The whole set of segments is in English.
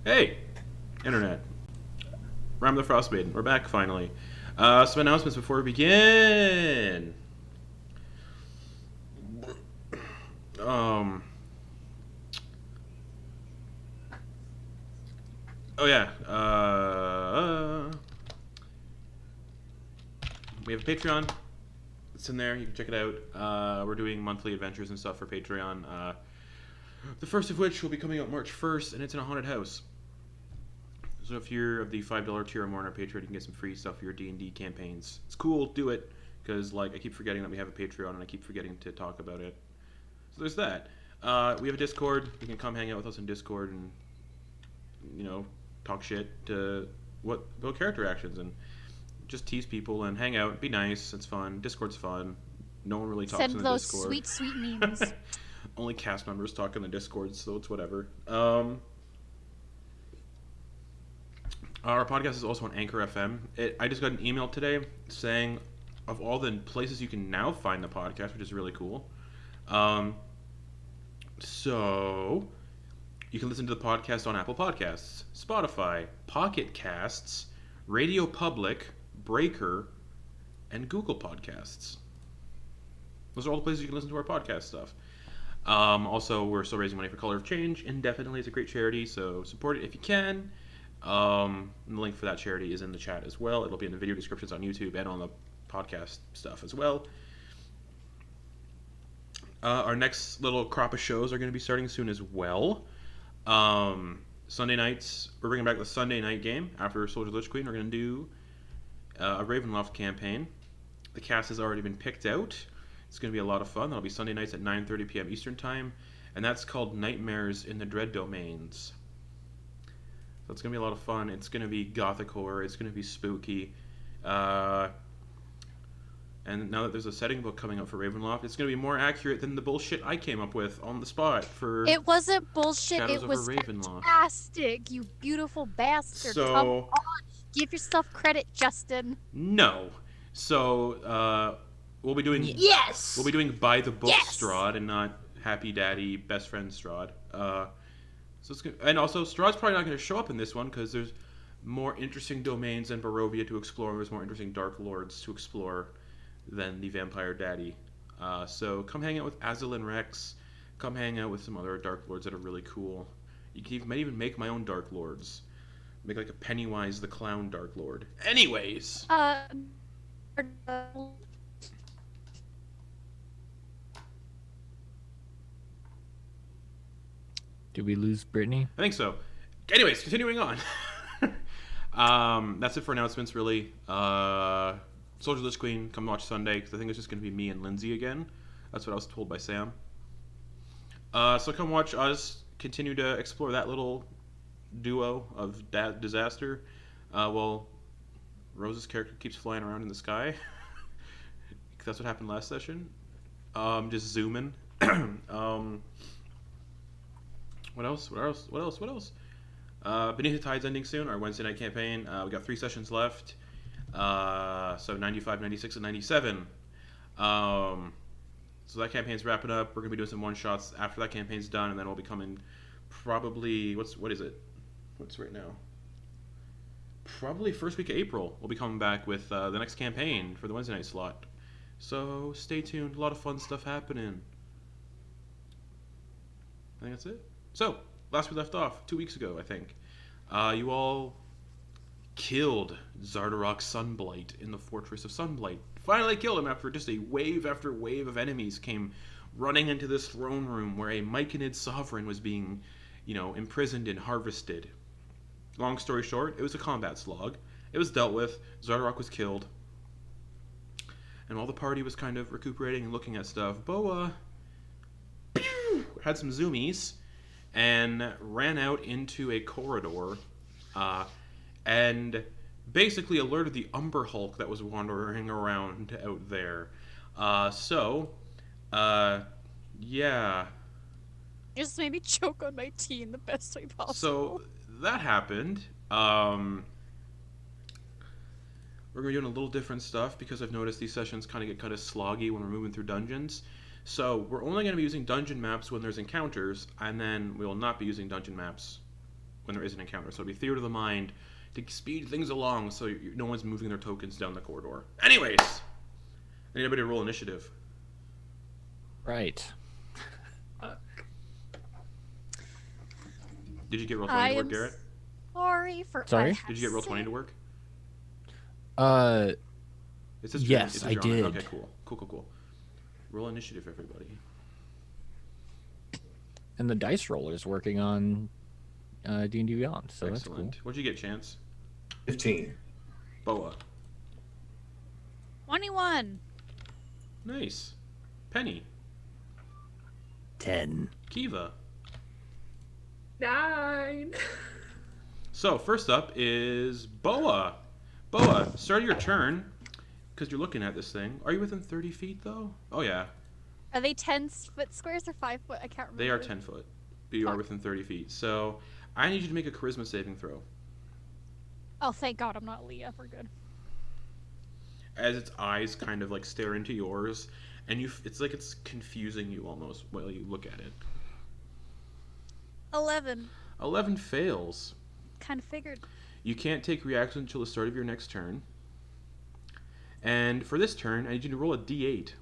Hey, Internet. Rime the Frostmaiden. We're back finally. Some announcements before we begin. Um. Oh yeah. We have a Patreon. It's in there. You can check it out. We're doing monthly adventures and stuff for Patreon. The first of which will be coming out March 1st, and it's in a haunted house. So if you're of the $5 tier or more on our Patreon, you can get some free stuff for your D&D campaigns. It's cool, do it, because I keep forgetting that we have a Patreon, and I keep forgetting to talk about it. So there's that. We have a Discord. You can come hang out with us in Discord and, talk shit to about character actions and just tease people and hang out. Be nice. It's fun. Discord's fun. No one really talks in the Discord. Send those sweet memes. Only cast members talk in the Discord, so it's whatever. Our podcast is also on Anchor FM. I just got an email today saying of all the places you can now find the podcast, which is really cool. So you can listen to the podcast on Apple Podcasts, Spotify, Pocket Casts, Radio Public, Breaker, and Google Podcasts. Those are all the places you can listen to our podcast stuff. Also, we're still raising money for Color of Change indefinitely. It's a great charity, so support it if you can. The link for that charity is in the chat as well. It'll be in the video descriptions on YouTube and on the podcast stuff as well. Our next little crop of shows are going to be starting soon as well. Sunday nights, we're bringing back the Sunday night game after Soldier Lich Queen. We're going to do a Ravenloft campaign. The cast has already been picked out. It's going to be a lot of fun. That'll be Sunday nights at 9:30 p.m. Eastern Time, and that's called Nightmares in the Dread Domains. So it's going to be a lot of fun. It's going to be gothic horror. It's going to be spooky. And now that there's a setting book coming up for Ravenloft, it's going to be more accurate than the bullshit I came up with on the spot for It wasn't bullshit. Shadows It was Ravenloft. fantastic, you beautiful bastard. So, come on. Give yourself credit, Justin. No. So, we'll be doing... Yes! We'll be doing by the book Yes! Strahd and not Happy Daddy Best Friend Strahd. So it's gonna, and also, Strahd's probably not going to show up in this one because there's more interesting domains in Barovia to explore, and there's more interesting Dark Lords to explore than the Vampire Daddy. So come hang out with Azul and Rex. Come hang out with some other Dark Lords that are really cool. You might even make my own Dark Lords. Make like a Pennywise the Clown Dark Lord. Anyways. Did we lose Brittany? I think so. Anyways, continuing on. That's it for announcements, really. Soldier Lich Queen, come watch Sunday, because I think it's just going to be me and Lindsay again. That's what I was told by Sam. So come watch us continue to explore that little duo of disaster while Rose's character keeps flying around in the sky. That's what happened last session. Just zooming. What else? Beneath the Tide's ending soon, our Wednesday night campaign. We got 3 sessions left. So 95, 96, and 97. So that campaign's wrapping up. We're going to be doing some one-shots after that campaign's done, and then we'll be coming probably... What is it? What's right now? Probably first week of April. We'll be coming back with the next campaign for the Wednesday night slot. So stay tuned. A lot of fun stuff happening. I think that's it. So, last we left off, 2 weeks ago, I think. You all killed Xardorok Sunblight in the Fortress of Sunblight. Finally killed him after just a wave after wave of enemies came running into this throne room where a Myconid sovereign was being, imprisoned and harvested. Long story short, it was a combat slog. It was dealt with. Xardorok was killed. And while the party was kind of recuperating and looking at stuff, Boa had some zoomies and ran out into a corridor and basically alerted the Umber Hulk that was wandering around out there. Yeah. Just made me choke on my tea in the best way possible. So that happened. We're going to be doing a little different stuff because I've noticed these sessions kind of get kind of sloggy when we're moving through dungeons. So we're only going to be using dungeon maps when there's encounters, and then we will not be using dungeon maps when there is an encounter. So it'll be theater of the mind to speed things along so no one's moving their tokens down the corridor. Anyways, I need everybody to roll initiative. Right. Did you get roll 20 to work, Garrett? Sorry? Did you get roll 20 to work? It says yes, I did. Okay, cool. Roll initiative, everybody. And the dice roller is working on D&D Beyond, so Excellent. that's cool. What'd you get, Chance? 15. Boa. 21. Nice. Penny. 10. Kiva. 9. So, first up is Boa. Boa, start your turn, because you're looking at this thing. Are you within 30 feet, though? Oh, yeah. Are they 10-foot squares or 5-foot? I can't remember. They are 10 foot, but you are within 30 feet. So, I need you to make a charisma saving throw. Oh, thank God I'm not Leah. We're good. As its eyes kind of like stare into yours, and it's like it's confusing you almost while you look at it. 11. 11 fails. Kind of figured. You can't take reactions until the start of your next turn. And for this turn, I need you to roll a d8.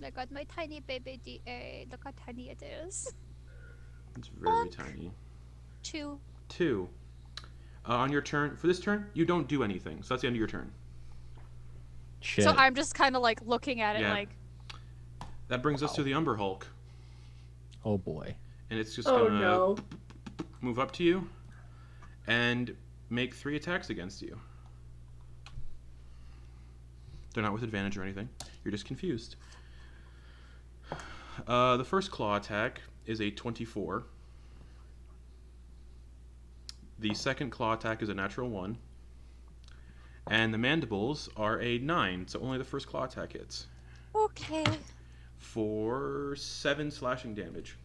I got my tiny baby D8. Look how tiny it is. It's very tiny. 2. 2. On your turn, for this turn, you don't do anything. So that's the end of your turn. Shit. So I'm just kind of like looking at it like... That brings us to the Umber Hulk. Oh boy. And it's just Oh gonna no. move up to you and make 3 attacks against you. They're not with advantage or anything. You're just confused. The first claw attack is a 24. The second claw attack is a natural 1. And the mandibles are a 9, so only the first claw attack hits. Okay. For 7 slashing damage.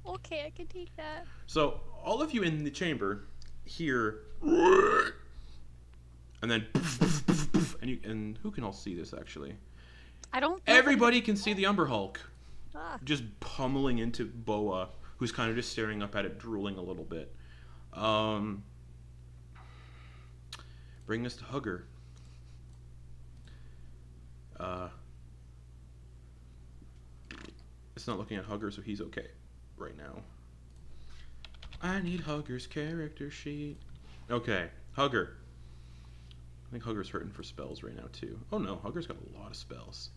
Okay, I can take that. So, all of you in the chamber hear... And then... And who can all see this, actually? I don't... Everybody can see the Umber Hulk. Ah. Just pummeling into Boa, who's kind of just staring up at it, drooling a little bit. Bring us to Hugger. It's not looking at Hugger, so he's okay right now. I need Hugger's character sheet. Okay, Hugger. I think Hugger's hurting for spells right now, too. Oh no, Hugger's got a lot of spells.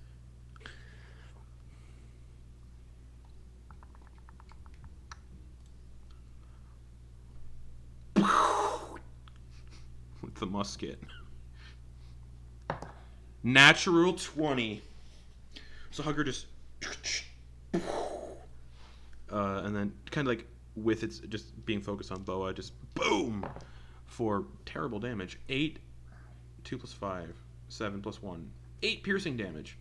With the musket. Natural 20. So Hugger just... and then kind of like with its just being focused on Boa, just boom! For terrible damage. 8, 2 plus 5, 7 plus 1. 8 piercing damage.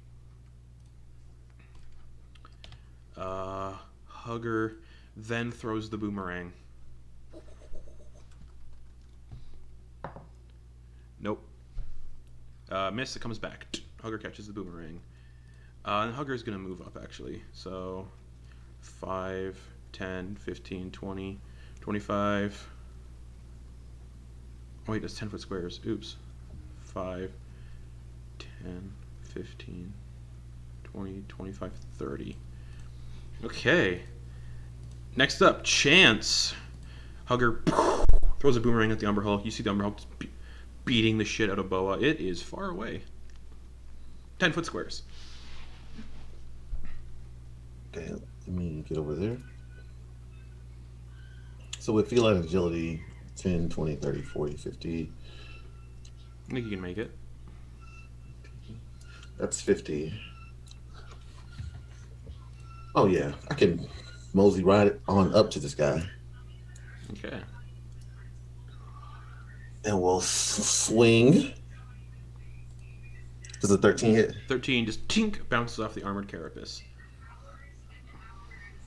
Hugger then throws the boomerang. Nope. Miss, it comes back. Hugger catches the boomerang. And Hugger's going to move up, actually. So, 5, 10, 15, 20, 25. Oh, wait, that's 10-foot squares. Oops. 5, 10, 15, 20, 25, 30. Okay. Next up, Chance. Hugger throws a boomerang at the Umber Hulk. You see the Umber Hulk just beating the shit out of Boa. It is far away. 10-foot squares. Okay, let me get over there. So with feline agility, 10, 20, 30, 40, 50. I think you can make it. That's 50. Oh yeah, I can mosey right on up to this guy. Okay. And we'll swing. Does a 13 hit? 13 just tink bounces off the armored carapace.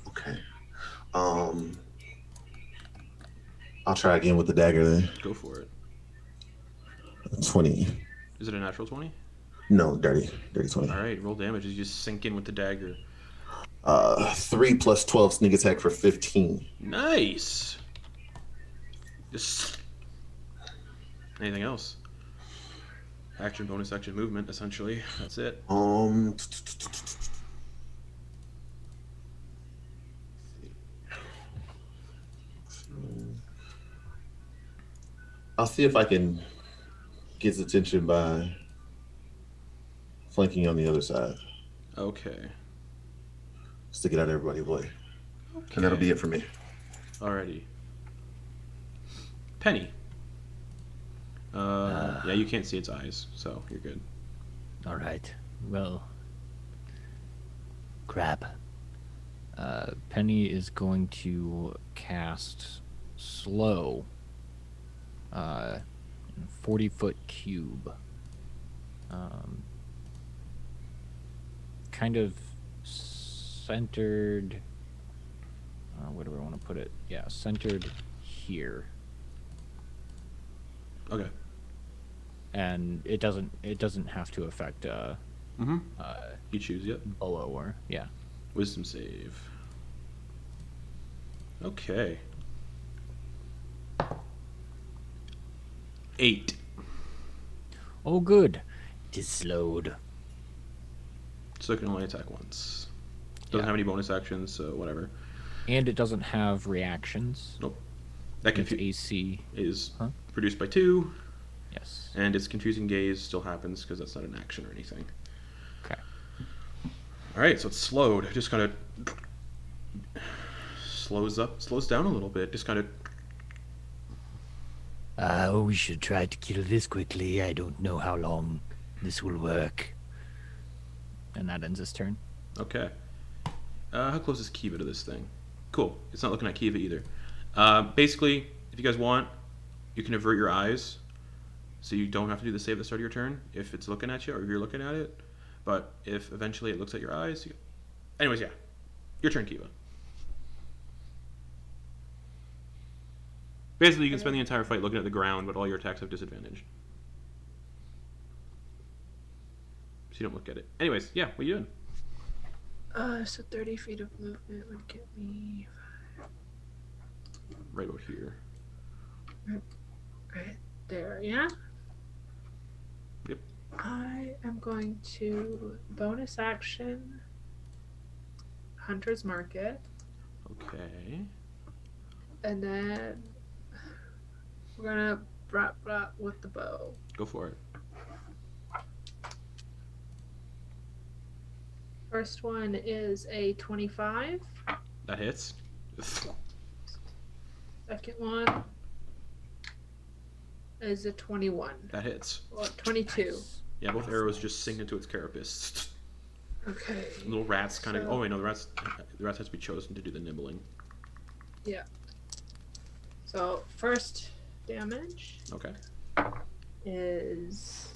Okay. I'll try again with the dagger then. Go for it. 20. Is it a natural 20? No, dirty 20. All right, roll damage as you just sink in with the dagger. 3 plus 12 sneak attack for 15. Nice. Just anything else? Action, bonus action, movement. Essentially, that's it. I'll see if I can get his attention by flanking on the other side. Okay. Just to get out of everybody's way. Okay. And that'll be it for me. Alrighty. Penny. Yeah, you can't see its eyes, so you're good. All right. Well, crap. Penny is going to cast slow. 40-foot cube. Kind of centered. Where do I want to put it? Yeah, centered here. Okay. And it doesn't have to affect You choose, yep. Boa or yeah. Wisdom save. Okay. 8. Oh, good. It is slowed. So it can only attack once. Doesn't have any bonus actions, so whatever. And it doesn't have reactions. Nope. That Its AC is produced by 2, Yes. and its confusing gaze still happens because that's not an action or anything. Okay. All right, so it's slowed. It just kind of slows down a little bit. Just kind of. We should try to kill this quickly. I don't know how long this will work. And that ends his turn. Okay. How close is Kiva to this thing? Cool. It's not looking at Kiva either. Basically, if you guys want, you can avert your eyes, so you don't have to do the save at the start of your turn if it's looking at you or if you're looking at it. But if eventually it looks at your eyes, anyways, yeah, your turn, Kiva. Basically, you can spend the entire fight looking at the ground, but all your attacks have disadvantage. So you don't look at it. Anyways, yeah, what are you doing? So 30 feet of movement would get me Right about here. right there, yeah? Yep. I am going to bonus action Hunter's Market, Okay. and then we're gonna brat with the bow. Go for it. First one is a 25. That hits. Second one is a 21. That hits. Well, 22. Yeah, both arrows just sink into its carapace. Okay. Little rats kind of. So- Oh wait, no, the rats has to be chosen to do the nibbling. Yeah. So first damage Okay. is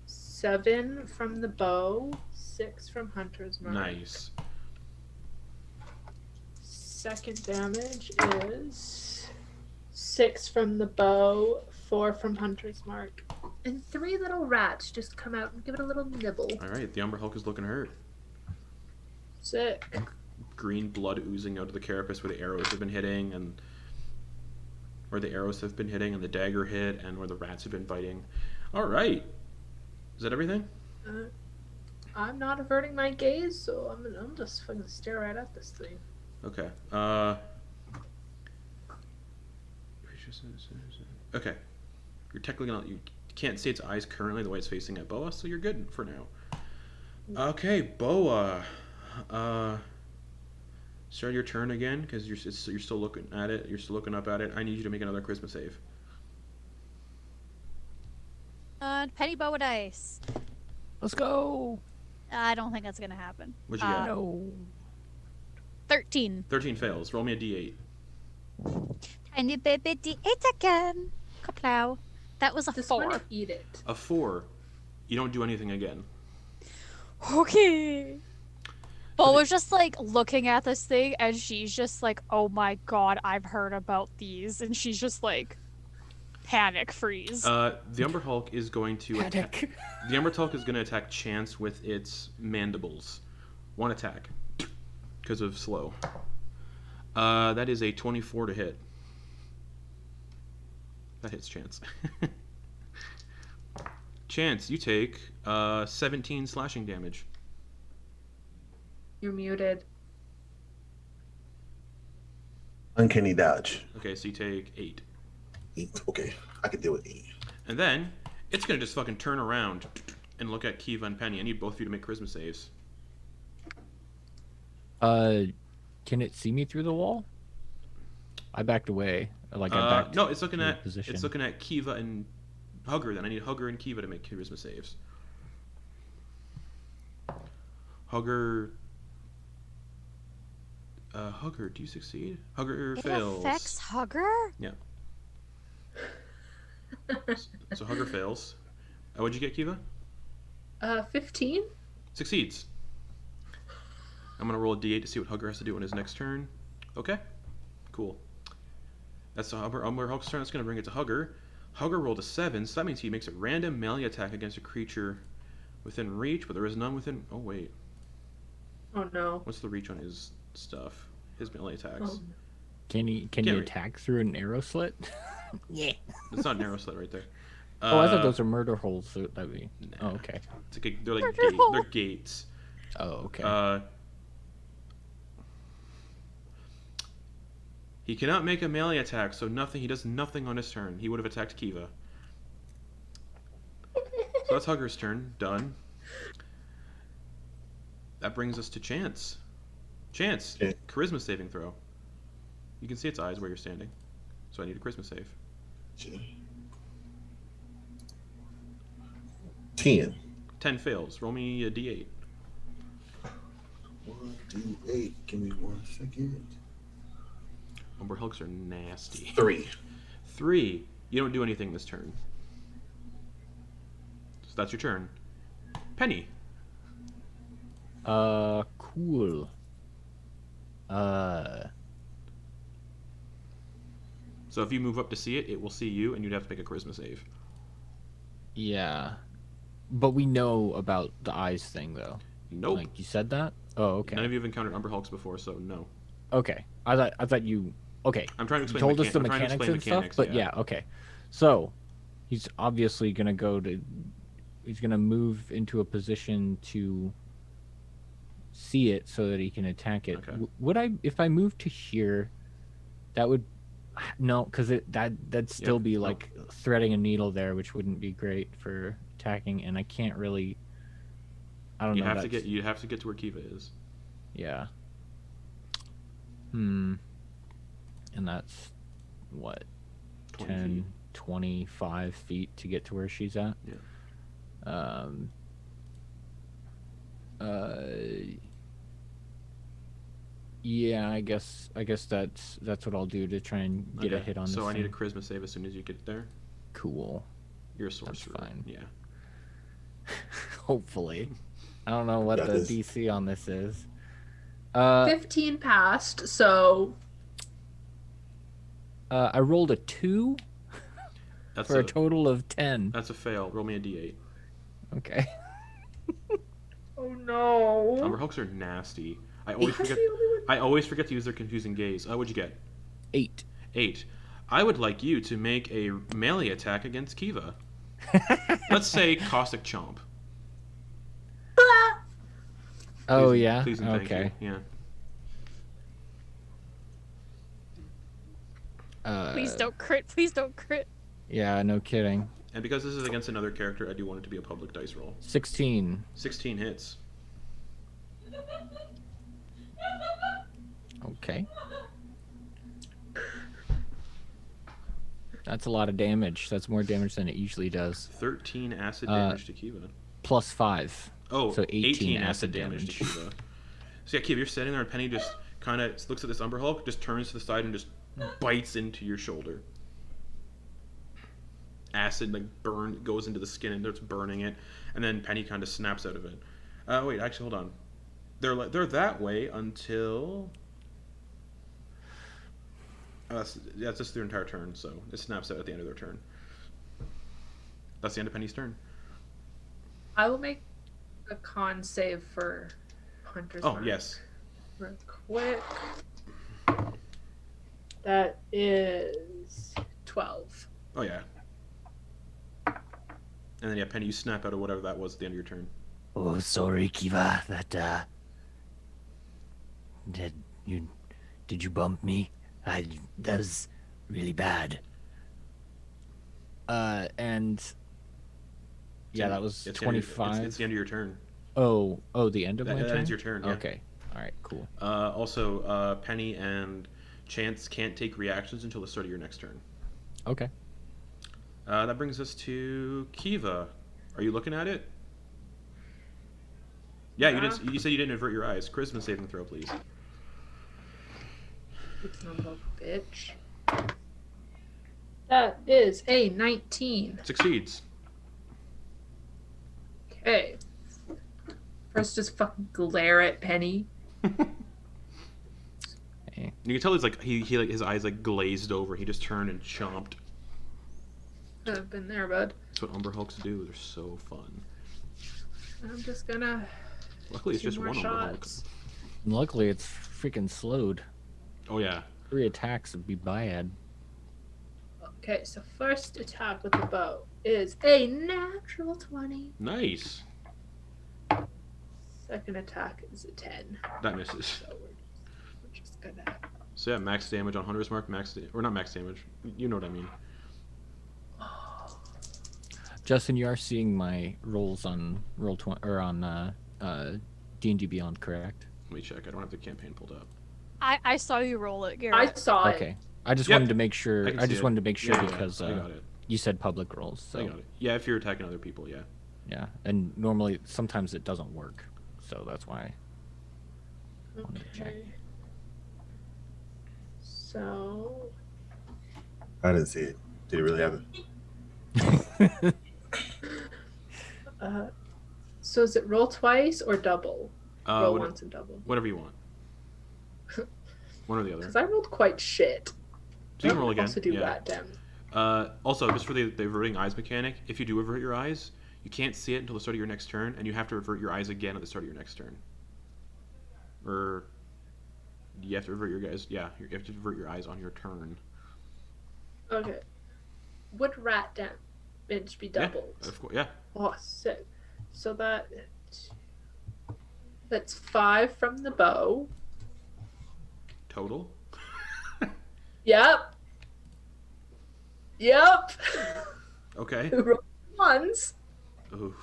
7 from the bow, 6 from Hunter's Mark. Nice. Second damage is 6 from the bow, 4 from Hunter's Mark. And 3 little rats just come out and give it a little nibble. All right, the Umber Hulk is looking hurt. Sick. Green blood oozing out of the carapace where the arrows have been hitting, and where the arrows have been hitting, and the dagger hit, and where the rats have been biting. All right. Is that everything? I'm not averting my gaze, so I'm just fucking stare right at this thing. Okay. Okay. You're technically gonna. You can't see its eyes currently the way it's facing at Boa, so you're good for now. Okay, Boa. Start your turn again because you're still looking at it. You're still looking up at it. I need you to make another charisma save. Penny bow dice. Let's go. I don't think that's gonna happen. What'd you get? No. 13. 13 fails. Roll me a d8. Tiny baby D8 again. Kaplow. That was a Just 4. want to eat it. A 4. You don't do anything again. Okay. Bo was just like looking at this thing and she's just like, oh my god, I've heard about these. And she's just like, panic freeze. The Umber Hulk is going to attack. Panic. The Umber Hulk is going to attack Chance with its mandibles. One attack. because of slow. That is a 24 to hit. That hits Chance. Chance, you take 17 slashing damage. You're muted. Uncanny dodge. Okay, so you take 8. 8. Okay, I can deal with 8. And then it's gonna just fucking turn around and look at Kiva and Penny. I need both of you to make charisma saves. Can it see me through the wall? I backed away. Like I backed. No, it's looking to at position. it's looking at Kiva and Hugger. Then I need Hugger and Kiva to make charisma saves. Hugger. Hugger, do you succeed? Hugger fails. It affects Hugger? Yeah. So Hugger fails. What'd you get, Kiva? 15. Succeeds. I'm gonna roll a d8 to see what Hugger has to do on his next turn. Okay. Cool. That's the Umber Hulk's turn. That's gonna bring it to Hugger. Hugger rolled a 7, so that means he makes a random melee attack against a creature within reach, but there is none within. Oh wait. Oh no. What's the reach on his stuff? His melee attacks. Oh. Can he attack through an arrow slit? Yeah. It's not an arrow slit right there. Oh, I thought those are murder holes. So that'd be. Nah. Oh, okay. It's like they're like Murder hole. they're gates. Oh, okay. He cannot make a melee attack, so nothing. He does nothing on his turn. He would have attacked Kiva. So that's Hugger's turn. Done. That brings us to Chance. Chance, Okay. charisma saving throw. You can see its eyes where you're standing, so I need a charisma save. 10. 10 fails. Roll me a d8. 1, 2, 8. Give me 1 second. Umber Hulks are nasty. 3. 3. You don't do anything this turn. So that's your turn. Penny. Cool. So if you move up to see it, it will see you, and you'd have to make a charisma save. Yeah. But we know about the eyes thing, though. Nope. Like, you said that? Oh, okay. None of you have encountered Umber Hulks before, so no. Okay. I thought you... Okay. I'm trying to explain. You told us the I'm trying to mechanics explain and mechanics, stuff, but yeah, okay. So, he's obviously going to go to... He's going to move into a position to see it so that he can attack it. Okay. Would I... If I move to here, that would... No, because that'd still be like threading a needle there, which wouldn't be great for attacking, and I can't really... I don't know. You have to get to where Kiva is. Yeah. And that's what 20 10 feet. 25 feet to get to where she's at. Yeah. Yeah, I guess that's what I'll do to try and get a Okay, hit on this. So I need a thing. charisma save as soon as you get there. Cool. You're a sorcerer. fine. Yeah. Hopefully. I don't know what Got the this. DC on this is. 15 passed, so I rolled a 2 That's for a total of 10. That's a fail. Roll me a d8. Okay. oh no. Umber Hulks are nasty. I That's always forget. the only one. I always forget to use their confusing gaze. What'd you get? 8. 8. I would like you to make a melee attack against Kiva. Let's say Caustic Chomp. Oh Please- yeah. Please and thank Okay. you. Yeah. Please don't crit. Please don't crit. Yeah, no kidding. And because this is against another character, I do want it to be a public dice roll. 16. 16 hits. Okay. That's a lot of damage. That's more damage than it usually does. 13 acid damage to Kiva. Plus 5. Oh, so 18 18 acid damage to Kiva. So yeah, Kiva, you're sitting there and Penny just kind of looks at this Umber Hulk, just turns to the side and just bites into your shoulder. Acid goes into the skin and starts burning it, and then Penny kind of snaps out of it. Wait, actually, hold on. They're that way until that's just their entire turn. So it snaps out at the end of their turn. That's the end of Penny's turn. I will make a con save for Hunter's Oh Mark. yes. real quick. That is 12. Oh yeah. And then yeah, Penny, you snap out of whatever that was at the end of your turn. Oh, sorry, Kiva. Did you bump me? That was really bad. And yeah, that was It's 25. It's the end of your turn. Oh, the end of my That turn. ends your turn. Yeah. Okay. All right. Cool. Also, Penny and Chance can't take reactions until the start of your next turn. Okay. That brings us to Kiva. Are you looking at it? Yeah, you didn't. You said you didn't avert your eyes. Charisma saving throw, please. It's not a bitch. That is a 19. Succeeds. Okay. First, just fucking glare at Penny. Hey. You can tell he's like he like his eyes like glazed over. He just turned and chomped. I've been there, bud. That's what Umber Hulks do. They're so fun. I'm just gonna. Luckily, it's Two just more one Umber Hulk. shots. And luckily, it's freaking slowed. Oh yeah. 3 attacks would be bad. Okay, so first attack with the bow is a natural 20. Nice. Second attack is a 10. That misses. So we're just gonna. So yeah, max damage on Hunter's Mark. Or not max damage. You know what I mean. Justin, you are seeing my rolls on Roll20 or on D&D Beyond, correct? Let me check. I don't have the campaign pulled up. I saw you roll it, Garrett. I saw it. Okay. I just Yep. wanted to make sure. I can I see just it. wanted to make sure Yeah, because I got it. you said public rolls. So I got it. Yeah, if you're attacking other people, yeah. yeah, and normally sometimes it doesn't work, so that's why. Wanted to check. Okay. So. I didn't see it. Did it really happen? So is it roll twice or double? Roll Whatever, once and double. whatever you want. One or the other. Because I rolled quite shit. So you can roll again. Also do yeah. rat damage. Also, just for the averting eyes mechanic, if you do avert your eyes, you can't see it until the start of your next turn, and you have to avert your eyes again at the start of your next turn. Or you have to avert your eyes. Yeah, you have to avert your eyes on your turn. Okay. Would rat damage be doubled? Yeah, of course. Yeah. Oh, sick. So that's 5 from the bow. Total. Yep. Yep. Okay. Who rolled ones? Ooh.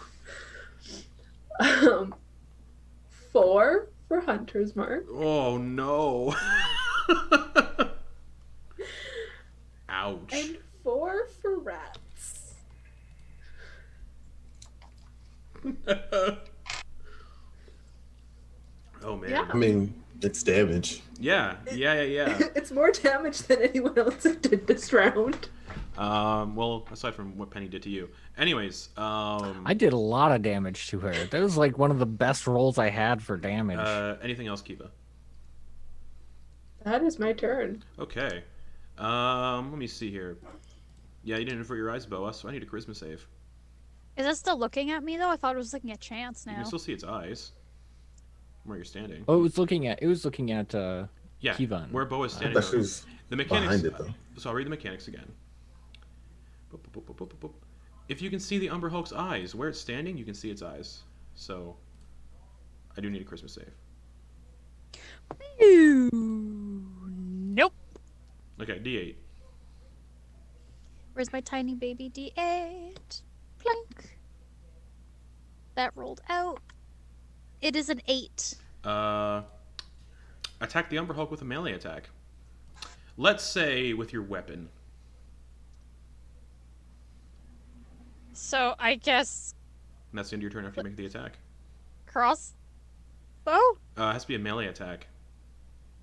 4 for Hunter's Mark. Oh no. Ouch. And 4 for rats. Oh man. Yeah. I mean, it's damage. Yeah. It's more damage than anyone else did this round. Well, aside from what Penny did to you. Anyways, I did a lot of damage to her. That was like one of the best rolls I had for damage. anything else, Kiva? That is my turn. Okay. Let me see here. Yeah, you didn't avert your eyes, Boa, so I need a charisma save. Is it still looking at me though? I thought it was looking at Chance You now. can still see its eyes. Where you're standing. Oh, it was looking at Yeah, Kivan. where Boa's I standing. thought she was The mechanics. behind it, though. So I'll read the mechanics again. Boop, boop, boop, boop, boop, boop. If you can see the Umber Hulk's eyes, where it's standing, you can see its eyes. So I do need a charisma save. Nope. Okay, D8. Where's my tiny baby D8? Plink. That rolled out. It is an 8. Attack the Umber Hulk with a melee attack. Let's say with your weapon. So I guess And that's the end of your turn after you make the attack. crossbow? It has to be a melee attack.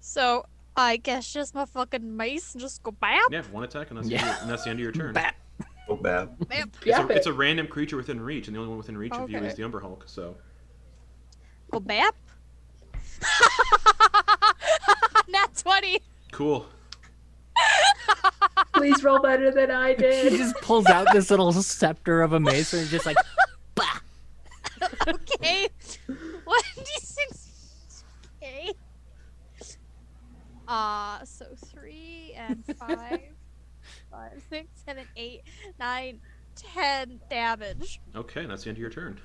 So I guess just my fucking mace and just go bap? Yeah, one attack, and that's, Yeah. and that's the end of your turn. Bat. Oh, bad. Bap. It's a random creature within reach, and the only one within reach of you Okay. is the Umber Hulk. So Go bap? Nat 20. cool. Please roll better than I She did. just pulls out this little scepter of a mace and is just like, bah! Okay. 1d6. Okay. So 3 and 5, 5, 6, 7, 8, 9, 10 damage. Okay, that's the end of your turn.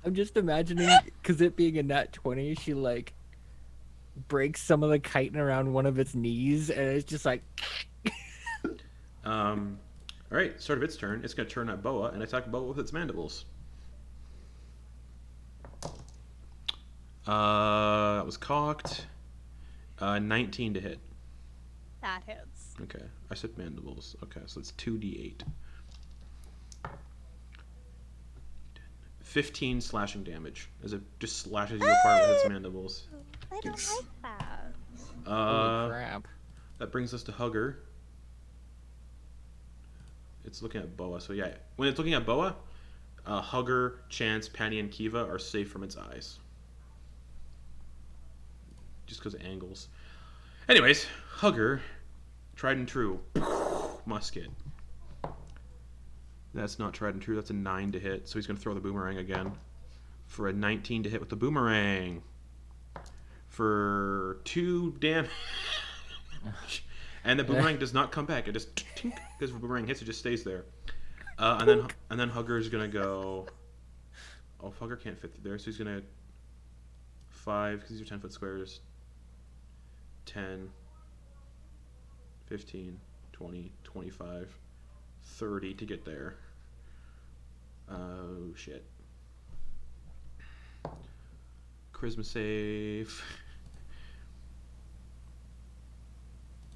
I'm just imagining, because it being a nat 20, she like breaks some of the chitin around one of its knees, and it's just like. All right, start of its turn. It's going to turn at Boa and attack Boa with its mandibles. That was cocked. 19 to hit. That hits. Okay, I said mandibles. Okay, so it's 2d8. 15 slashing damage as it just slashes you apart with its mandibles. I don't like that. Holy crap. That brings us to Hugger. It's looking at Boa, so yeah. When it's looking at Boa, Hugger, Chance, Panny, and Kiva are safe from its eyes. Just because of angles. Anyways, Hugger, tried and true, musket. That's not tried and true, that's a 9 to hit, so he's going to throw the boomerang again. For a 19 to hit with the boomerang. For 2 damage. And the boomerang does not come back, it just tink, because the boomerang hits, it just stays there. And then Hugger's going to go... Oh, Hugger can't fit through there, so he's going to... 5, because these are 10-foot squares. 10, 15, 20, 25, 30 to get there. Oh, shit. Charisma save.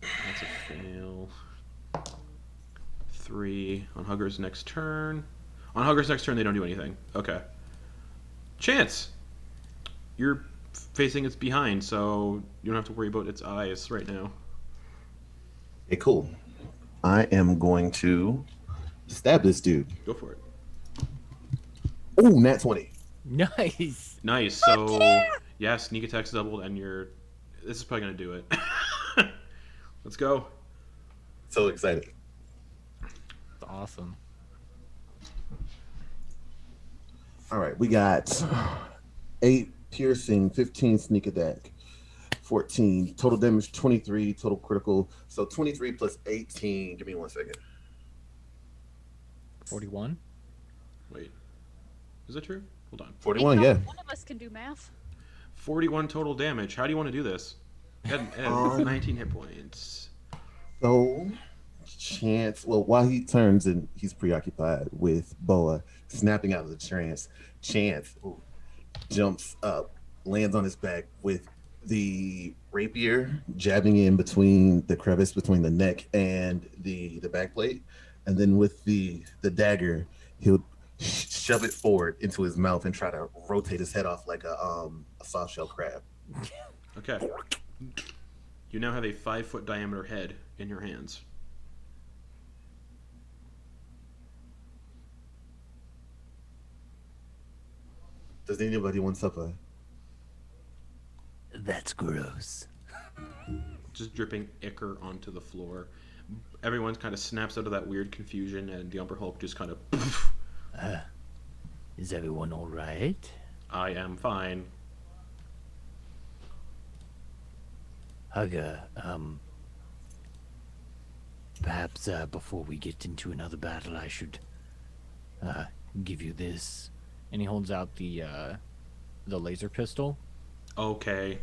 That's a fail. 3 on Hugger's next turn. On Hugger's next turn, they don't do anything. Okay. Chance! You're facing its behind, so you don't have to worry about its eyes right now. Okay, cool. I am going to stab this dude. Go for it. Oh, nat 20. Nice. Nice. So yeah, sneak attack's doubled, and this is probably gonna do it. Let's go. So excited. That's awesome. All right, we got 8 piercing, 15 sneak attack, 14 total damage, 23 total critical. So 23 plus 18. Give me 1 second. 41. Wait, is that true? Hold on. 41, yeah. One of us can do math. 41 total damage. How do you want to do this? It had 19 hit points. So Chance, well, while he turns and he's preoccupied with Boa snapping out of the trance, Chance jumps up, lands on his back with the rapier jabbing in between the crevice between the neck and the back plate, and then with the dagger, he'll shove it forward into his mouth and try to rotate his head off like a soft shell crab. Okay. You now have a 5-foot diameter head in your hands. Does anybody want supper? That's gross. Just dripping ichor onto the floor. Everyone kind of snaps out of that weird confusion, and the Umber Hulk just kind of... Is everyone all right? I am fine. Hugger, perhaps before we get into another battle, I should give you this. And he holds out the laser pistol, Okay.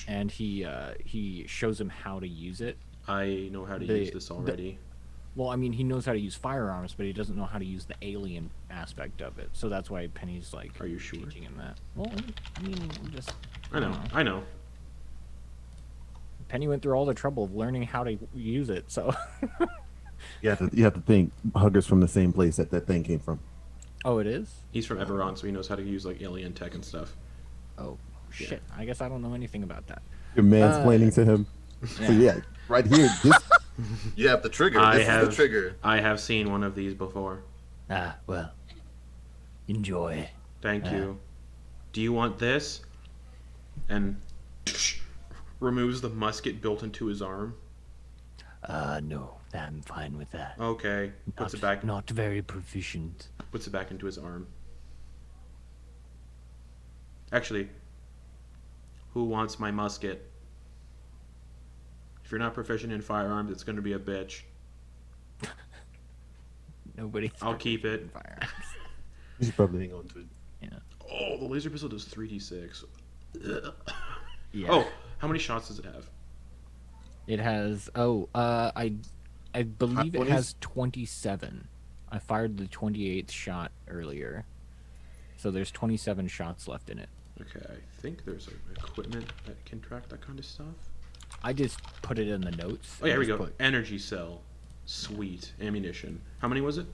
and he shows him how to use it. I know how to use this already. Well, I mean, he knows how to use firearms, but he doesn't know how to use the alien aspect of it. So that's why Penny's like, Are you sure? teaching him that. Well, I mean, just I know. Penny went through all the trouble of learning how to use it, so. You have to think Hugger's from the same place that thing came from. Oh, it is? He's from Everon, so he knows how to use like alien tech and stuff. Oh, shit. I guess I don't know anything about that. You're mansplaining to him. Yeah. So yeah, right here, you have the trigger. This is the trigger. I have seen one of these before. Ah, well. Enjoy. Thank you. Do you want this? And removes the musket built into his arm. No, I'm fine with that. Okay. Puts it back. Not very proficient. Puts it back into his arm. Actually, who wants my musket? you're not proficient in firearms, it's going to be a bitch. Nobody. I'll keep it. Firearms. You should probably hang on to it. Yeah. Oh, the laser pistol does 3d6. Yeah. Oh, how many shots does it have? It has. I believe it What has is- 27. I fired the 28th shot earlier, so there's 27 shots left in it. Okay, I think there's equipment that can track that kind of stuff. I just put it in the notes. Oh, yeah, here we Just go. put, Energy cell. Sweet. Ammunition. How many was it?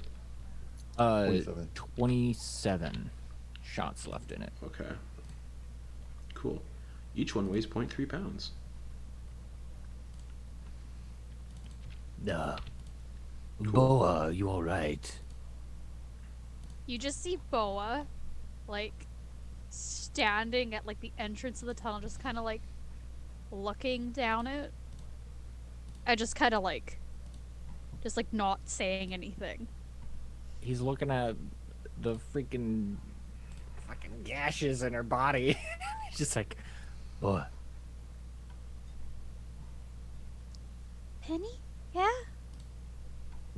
27. 27 shots left in it. Okay. Cool. Each one weighs 0.3 pounds. Boa, you all right? You just see Boa, like, standing at, like, the entrance of the tunnel, just kind of, like, looking down it. And just kind of, like, just, like, not saying anything. He's looking at the freaking fucking gashes in her body. He's just like, Boa, Penny? Yeah?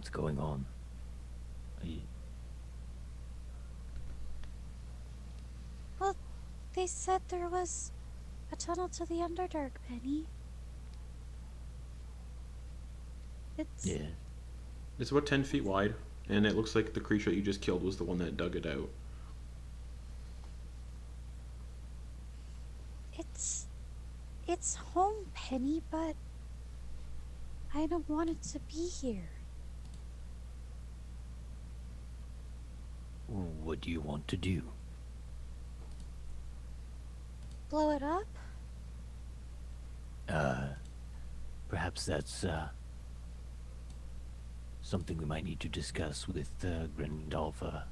what's going on? Are you... Well, they said there was a tunnel to the Underdark, Penny. It's... Yeah. It's about 10 feet wide, and it looks like the creature that you just killed was the one that dug it out. It's home, Penny, but I don't want it to be here. What do you want to do? Blow it up? Perhaps that's, something we might need to discuss with, Grandolpha.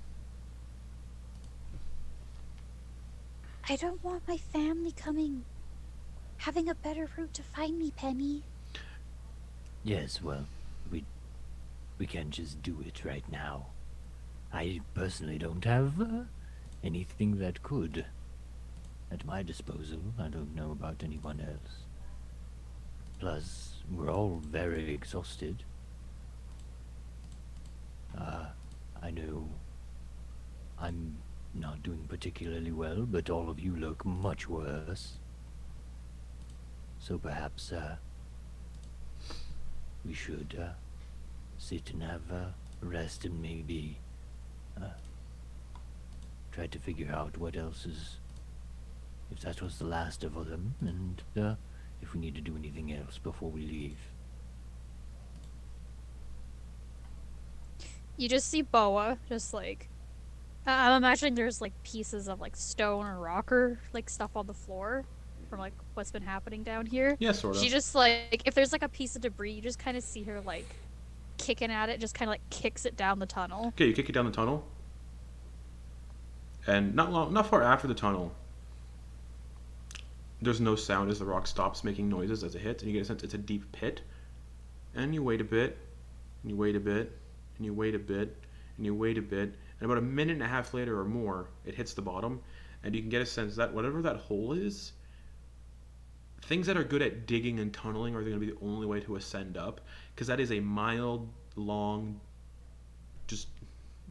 I don't want my family having a better route to find me, Penny. Yes, well, we can't just do it right now. I personally don't have, anything that could at my disposal. I don't know about anyone else. Plus, we're all very exhausted. I know I'm not doing particularly well, but all of you look much worse. So perhaps, we should, sit and have a rest and maybe, try to figure out what else is, if that was the last of them, and, if we need to do anything else before we leave. You just see Boa, just like... I'm imagining there's like pieces of like stone or rock or like stuff on the floor from like what's been happening down here. Yeah, sort of. She just like, if there's like a piece of debris, you just kind of see her like kicking at it, just kind of like kicks it down the tunnel. Okay, you kick it down the tunnel. And not far after the tunnel, there's no sound as the rock stops making noises as it hits, and you get a sense it's a deep pit. And you wait a bit, and you wait a bit, and you wait a bit, and you wait a bit, and about a minute and a half later or more, it hits the bottom, and you can get a sense that whatever that hole is, things that are good at digging and tunneling are going to be the only way to ascend up, because that is a mile long, just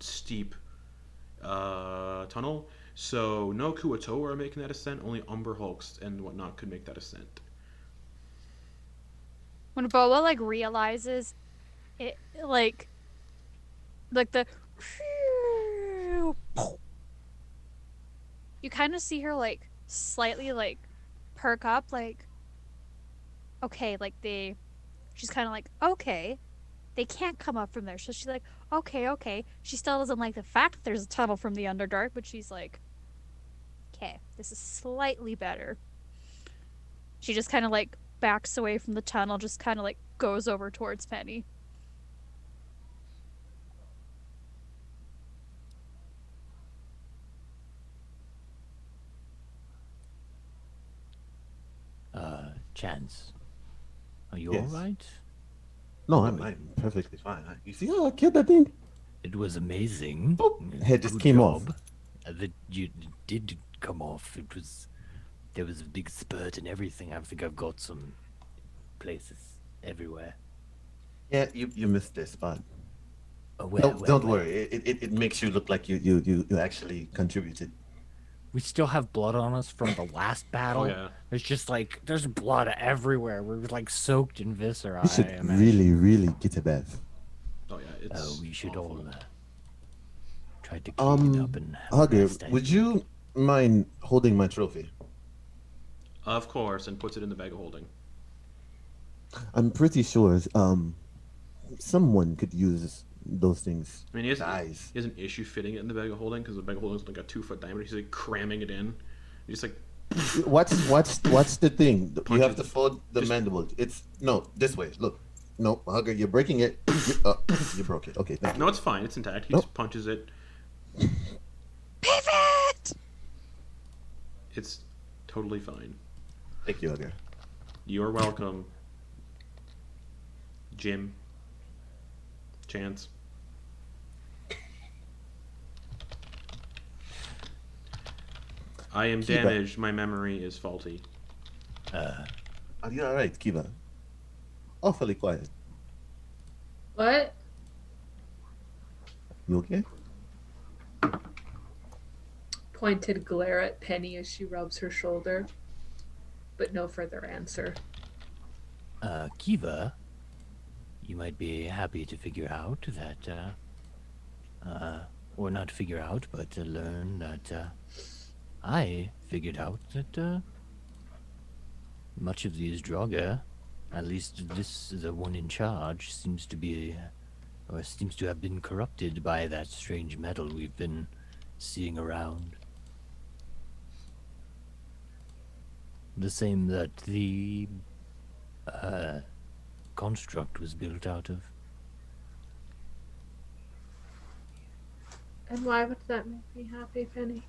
steep tunnel. So no Kuo-toa are making that ascent, only Umber Hulks and whatnot could make that ascent. When Boa like realizes it, like the you kind of see her like slightly like perk up, like okay, like she's kind of like, okay, they can't come up from there. So she's like, okay. She still doesn't like the fact that there's a tunnel from the Underdark, but she's like, okay, this is slightly better. She just kind of like backs away from the tunnel, just kind of like goes over towards Penny. Chance, are you Yes. all right? No, I'm perfectly fine. You see how I killed that thing? It was amazing. Boop. Head just Good came off. job. That you did come off. It was, there was a big spurt and everything. I think I've got some places everywhere. Yeah, you missed this spot. Oh, Don't worry. It makes you look like you actually contributed. We still have blood on us from the last battle. Oh yeah. There's just like there's blood everywhere. We're like soaked in viscera. We I should imagine. really get a bath. Oh yeah. It's We should awful. all try to clean up and have a Hugger, rest. I would think. you mind holding my trophy? Of course, and puts it in the bag of holding. I'm pretty sure someone could use those things. I mean, he has, Eyes. he has an issue fitting it in the bag of holding because the bag of holding is like a 2 foot diameter. He's like cramming it in. He's just like What's the thing? You Punch have it. to fold the Just- mandible. It's no this way. Look, no, Hugger, you're breaking it. You broke it. Okay, thank you. no, it's fine. It's intact. He Nope. just punches it. Pivot! It's totally fine. Thank you, Hugger. You're welcome, Jim. Chance. I am Keep it. damaged. My memory is faulty. Are you all right, Kiva? Awfully quiet. What? You okay? Pointed glare at Penny as she rubs her shoulder, but no further answer. Kiva, you might be happy to figure out that, or not figure out, but to learn that, I figured out that, much of these Draugr, at least the one in charge, seems to have been corrupted by that strange metal we've been seeing around. The same that the, construct was built out of. And why would that make me happy, Penny?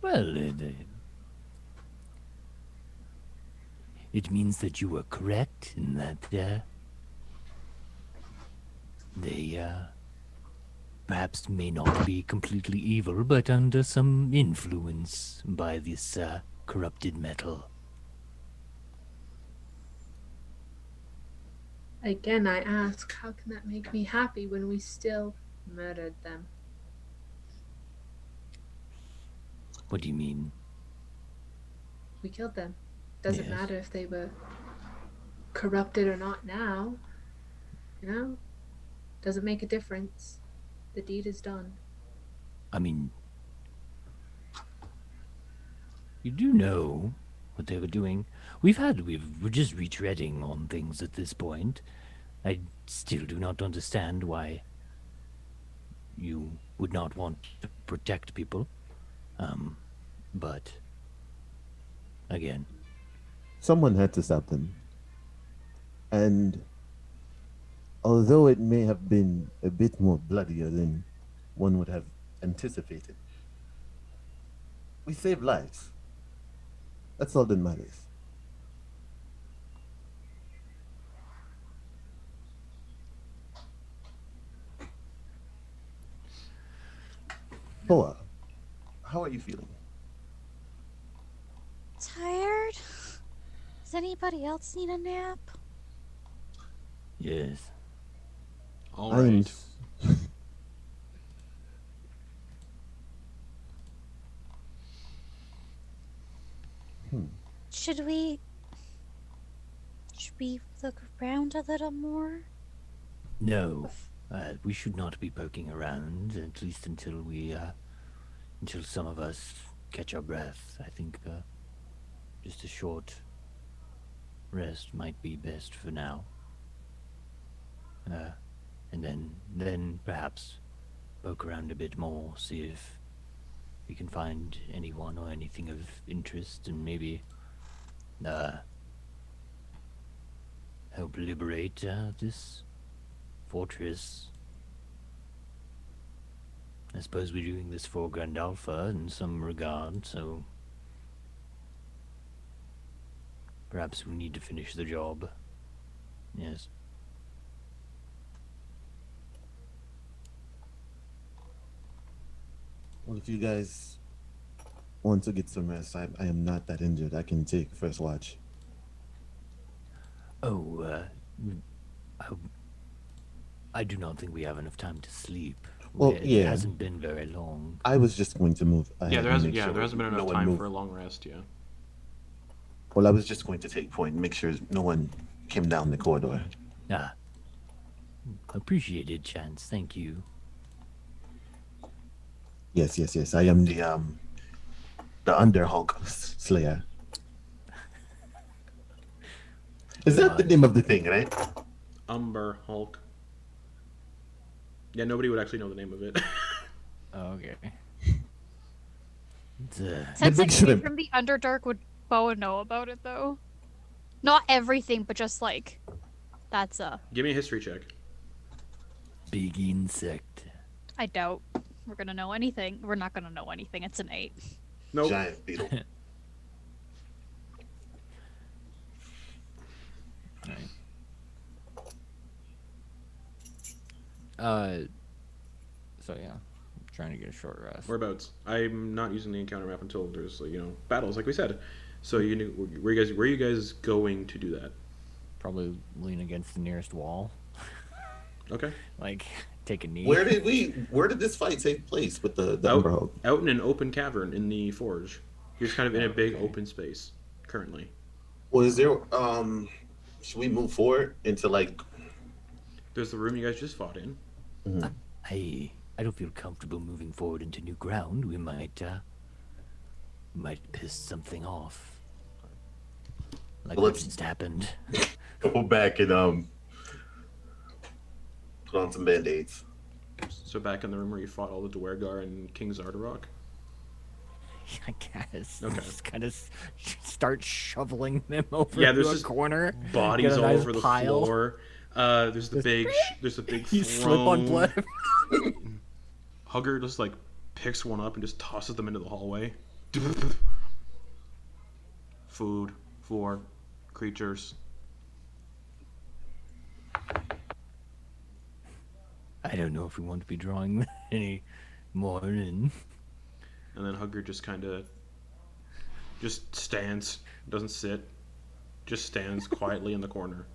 Well, it means that you were correct in that they perhaps may not be completely evil, but under some influence by this corrupted metal. Again, I ask, how can that make me happy when we still murdered them? What do you mean? We killed them. Doesn't Yes. matter if they were corrupted or not now. You know? Doesn't make a difference. The deed is done. I mean, you do know what they were doing. We're just retreading on things at this point. I still do not understand why you would not want to protect people. But again, Someone had to stop them. And although it may have been a bit more bloodier than one would have anticipated, we saved lives. That's all that matters. Boa, how are you feeling? Tired? Does anybody else need a nap? yes. All I'm right. Should we look around a little more? No, we should not be poking around, at least until until some of us catch our breath. I think just a short rest might be best for now. And then perhaps poke around a bit more, see if we can find anyone or anything of interest, and maybe help liberate this fortress. I suppose we're doing this for Grand Alpha in some regard, so perhaps we need to finish the job. Yes. Well, if you guys want to get some rest, I am not that injured. I can take first watch. Oh, I, I do not think we have enough time to sleep. Well, It yeah. hasn't been very long. I was just going to move ahead Yeah, there and hasn't. make Yeah, sure there hasn't been no enough one time moved. for a long rest. Yeah. Well, I was just going to take point and make sure no one came down the corridor. Ah, appreciated, Chance. Thank you. Yes, yes, yes. I am the Under Hulk Slayer. Is that the name of the thing, right? Umber Hulk. Yeah, nobody would actually know the name of it. Oh, okay. Since big like shrimp. from the Underdark, would Boa know about it though? Not everything, but just like that's Give me a history check. Big insect. I doubt we're gonna know anything. We're not gonna know anything. It's an 8. Nope. Giant beetle. So yeah, I'm trying to get a short rest. Whereabouts? I'm not using the encounter map until there's battles, like we said. So you knew where are you guys going to do that? Probably lean against the nearest wall. Okay. Like take a knee. Where did this fight take place with the Umber Hulk? Out in an open cavern in the forge. You're just kind of in a big Okay. open space currently. Well, is there should we move forward into like There's the room you guys just fought in. I don't feel comfortable moving forward into new ground. We might piss something off. Like Well, what let's- just happened. go back and put on some band-aids? So back in the room where you fought all the Dwergar and King Xardorok. I guess. Okay. Just kind of start shoveling them over Yeah, there's to a just corner. Bodies Get a all nice over the pile. floor. There's the big You slip on throne. blood. Hugger just like picks one up and just tosses them into the hallway. Food for creatures. I don't know if we want to be drawing any more in. And then Hugger just kind of just stands, doesn't sit, just stands quietly in the corner.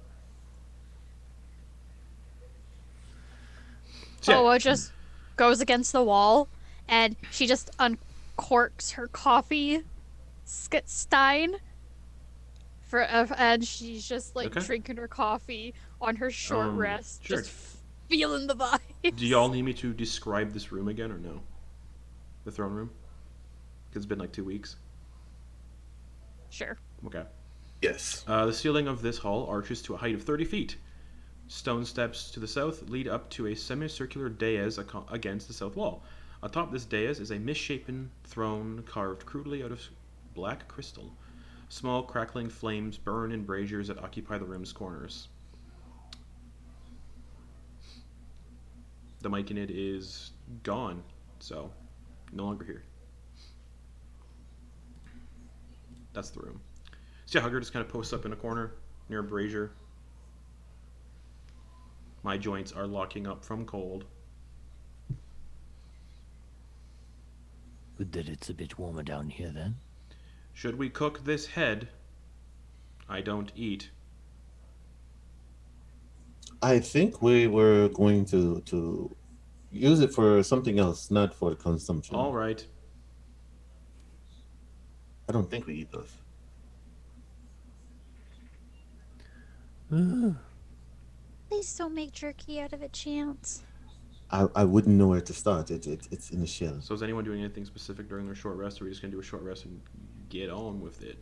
So, yeah, Boa just goes against the wall, and she just uncorks her coffee stein. And she's just like Okay. drinking her coffee on her short rest, sure. just feeling the vibes. Do y'all need me to describe this room again or no? The throne room? 'Cause it's been like 2 weeks. Sure. Okay. Yes. The ceiling of this hall arches to a height of 30 feet. Stone steps to the south lead up to a semicircular dais against the south wall. Atop this dais is a misshapen throne carved crudely out of black crystal. Small crackling flames burn in braziers that occupy the room's corners. The Myconid is gone, so no longer here. That's the room. So yeah, Hugger just kind of posts up in a corner near a brazier. My joints are locking up from cold. Good that it's a bit warmer down here then. Should we cook this head? I don't eat. I think we were going to use it for something else, not for consumption. All right. I don't think we eat those. Please don't make jerky out of it, Chance. I wouldn't know where to start. It's in the shell. So is anyone doing anything specific during their short rest, or are we just gonna do a short rest and get on with it?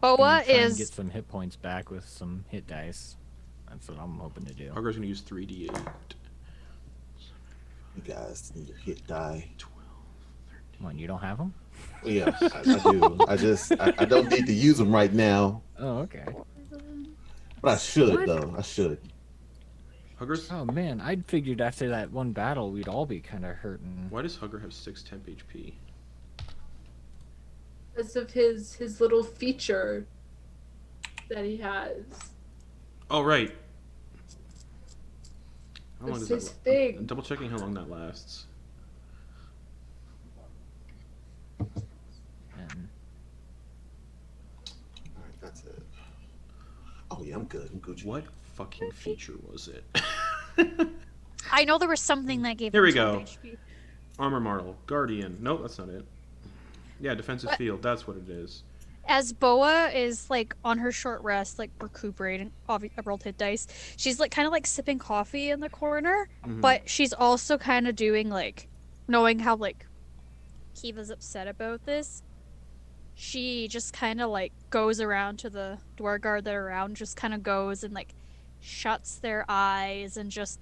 Boa Try and get is some hit points back with some hit dice. That's what I'm hoping to do. Hugger's gonna use 3d8. You guys need to hit die. 12. Come on, you don't have them? Well, yeah, I do. I don't need to use them right now, Oh, okay. but I should What? though. I should. Hugger's. Oh man, I'd figured after that one battle we'd all be kind of hurting. Why does Hugger have 6 temp HP? Because of his little feature that he has. Oh right. How long It's does his that thing. I'm double checking how long that lasts. And All right, that's it. yeah, I'm good. I'm Gucci. What fucking feature was it? I know there was something that gave Here him we 12 go. HP. Armor Martel. Guardian. Nope, that's not it. Yeah, defensive What? field. That's what it is. As Boa is like on her short rest, like recuperating, I rolled hit dice. She's like kind of like sipping coffee in the corner, Mhm. but she's also kind of doing like, knowing how like Kiva's upset about this. She just kind of like goes around to the door guard that are around, just kind of goes and like shuts their eyes and just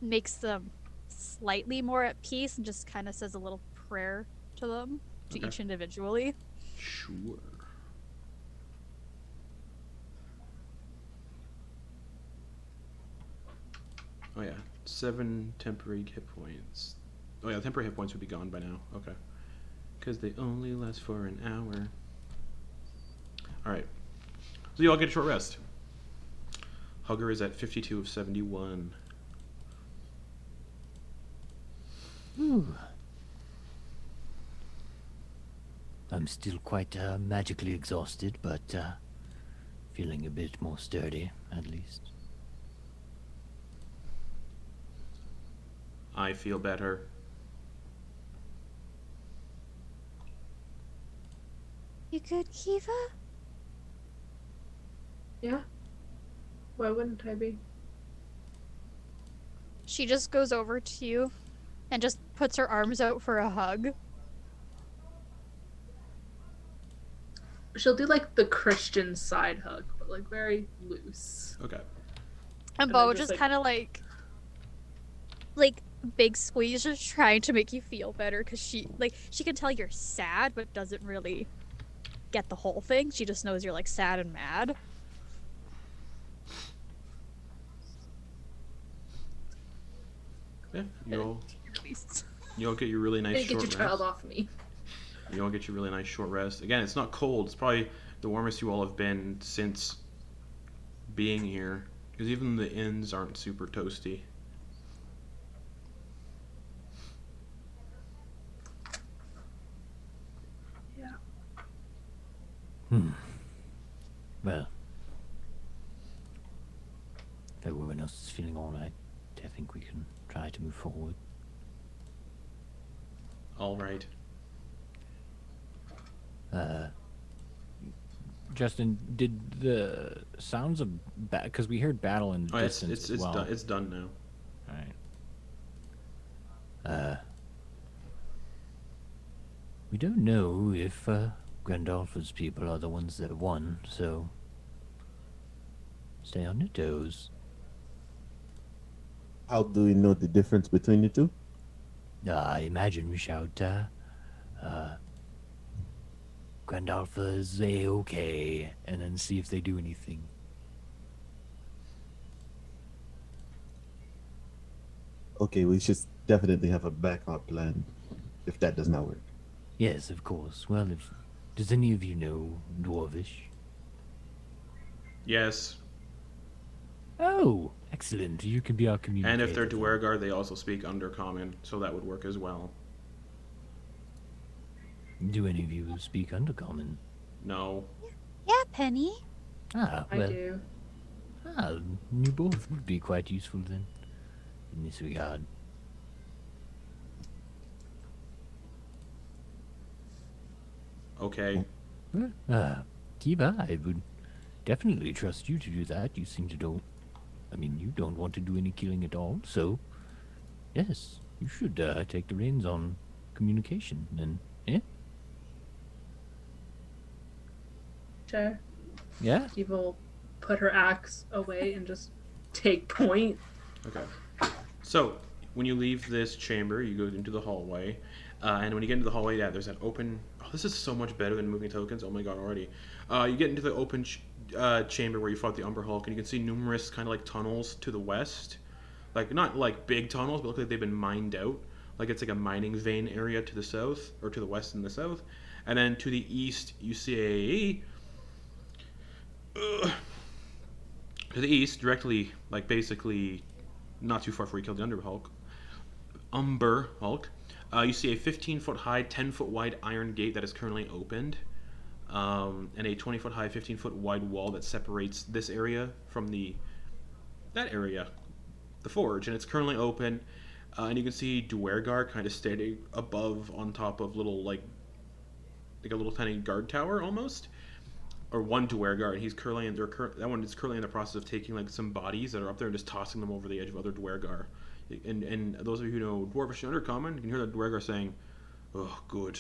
makes them slightly more at peace and just kind of says a little prayer to them, to Okay. each individually. Sure. Oh yeah, 7 temporary hit points. Oh yeah, temporary hit points would be gone by now. Okay. Because they only last for an hour. Alright. So you all get a short rest. Hugger is at 52 of 71. Ooh. I'm still quite magically exhausted, but feeling a bit more sturdy, at least. I feel better. You good, Kiva? Yeah. Why wouldn't I be? She just goes over to you and just puts her arms out for a hug. She'll do like the Christian side hug, but like very loose. Okay. And And Bo then just just, kind of like big squeeze, just trying to make you feel better because she can tell you're sad, but doesn't really get the whole thing. She just knows you're like sad and mad. Yeah, At least. you all get your really nice Hey, get short your rest. child off me. You all get your really nice short rest. Again, it's not cold. It's probably the warmest you all have been since being here. Because even the inns aren't super toasty. Yeah. Well, if everyone else is feeling alright, I think we can try to move forward. All right. Justin, did the sounds of because we heard battle in the Oh, it's distance as well. it's done now. Alright. We don't know if Grandolphin's people are the ones that won, so stay on your toes. How do we know the difference between the two? I imagine we shout, Grandalpha's A-okay, and then see if they do anything. Okay, we should definitely have a backup plan if that does not work. Yes, of course. Well, does any of you know Dwarvish? Yes. Oh, excellent. You can be our communicator. And if they're then. Dwergar, they also speak Undercommon, so that would work as well. Do any of you speak Undercommon? No. Yeah, Penny. Ah, I well, do. you both would be quite useful then, in this regard. Okay. Well, Kiva, I would definitely trust you to do that. You seem to you don't want to do any killing at all, so yes, you should take the reins on communication, and Sure. yeah? Eva will put her axe away and just take point. Okay. So, when you leave this chamber, you go into the hallway. And when you get into the hallway, yeah, there's that open... Oh, this is so much better than moving tokens. Oh my god, already. You get into the open chamber where you fought the Umber Hulk, and you can see numerous kind of like tunnels to the west. Like, not like big tunnels, but look like they've been mined out. Like it's like a mining vein area to the south, or to the west and the south. And then to the east, you see to the east, directly, like basically not too far before you kill the Umber Hulk, you see a 15-foot high, 10-foot wide iron gate that is currently opened. and a 20-foot high, 15-foot wide wall that separates this area from that area, the forge, and it's currently open. And you can see Duergar kind of standing above, on top of like a little tiny guard tower almost, or one Duergar, and he's currently that one is currently in the process of taking like some bodies that are up there and just tossing them over the edge of other Duergar. And those of you who know Dwarvish and Undercommon, you can hear the Duergar saying, "Oh, good.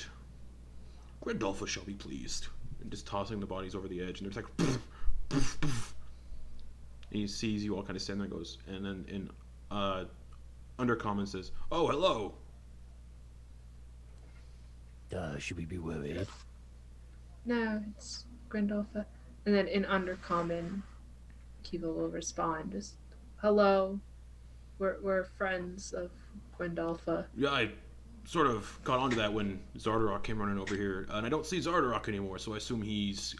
Grandolpha shall be pleased," and just tossing the bodies over the edge, and there's like, poof, poof, poof. And he sees you all kind of stand there, and goes, and then in Undercommon says, "Oh, hello." Should we be worried? No, it's Grandolpha. And then in Undercommon, Kiva will respond, just, hello. We're friends of Grandolpha. Yeah, I sort of caught on to that when Xardorok came running over here, and I don't see Xardorok anymore, so I assume he's...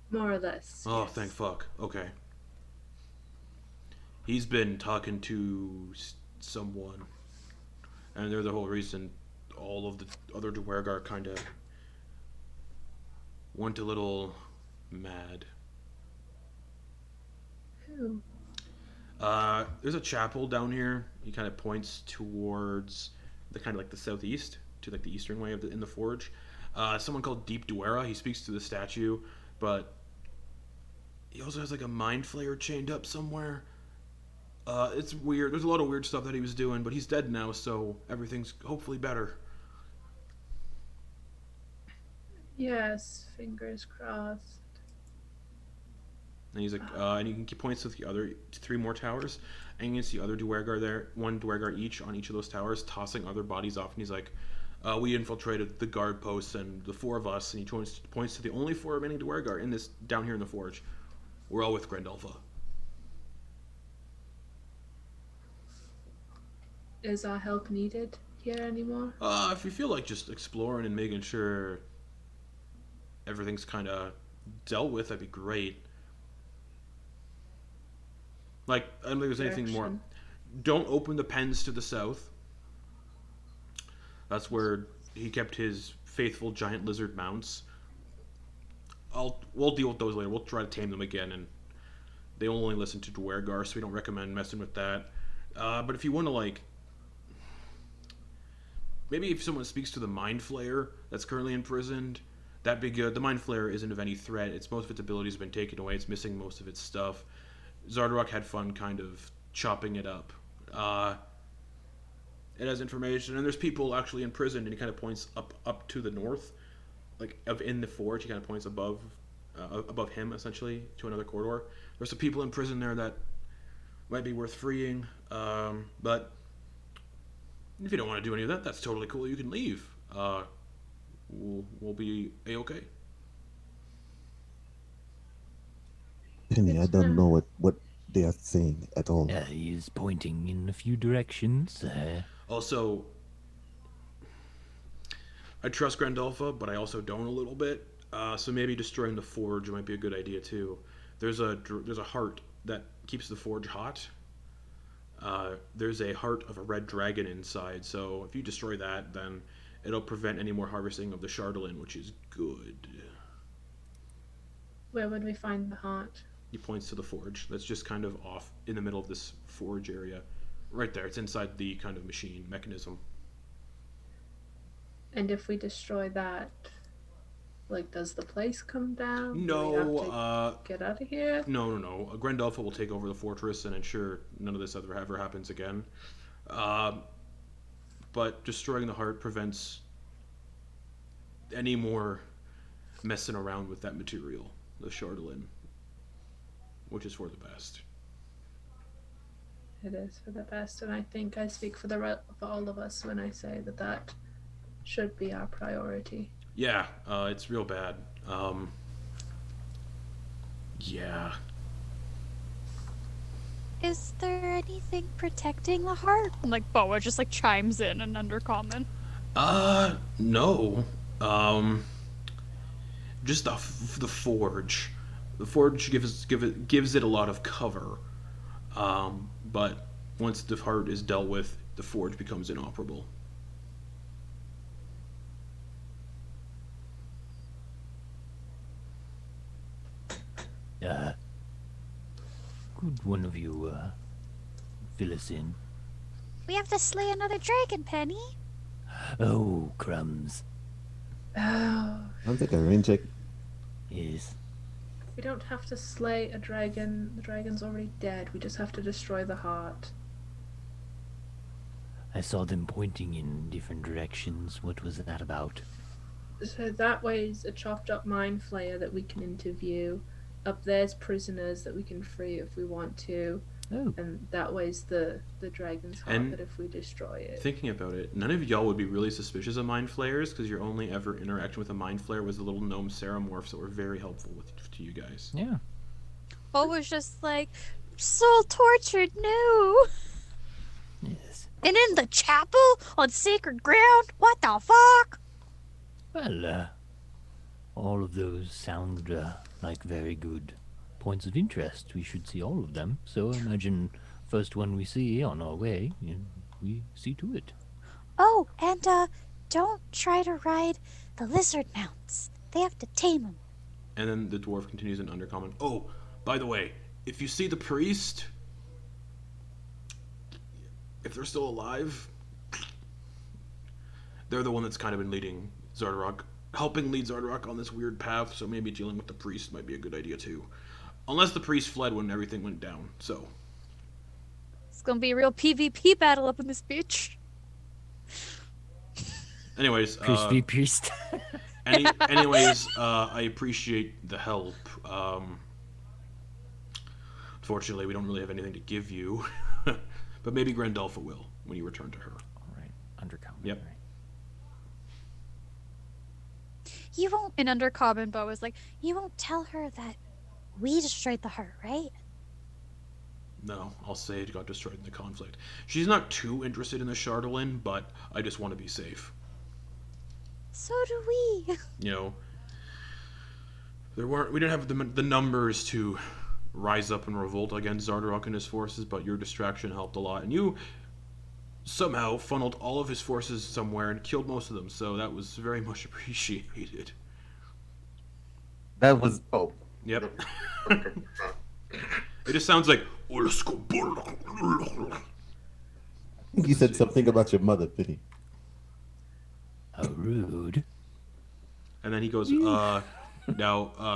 More or less. Oh, yes. thank fuck. Okay. He's been talking to someone, and they're the whole reason all of the other Duergar kind of went a little mad. Who? There's a chapel down here. He kind of points towards the kind of like the southeast, to like the eastern way of in the forge. Someone called Deep Duera. He speaks to the statue, but he also has like a mind flayer chained up somewhere. It's weird. There's a lot of weird stuff that he was doing, but he's dead now, so everything's hopefully better. Yes, fingers crossed. And he's like, and he points to the other 3 more towers, and you can see other Duergar there, 1 Duergar each on each of those towers, tossing other bodies off. And he's like, we infiltrated the guard posts, and the 4 of us, and he points to the only 4 remaining Duergar in this down here in the forge. We're all with Grandolpha. Is our help needed here anymore? If you feel like just exploring and making sure everything's kind of dealt with, that'd be great. Like, I don't think there's anything more. Don't open the pens to the south. That's where he kept his faithful giant lizard mounts. We'll deal with those later. We'll try to tame them again, and they only listen to Duergar, so we don't recommend messing with that. But if you want to, like, maybe if someone speaks to the Mind Flayer that's currently imprisoned, that'd be good. The Mind Flayer isn't of any threat. Most of its abilities have been taken away. It's missing most of its stuff. Xardorok had fun kind of chopping it up. It has information, and there's people actually imprisoned, and he kind of points up to the north, like in the forge. He kind of points above him, essentially, to another corridor. There's some people in prison there that might be worth freeing, but if you don't want to do any of that, that's totally cool. You can leave. We'll be a-okay. Penny, I don't know what they are saying at all. He is pointing in a few directions. Also, I trust Grandolpha, but I also don't a little bit. So maybe destroying the forge might be a good idea too. There's a heart that keeps the forge hot. There's a heart of a red dragon inside, so if you destroy that, then it'll prevent any more harvesting of the Chardolin, which is good. Where would we find the heart? He points to the forge. That's just kind of off in the middle of this forge area. Right there. It's inside the kind of machine mechanism. And if we destroy that, like, does the place come down? No, Do we have to get out of here? No. Grandolpha will take over the fortress and ensure none of this ever happens again. But destroying the heart prevents any more messing around with that material, the Chardolin, which is for the best. It is for the best, and I think I speak for all of us when I say that should be our priority. Yeah, it's real bad. Yeah. Is there anything protecting the heart? And, like, Boa just, like, chimes in Undercommon. No. Just the forge. The forge gives it a lot of cover. But once the heart is dealt with, the forge becomes inoperable. Could one of you fill us in? We have to slay another dragon, Penny. Oh, crumbs. Oh, I'll take a rain check. Yes. we don't have to slay a dragon. The dragon's already dead. We just have to destroy the heart. I saw them pointing in different directions. What was that about? So that way's a chopped up mind flayer that we can interview. Up there's prisoners that we can free if we want to. Oh. And that way's the dragon's heart And that if we destroy it. Thinking about it, none of y'all would be really suspicious of mind flayers because your only ever interaction with a mind flayer was the little gnome ceramorphs that were very helpful to you guys. Yeah. Bo was just like, soul tortured, no. Yes. And in the chapel on sacred ground? What the fuck? Well, all of those sound like very good points of interest. We should see all of them. So imagine first one we see on our way, we see to it. Oh, and don't try to ride the lizard mounts. They have to tame them. And then the dwarf continues in undercommon. Oh, by the way, if you see the priest, if they're still alive, they're the one that's kind of been leading Xardorok, helping lead Xardorok on this weird path, so maybe dealing with the priest might be a good idea too. Unless the priest fled when everything went down, so. It's gonna be a real PvP battle up in this bitch. Anyways, Priest v priest. I appreciate the help. Unfortunately, we don't really have anything to give you, but maybe Grandolpha will when you return to her. All right, undercommon. Yep. Right. You won't. And undercommon, Bo was like, you won't tell her that we destroyed the heart, right? No, I'll say it got destroyed in the conflict. She's not too interested in the Chardolin, but I just want to be safe. So do we. You know, we didn't have the numbers to rise up and revolt against Xardorok and his forces, but your distraction helped a lot, and you somehow funneled all of his forces somewhere and killed most of them, so that was very much appreciated. That was Yep. It just sounds like. I think you said something about your mother, Penny. How rude. And then he goes, now,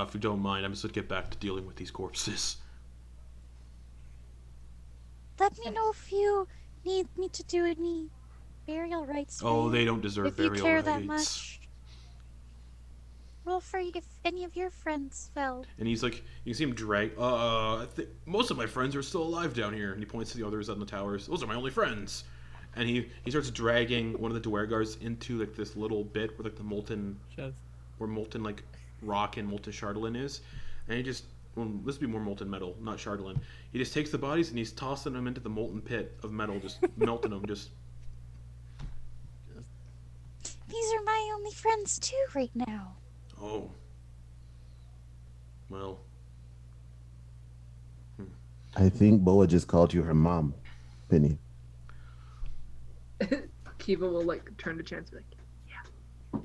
if you don't mind, I'm just gonna get back to dealing with these corpses. Let me know if you need me to do any burial rites. Oh, for they you, don't deserve if you burial care rites. that much. Well, for if any of your friends fell. And he's like, you see him drag. Most of my friends are still alive down here. And he points to the others on the towers. Those are my only friends. And he starts dragging one of the Dwergars into like this little bit where like the molten, where molten like rock and molten Chardolin is. And he just, well, this would be more molten metal, not Chardolin. He just takes the bodies and he's tossing them into the molten pit of metal, just melting them. Just. These are my only friends too right now. Oh. Well. I think Boa just called you her mom, Penny. Kiva will like turn to Chance and be like,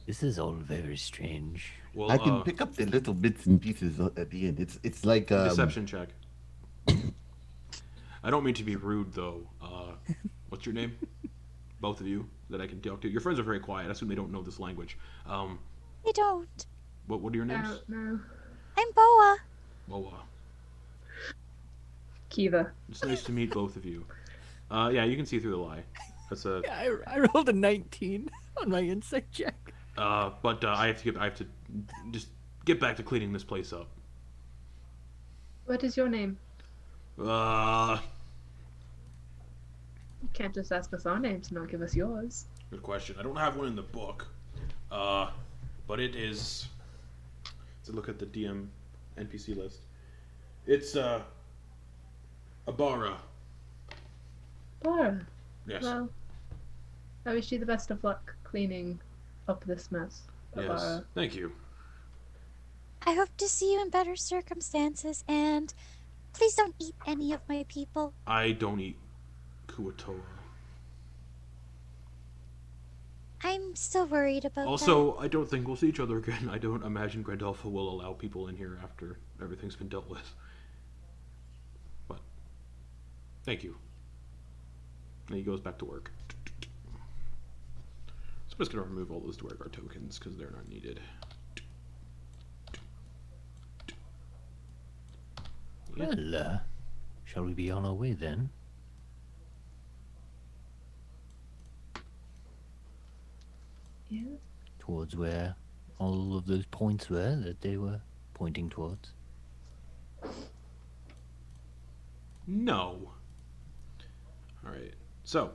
This is all very strange. Well, I can pick up the little bits and pieces at the end. It's like deception check. I don't mean to be rude though. What's your name? Both of you that I can talk to. Your friends are very quiet. I assume they don't know this language. They don't. What are your names? no. I'm Boa. Well, Kiva. it's nice to meet both of you. Yeah, you can see through the lie. That's a. Yeah, I rolled a 19 on my insight check. But I have to just get back to cleaning this place up. What is your name? You can't just ask us our names and not give us yours. Good question. I don't have one in the book. But it is. To look at the DM NPC list. It's Abara. Laura. Yes. Well, I wish you the best of luck cleaning up this mess. Yes. Abara. Thank you. I hope to see you in better circumstances, and please don't eat any of my people. I don't eat Kuo-toa. I'm still worried about Also, I don't think we'll see each other again. I don't imagine Grandelfa will allow people in here after everything's been dealt with. But, thank you. And he goes back to work. So I'm just going to remove all those Dwargar tokens because they're not needed. Well, shall we be on our way then? Yeah. Towards where all of those points were that they were pointing towards. No. Alright. So,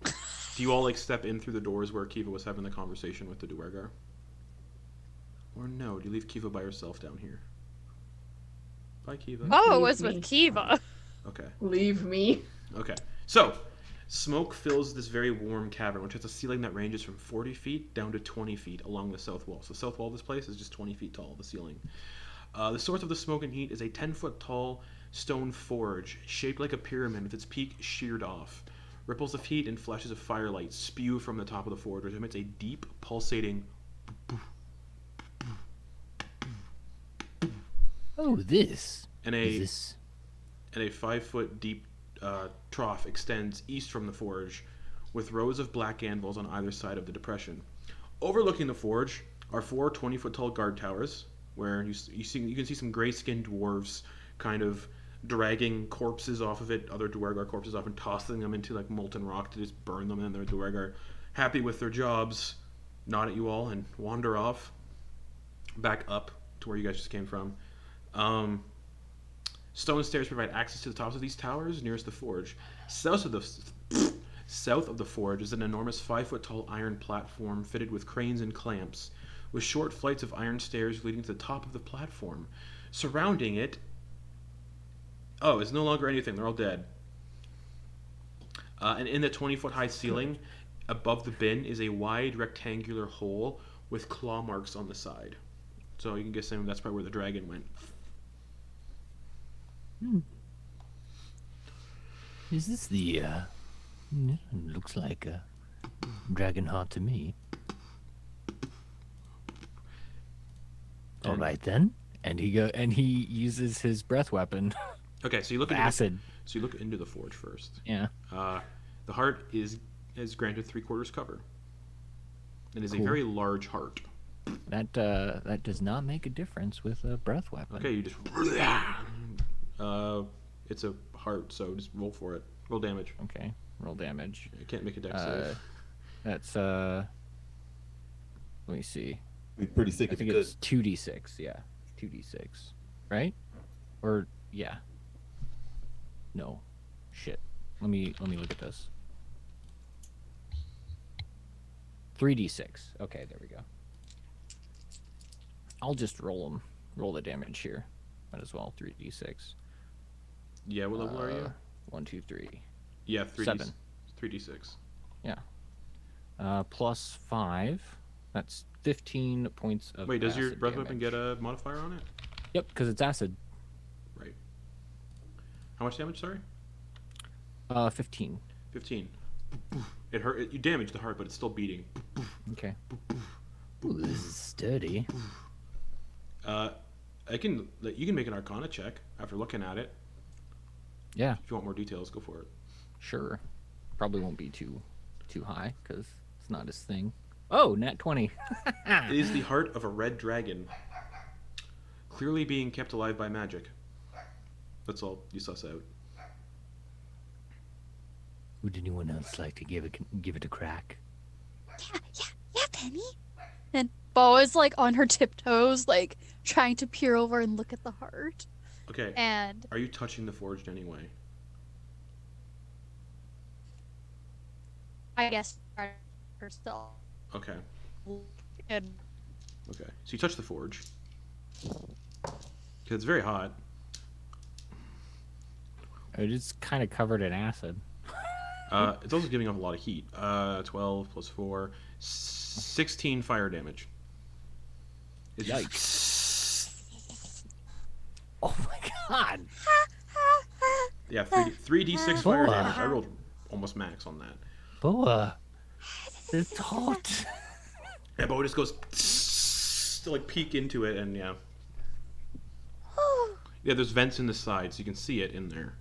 do you all like step in through the doors where Kiva was having the conversation with the Duergar? Or no, do you leave Kiva by herself down here? Bye, Kiva. Oh, it Leave was me. with Kiva. Okay. Leave me. Okay. So, smoke fills this very warm cavern, which has a ceiling that ranges from 40 feet down to 20 feet along the south wall. So, the south wall of this place is just 20 feet tall, the ceiling. The source of the smoke and heat is a 10-foot tall stone forge shaped like a pyramid with its peak sheared off. Ripples of heat and flashes of firelight spew from the top of the forge, which emits a deep, pulsating. Oh, this. And Is a this? 5-foot deep trough extends east from the forge, with rows of black anvils on either side of the depression. Overlooking the forge are 4 20-foot tall guard towers, where you can see some gray-skinned dwarves kind of dragging corpses off of it, other Duergar corpses off, and tossing them into like molten rock to just burn them, and the Duergar, happy with their jobs, nod at you all and wander off back up to where you guys just came from. Stone stairs provide access to the tops of these towers nearest the forge. South of the forge is an enormous 5-foot tall iron platform fitted with cranes and clamps, with short flights of iron stairs leading to the top of the platform. Surrounding it... Oh, it's no longer anything. They're all dead. And in the 20-foot high ceiling, above the bin, is a wide rectangular hole with claw marks on the side. So you can guess that's probably where the dragon went. Is this the, looks like a dragon heart to me. All right then. And he uses his breath weapon. Okay, so you look into Acid. So you look into the forge first. Yeah. The heart is granted 3/4 cover. It is a Cool. very large heart. That does not make a difference with a breath weapon. Okay, you just it's a heart, so just roll for it. Roll damage. Okay. Roll damage. You can't make a dex save. That's let me see. Be pretty sick I if you think could. it's 2d6. Yeah, 2d6. Right? Or yeah. No. Shit. Let me look at this. 3d6. Okay, there we go. I'll just roll the damage here. Might as well. 3d6. Yeah, what level are you? 1, 2, 3. Yeah, 3d 7. 3d6. Yeah. Plus 5. That's 15 points of. Wait, does your acid breath weapon damage. get a modifier on it? Yep, because it's acid. Right. How much damage? Sorry. 15. 15. It hurt. You damaged the heart, but it's still beating. Okay. Ooh, this is sturdy. You can make an Arcana check after looking at it. Yeah, If you want more details, go for it. sure. Probably won't be too high because it's not his thing. Oh, nat 20. It is the heart of a red dragon, clearly being kept alive by magic. That's all you suss out. Would anyone else like to give it a crack? Yeah, Penny. And Bo is like on her tiptoes, like trying to peer over and look at the heart. Okay. And Are you touching the forged anyway? I guess herself. Okay. And Okay. So you touch the forge. Because it's very hot. It is kind of covered in acid. It's also giving off a lot of heat. 12 plus 4. 16 fire damage. It's just- Yikes. Oh my god. yeah, 3d6 fire Boa. damage. I rolled almost max on that. Boa. It's hot. Yeah, Boa just goes to like peek into it, and yeah, there's vents in the side, so you can see it in there.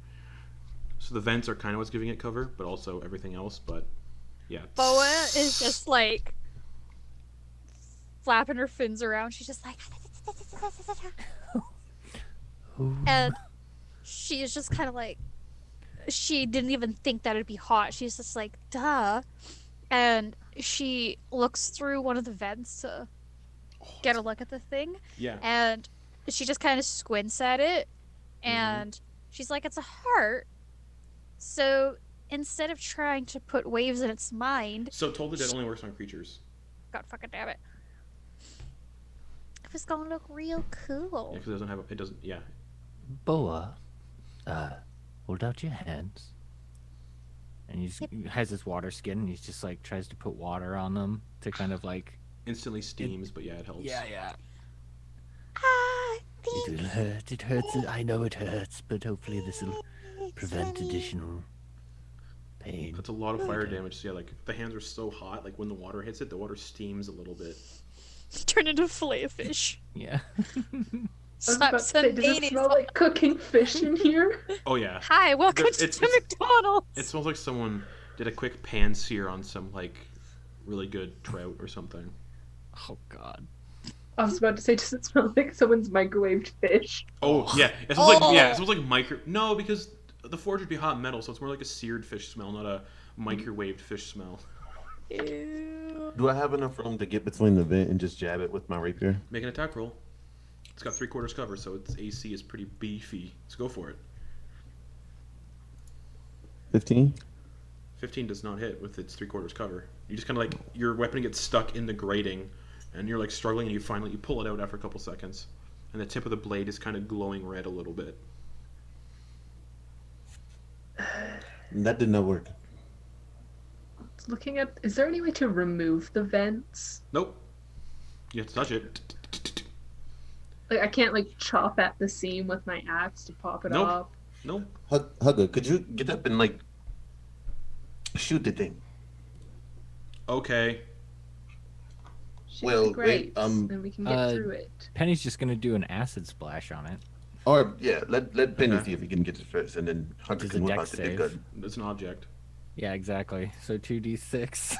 So the vents are kind of what's giving it cover, but also everything else. But yeah, Boa is just like flapping her fins around. She's just like, and she is just kind of like, she didn't even think that it'd be hot. She's just like, duh. And she looks through one of the vents to get a look at the thing. yeah. And she just kind of squints at it. And she's like, it's a heart. So instead of trying to put waves in its mind, So Toll the Dead only works on creatures. God fucking damn it. It was gonna look real cool. Yeah, because it doesn't have. It doesn't. Yeah. Boa, hold out your hands. And he has his water skin, and he's just like tries to put water on them to kind of like. Instantly steams, but yeah, it helps. Yeah. Ah, It will hurt. It hurts. I know it hurts, but hopefully this will prevent additional pain. That's a lot of fire damage. So yeah, like the hands are so hot. Like when the water hits it, the water steams a little bit. turn into filet of fish. Yeah. I was about to say, does it smell like cooking fish in here? Oh yeah. Hi, welcome It's- to McDonald's. It smells like someone did a quick pan sear on some like really good trout or something. Oh God. I was about to say, does it smell like someone's microwaved fish? Oh yeah. It smells like it smells like micro. No, because the forge would be hot metal, so it's more like a seared fish smell, not a microwaved fish smell. Ew. Do I have enough room to get between the vent and just jab it with my rapier? Make an attack roll. It's got 3/4 cover, so its AC is pretty beefy. Let's go for it. 15? 15 does not hit with its 3/4 cover. You just kind of like your weapon gets stuck in the grating, and you're like struggling, and you pull it out after a couple seconds, and the tip of the blade is kind of glowing red a little bit. That did not work. Looking at, is there any way to remove the vents? Nope. You have to touch it. Like I can't like chop at the seam with my axe to pop it Nope. off. Nope. Hugger, could you get up and like shoot the thing? Okay. Shoot Well, the grapes, wait, and we can get uh, through it. Penny's just gonna do an acid splash on it. Or yeah, let Penny Okay. see if he can get it first, and then Hunter Does can a whip dex out the big save? gun. It's an object. Yeah, exactly. So 2d6.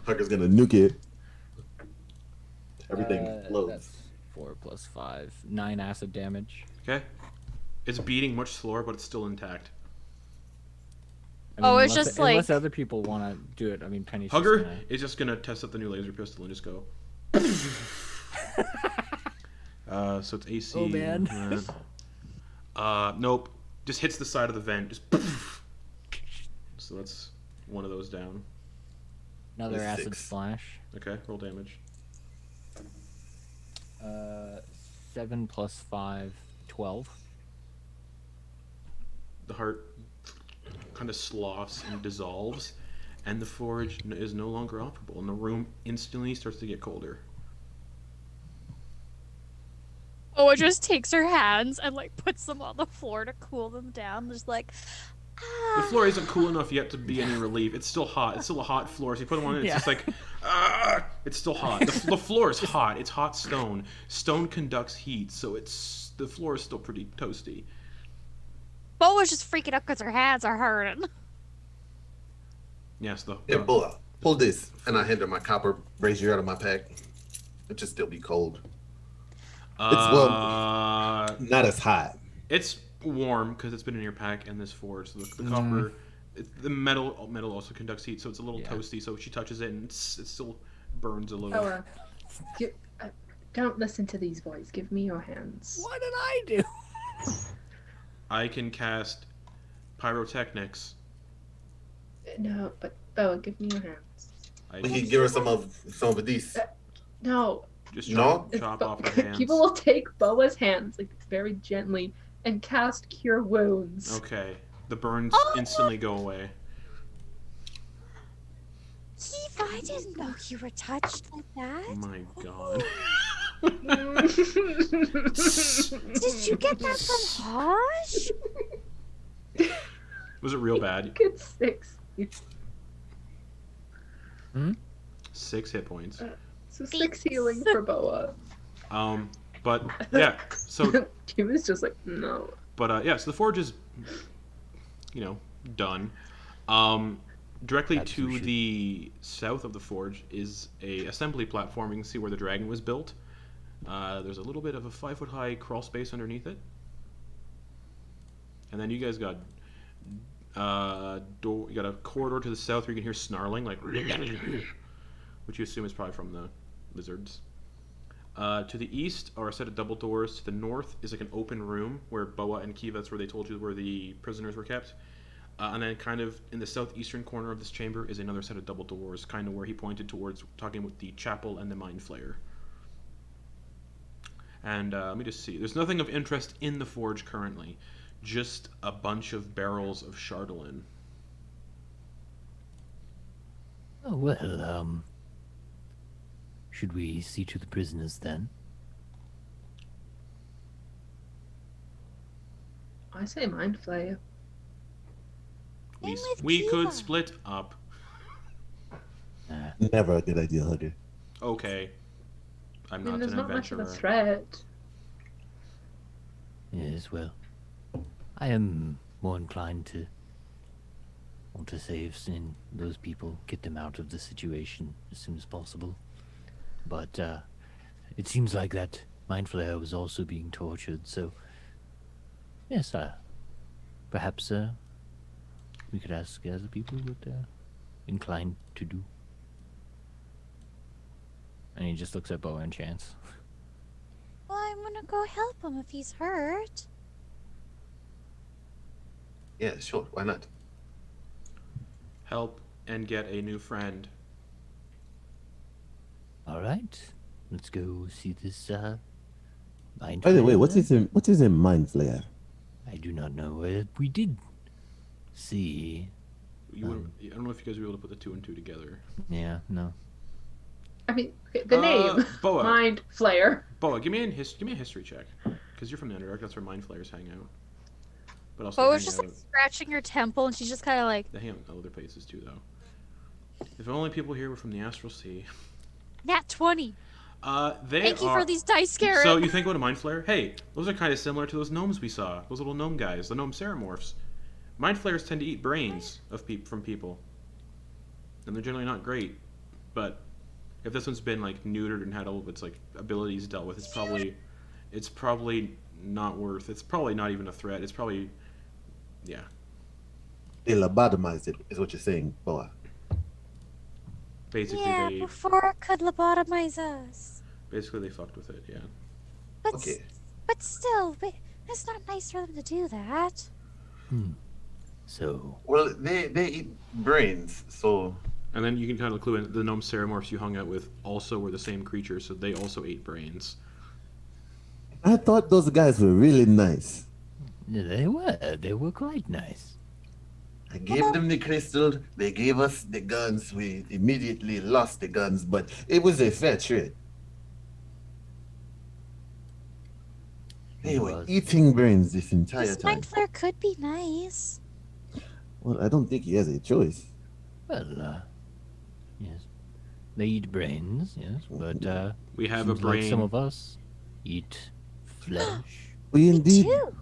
Hunter's gonna nuke it. Everything explodes. That's 4 plus 5. 9 acid damage. Okay. It's beating much slower, but it's still intact. I mean, Oh, it's unless, just unless like- other people want to do it. I mean, Penny's Hugger just gonna... is just gonna test out the new laser pistol and just go. So it's AC. Oh, man. Nope. Just hits the side of the vent. Just. So that's one of those down. Another With acid 6. splash. Okay, roll damage. 7 plus 5, 12. The heart kind of sloughs and dissolves, and the forge is no longer operable, and the room instantly starts to get colder. Oh, it just takes her hands and like puts them on the floor to cool them down. Just like, The floor isn't cool enough yet to be any relief. It's still hot. It's still a hot floor. So you put them on it, it's Yeah. just like, it's still hot. The floor is hot. It's hot stone. Stone conducts heat, so the floor is still pretty toasty. Bo was just freaking out because her hands are hurting. Yes, Yeah, pull this, and I hand her my copper brazier out of my pack. It should still be cold. Not as hot. It's warm because it's been in your pack and this forge. So the copper, the metal also conducts heat, so it's a little Yeah. toasty. So she touches it and it still burns a little. Oh, don't listen to these boys. Give me your hands. What did I do? I can cast pyrotechnics. No, but Bella, give me your hands. I We can give her some of these. No, just No. chop off her hands. people will take Boa's hands like very gently and cast Cure Wounds. Okay. The burns instantly go away. Eve, I didn't know you were touched like that. Oh my god. Did you get that from Hosh? Was it real bad? Get 6. 6 hit points. So 6 healing for Boa. But yeah, so He was just like, no. but yeah, so the forge is, done. Directly That's to sushi. the south of the forge is a assembly platform. You can see where the dragon was built. There's a little bit of a 5-foot high crawl space underneath it, and then you guys got door. You got a corridor to the south where you can hear snarling, like, which you assume is probably from the lizards. To the east are a set of double doors. To the north is like an open room where Boa and Kiva, that's where they told you where the prisoners were kept. And then kind of in the southeastern corner of this chamber is another set of double doors, kind of where he pointed towards talking about the chapel and the mind flayer. And let me just see. There's nothing of interest in the forge currently. Just a bunch of barrels of Chardolin. Oh, well, should we see to the prisoners then? I say mind flayer. We, Same with we could Kiva. split up. Never a good idea, Hugger. Okay. I'm I mean, not there's an not much of adventurer. a threat. Yes, well, I am more inclined to want to save those people, get them out of the situation as soon as possible. But it seems like that Mind Flayer was also being tortured, so yes, perhaps we could ask other people what they're inclined to do. And he just looks at Boa and Chance. Well, I'm gonna go help him if he's hurt. Yeah, sure. Why not? Help and get a new friend. All right, let's go see this Mind By the way, Flayer. what is a mind flayer? I do not know. We did see. I don't know if you guys were able to put the 2 and 2 together. Yeah, no. I mean, okay, the name. Boa. Mind flayer. Boa, give me a history check, because you're from the Underdark. That's where mind flayers hang out. But also Bo they was hang just out. like scratching her temple, and she's just kind of like, They hang out in other places too, though. If only people here were from the Astral Sea. Nat 20. They Thank you are. for these dice, Garrett. So you think about a mind flayer? Hey, those are kind of similar to those gnomes we saw. Those little gnome guys, the gnome ceramorphs. Mind flayers tend to eat brains of from people, and they're generally not great. But if this one's been like neutered and had all of its like abilities dealt with, it's probably not worth. It's probably not even a threat. It's probably, yeah. They lobotomized it, is what you're saying, Boa. Basically, yeah, they before it could lobotomize us. fucked with it. Yeah. But, Okay. but still, it's not nice for them to do that. So, Well, they eat brains, so And then you can kind of clue in the gnome ceramorphs you hung out with also were the same creatures, so they also ate brains. I thought those guys were really nice. they were quite nice. I gave them the crystal, they gave us the guns, we immediately lost the guns, but it was a fair trade. They It were was. eating brains this entire This time. mind flare could be nice. Well, I don't think he has a choice. Well, yes, they eat brains, yes, but We have a seems like brain. some of us eat flesh. We Me indeed too.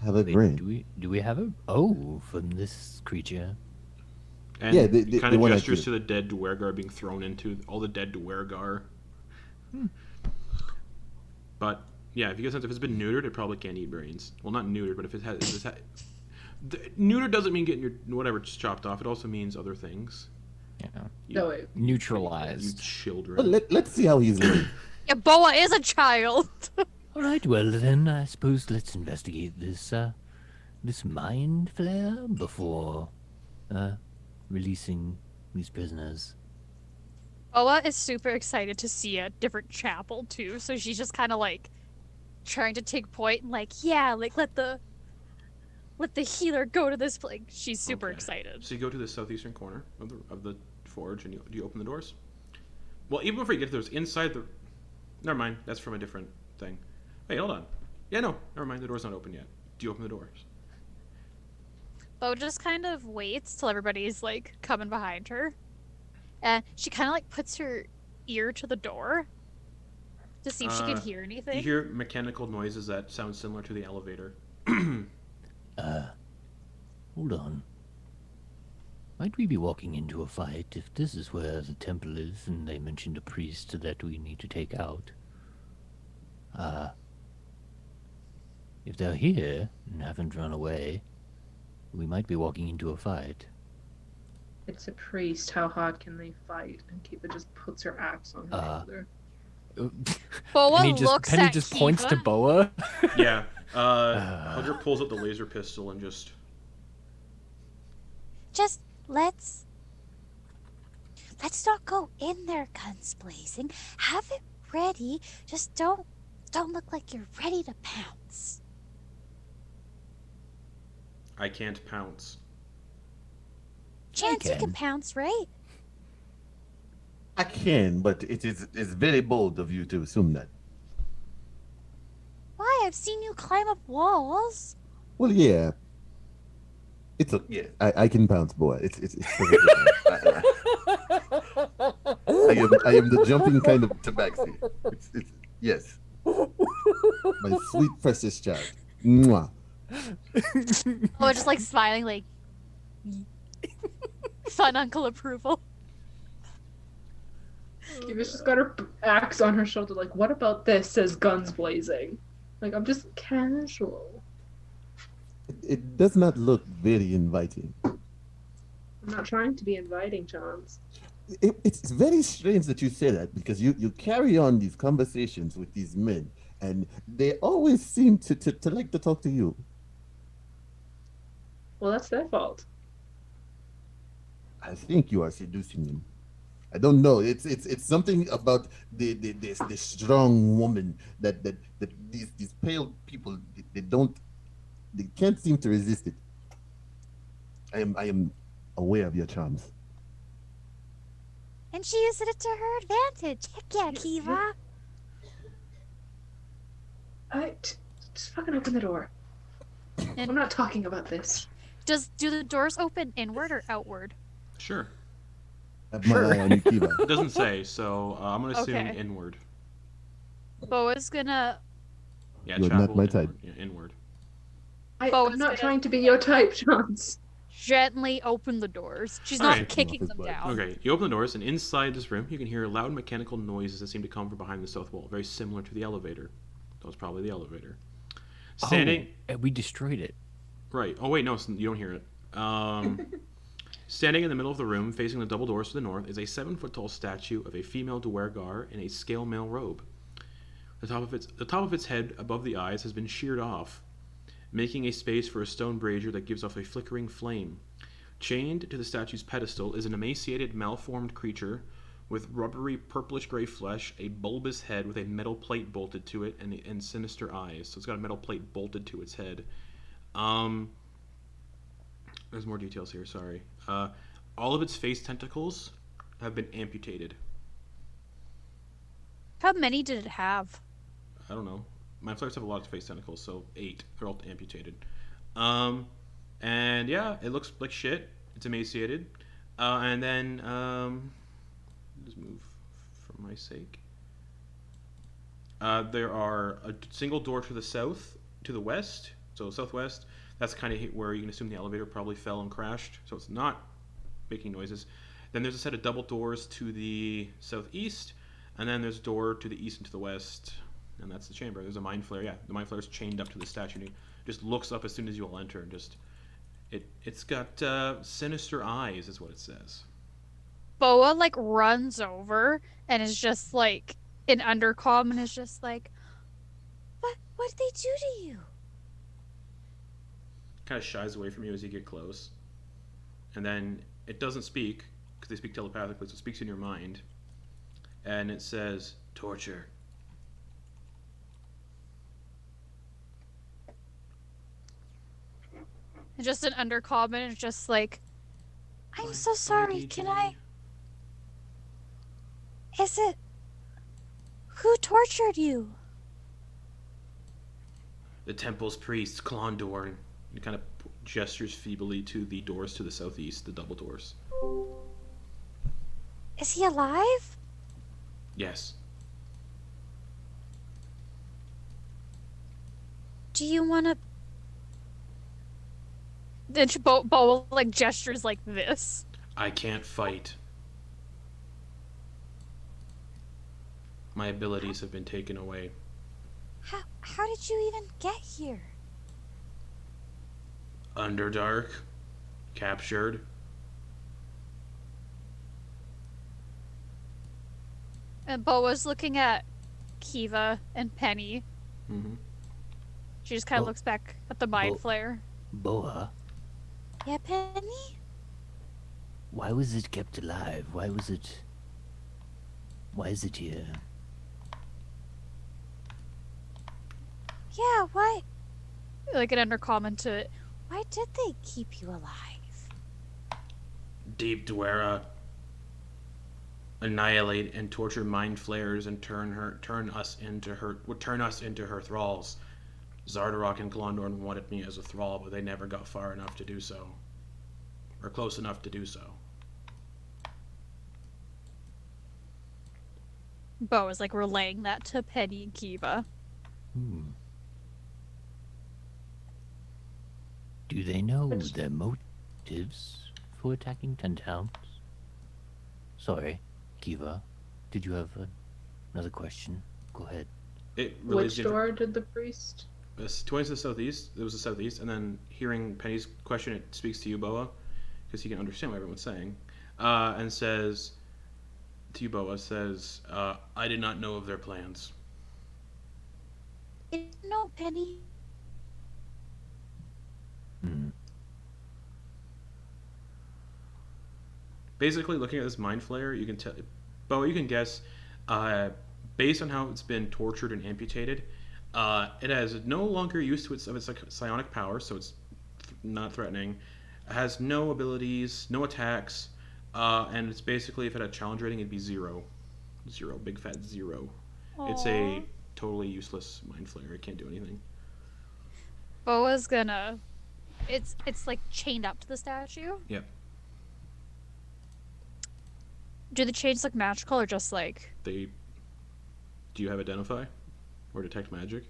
have a Wait, brain. do we have from this creature? And Yeah, he kind the of one I gestures killed. to the dead Duergar being thrown into all the dead Duergar. But yeah, if you guys if it's been neutered, it probably can't eat brains. Well, not neutered, but if it has, neutered doesn't mean getting your whatever chopped off. It also means other things. You know, No, wait. You neutralized. children. Well, let's see how he's living. Yeah, Boa is a child. All right, well then, I suppose let's investigate this mind flare before releasing these prisoners. Boa is super excited to see a different chapel too, so she's just kind of like trying to take point and like, yeah, like let the healer go to this place. She's super Okay. excited. So you go to the southeastern corner of the forge, and do you open the doors? Well, even before you get to those, inside the... Never mind, that's from a different thing. Wait, hold on. Yeah, no, never mind, the door's not open yet. Do you open the doors? Bo just kind of waits till everybody's like coming behind her, and she kind of like puts her ear to the door to see if she could hear You anything. hear mechanical noises that sound similar to the elevator. Hold on. Might we be walking into a fight if this is where the temple is and they mentioned a priest that we need to take out? If they're here and haven't run away, we might be walking into a fight. It's a priest. How hard can they fight? And Kiva just puts her axe on her shoulder. Boa Penny looks Penny at just points to Kiva. Boa. Yeah. Hunter pulls out the laser pistol and just... Just let's not go in there guns blazing. Have it ready. Just don't look like you're ready to pounce. I can't pounce. Chance you can can. pounce, right? I can, but it's very bold of you to assume that. Why? I've seen you climb up walls. Well, yeah. I can pounce, boy. It's perfectly fine. I am the jumping kind of tabaxi. It's yes. My sweet precious child. Mwah. Oh, just like smiling, like fun uncle approval. Kiva's just got her axe on her shoulder. Like, what about this? Says guns blazing. Like, I'm just casual. It does not look very inviting. I'm not trying to be inviting, Chance. It's very strange that you say that because you carry on these conversations with these men and they always seem to like to talk to you. Well, that's their fault. I think you are seducing them. I don't know. It's something about the strong woman that these pale people they can't seem to resist it. I am aware of your charms. And she uses it to her advantage. Heck yeah, Kiva. Just fucking open the door. I'm not talking about this. Do the doors open inward or outward? Sure. Have my eye on you, Kiva. It doesn't say, so I'm going to assume Okay. inward. Boa's gonna Yeah, You're travel not my inward. type. Yeah, inward. Boa's I'm not gonna- trying to be your type, Chance. gently open the doors. She's Alright. not kicking Off his them butt. down. Okay, you open the doors, and inside this room, you can hear loud mechanical noises that seem to come from behind the south wall, very similar to the elevator. That was probably the elevator. Standing... Oh, we destroyed it. Right. Oh, wait, no, you don't hear it. Standing in the middle of the room, facing the double doors to the north, is a 7-foot-tall statue of a female Duergar in a scale mail robe. The top of its head, above the eyes, has been sheared off, making a space for a stone brazier that gives off a flickering flame. Chained to the statue's pedestal is an emaciated, malformed creature with rubbery purplish-gray flesh, a bulbous head with a metal plate bolted to it, and sinister eyes. So it's got a metal plate bolted to its head. There's more details here, sorry. All of its face tentacles have been amputated. How many did it have? I don't know. My flares have a lot of face tentacles, so 8. They're all amputated. And yeah, it looks like shit. It's emaciated. And then, just move for my sake. There are a single door to the south, to the west, so southwest. That's kind of where you can assume the elevator probably fell and crashed, so it's not making noises. Then there's a set of double doors to the southeast, and then there's a door to the east and to the west, and that's the chamber. There's a mind flare. Yeah, the mind flare is chained up to the statue. And it just looks up as soon as you all enter, and just it's got sinister eyes, is what it says. Boa like runs over and is just like in undercom and is just like, What did they do to you? Kind of shies away from you as you get close, and then it doesn't speak because they speak telepathically, so it speaks in your mind, and it says torture. and just an undercom and is just like, I'm so sorry. Can I? Is it? Who tortured you? The temple's priest, Klondorn. He kind of gestures feebly to the doors to the southeast, the double doors. Is he alive? Yes. Do you want to? Then Bo like gestures like this. I can't fight. My abilities have been taken away. How did you even get here? Underdark. Captured. And Bo was looking at Kiva and Penny. Mm-hmm. She just kind of Bo- looks back at the mind Bo- flare. Boa, Yeah, Penny? why was it kept alive? Why is it here? Yeah, why? Like an undercomment to it. Why did they keep you alive? Deep Dwera. Annihilate and torture mind flayers and turn us into her thralls. Xardorok and Glondorn wanted me as a thrall, but they never got far enough to do so. Or close enough to do so. Bo is like relaying that to Penny and Kiva. Do they know their motives for attacking 10 towns? Sorry, Kiva. Did you have another question? Go ahead. It really Which door did the priest? Towards the southeast. It was the southeast, and then hearing Penny's question, it speaks to you, Boa, because he can understand what everyone's saying, and says to you, Boa, I did not know of their plans. No, Penny. Basically, looking at this mind flayer, you can tell, Boa, you can guess, based on how it's been tortured and amputated, it has no longer use to its like psionic power, so it's not threatening. It has no abilities, no attacks, and it's basically, if it had a challenge rating, it'd be 0, big fat 0. It's a totally useless mind flayer. It can't do anything. Boa's gonna. It's like chained up to the statue. Yep. Do the chains look magical or just like? Do you have identify or detect magic?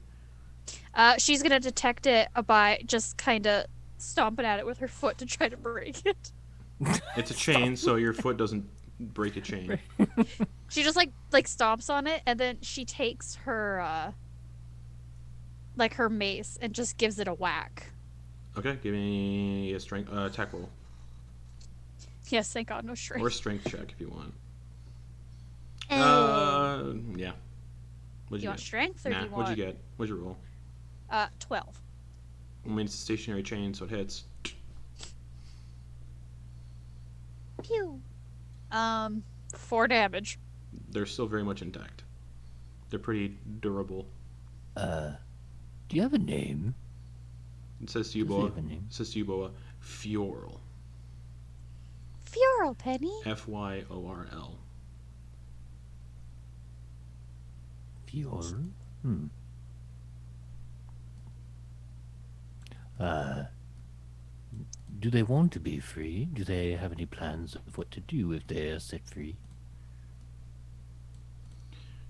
She's gonna detect it by just kind of stomping at it with her foot to try to break it. It's a chain, so your foot doesn't break a chain. She just like stomps on it, and then she takes her like her mace and just gives it a whack. Okay, give me a strength attack roll. Yes, thank God, no strength. Or strength check if you want. Yeah. What'd You you want get? strength or Nah, do you want? what'd you get? What'd you roll? 12. I mean, it's a stationary chain, so it hits. Pew. 4 damage. They're still very much intact. They're pretty durable. Do you have a name? It says to you, Does he Boa. have a name? It says to you, Boa. Fjorl. Furl, Penny. Fyorl. Fjord? Do they want to be free? Do they have any plans of what to do if they are set free?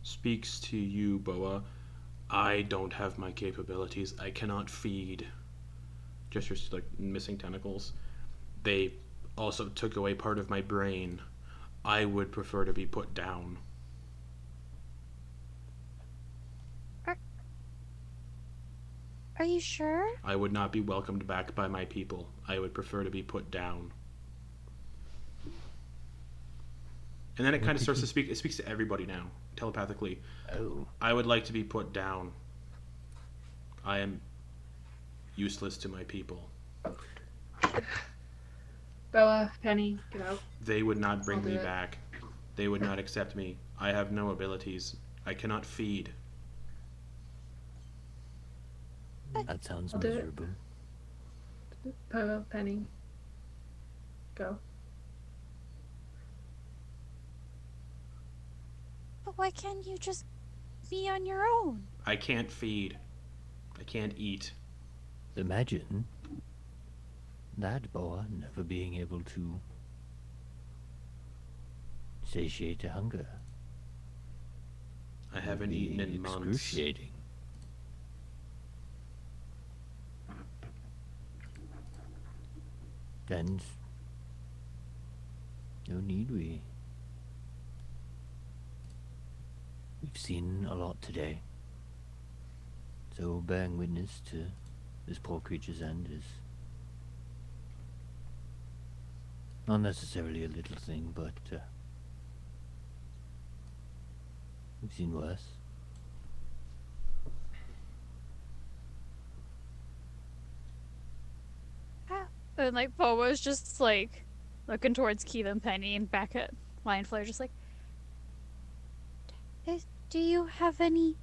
Speaks to you, Boa. I don't have my capabilities. I cannot feed. Gestures to, like, missing tentacles. They also took away part of my brain. I would prefer to be put down. Are you sure? I would not be welcomed back by my people. I would prefer to be put down. And then it kind of starts to speak. It speaks to everybody now, telepathically. Oh. I would like to be put down. I am useless to my people. Boa, Penny, get out. They would not bring I'll do me it. back. They would not accept me. I have no abilities. I cannot feed. That sounds I'll do it. miserable. Boa, Penny, go. But why can't you just be on your own? I can't feed. I can't eat. Imagine that Boa never being able to satiate a hunger. I haven't Would eaten be in months. excruciating. Then, no need we've seen a lot today. So bearing witness to this poor creature's end is not necessarily a little thing, but we've seen worse. And like Boa's just like looking towards Kiva and Penny and back at Lion Flare, just like, Do you have any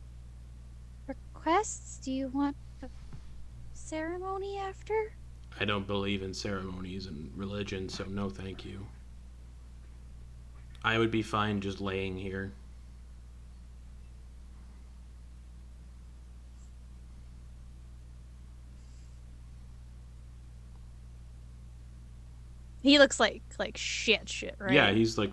requests? Do you want a ceremony after? I don't believe in ceremonies and religion, so no thank you. I would be fine just laying here. he looks like shit, right? Yeah, he's like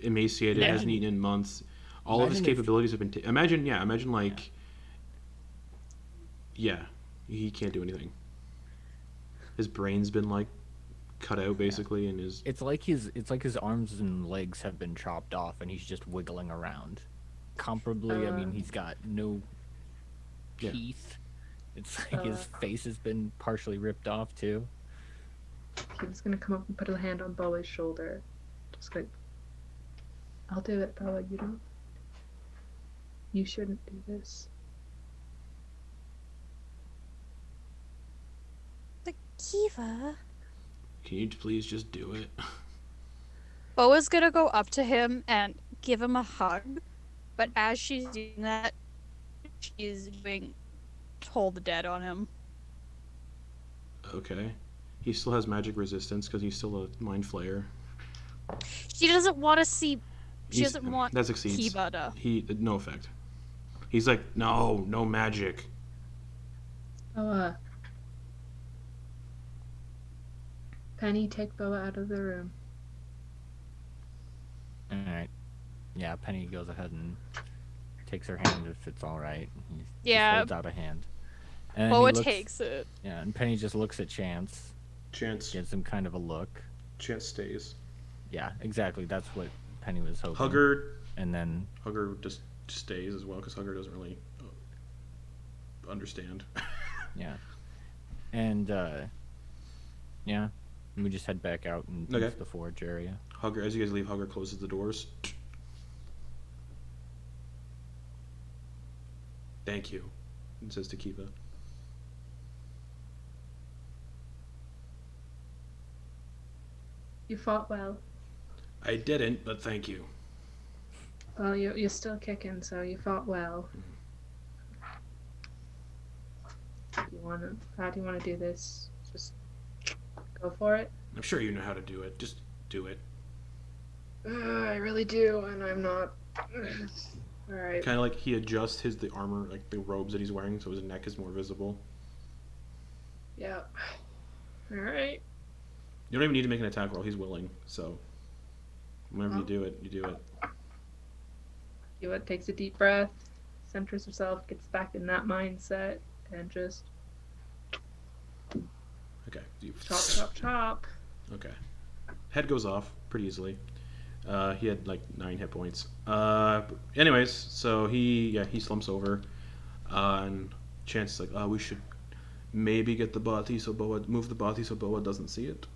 emaciated, Yeah. hasn't eaten in months. All of his Imagine if- capabilities have been. Imagine like. Yeah, he can't do anything. His brain's been like cut out basically, and his. It's like his arms and legs have been chopped off, and he's just wiggling around. Comparably, I mean, he's got no Yeah. teeth. It's like his face has been partially ripped off too. Kiva's gonna come up and put a hand on Boa's shoulder. Just like, I'll do it, Boa. You shouldn't do this. But Kiva. Can you please just do it? Boa's gonna go up to him and give him a hug, but as she's doing that, she's doing Toll the Dead on him. Okay. He still has magic resistance because he's still a mind flayer. She doesn't want to see. She He's- doesn't want that succeeds. Kiva to. He no effect. He's like, no magic. Boa. Penny, take Boa out of the room. All right. Yeah, Penny goes ahead and takes her hand if it's all right. He just Yeah. holds out a hand. And Boa he looks- takes it. Yeah, and Penny just looks at Chance, Chance gives him kind of a look. stays. Yeah, exactly. That's what Penny was hoping. Hugger And then just stays as well because Hugger doesn't really understand. yeah, and yeah, we just head back out and Okay. use the forge area. Hugger, as you guys leave, Hugger closes the doors. Thank you, and says to Kiva. You fought well. I didn't, but thank you. Well, you're still kicking, so you fought well. How do you wanna do this? Just go for it. I'm sure you know how to do it. Just do it. I really do, and I'm not. All right. Kind of like he adjusts the armor, like the robes that he's wearing, so his neck is more visible. Yeah. All right. You don't even need to make an attack roll. He's willing. So whenever you do it, you do it. Kiva takes a deep breath, centers herself, gets back in that mindset, and just Okay. chop, chop, chop. Okay. Head goes off pretty easily. He had like 9 hit points. Anyways, so he slumps over, and Chance is like, we should maybe get the body so Boa move the body so Boa doesn't see it.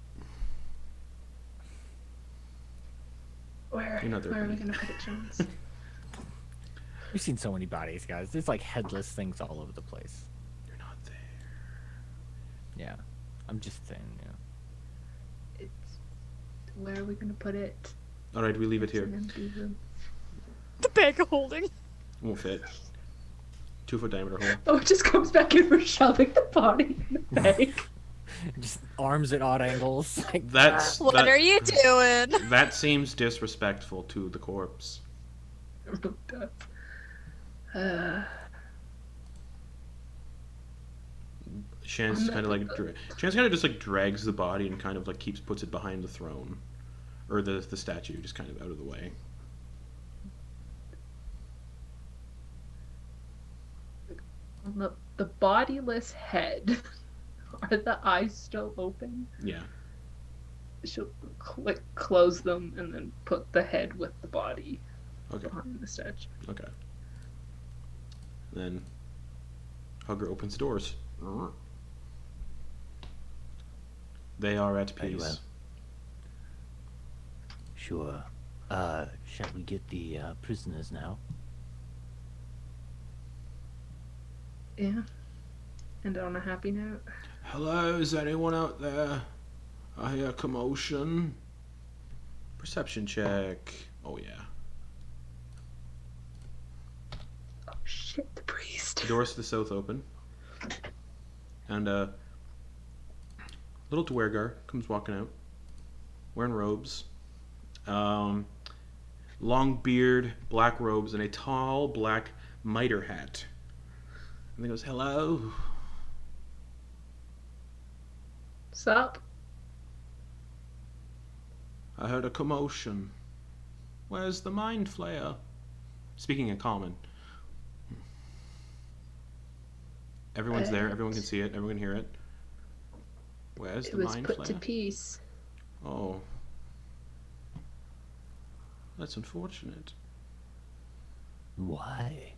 Where You're not there, are we Penny. gonna put it, Chance? We've seen so many bodies, guys. There's like headless things all over the place. You're not there. Yeah, I'm just saying. Yeah. Where are we gonna put it? All right, we leave it It's here. an empty room. The bag of holding. Won't fit. 2-foot diameter hole. Oh, it just comes back in for shoving the body in the bag. Just arms at odd angles. Like, What are you doing? That seems disrespectful to the corpse. It really does. Chance kind of like Chance kind of just like drags the body and kind of like puts it behind the throne, or the statue, just kind of out of the way. On the bodiless head, are the eyes still open? Yeah. She'll close them and then put the head with the body Okay. behind the statue. Okay. Then Hugger opens the doors. They are at Very peace. well. Sure. Shall we get the prisoners now? Yeah. And on a happy note. Hello, is anyone out there? I hear commotion. Perception check. Oh yeah. Oh shit, the priest. The doors to the south open. And little Dwergar comes walking out. Wearing robes. Long beard, black robes, and a tall black mitre hat. And he goes, hello. Sup? I heard a commotion. Where's the Mind Flayer? Speaking in common. Everyone's there. Everyone can see it. Everyone can hear it. Where's It the was Mind put to Flayer? peace. Oh. That's unfortunate. Why?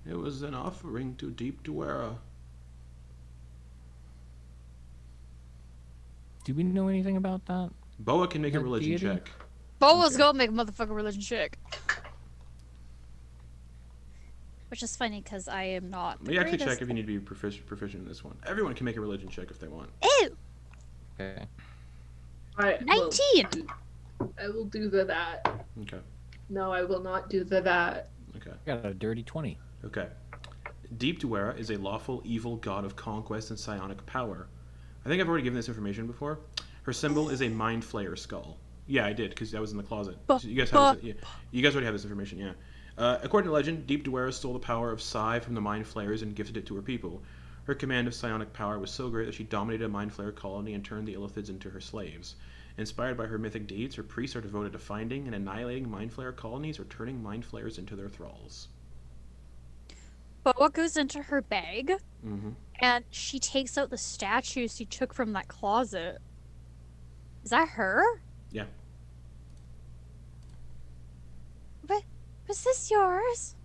It was an offering to Deep Dwera. Do we know anything about that? Boa can make a The religion deity? check. Boa's Okay. gonna make a motherfucking religion check. Which is funny because I am not. Let me actually check if you need to be proficient in this one. Everyone can make a religion check if they want. Ew! Okay. I 19! I will do that. Okay. No, I will not do that. Okay. Got a dirty 20. Okay. Deep Dwera is a lawful evil god of conquest and psionic power. I think I've already given this information before. Her symbol is a Mind Flayer skull. Yeah, I did, because that was in the closet. So you guys have this, yeah, you guys already have this information, yeah. According to legend, Deep Dwera stole the power of Psi from the Mind Flayers and gifted it to her people. Her command of psionic power was so great that she dominated a Mind Flayer colony and turned the Illithids into her slaves. Inspired by her mythic deeds, her priests are devoted to finding and annihilating Mind Flayer colonies or turning Mind Flayers into their thralls. Boa goes into her bag Mm-hmm. and she takes out the statue she took from that closet. Is that her? Yeah. But was this yours?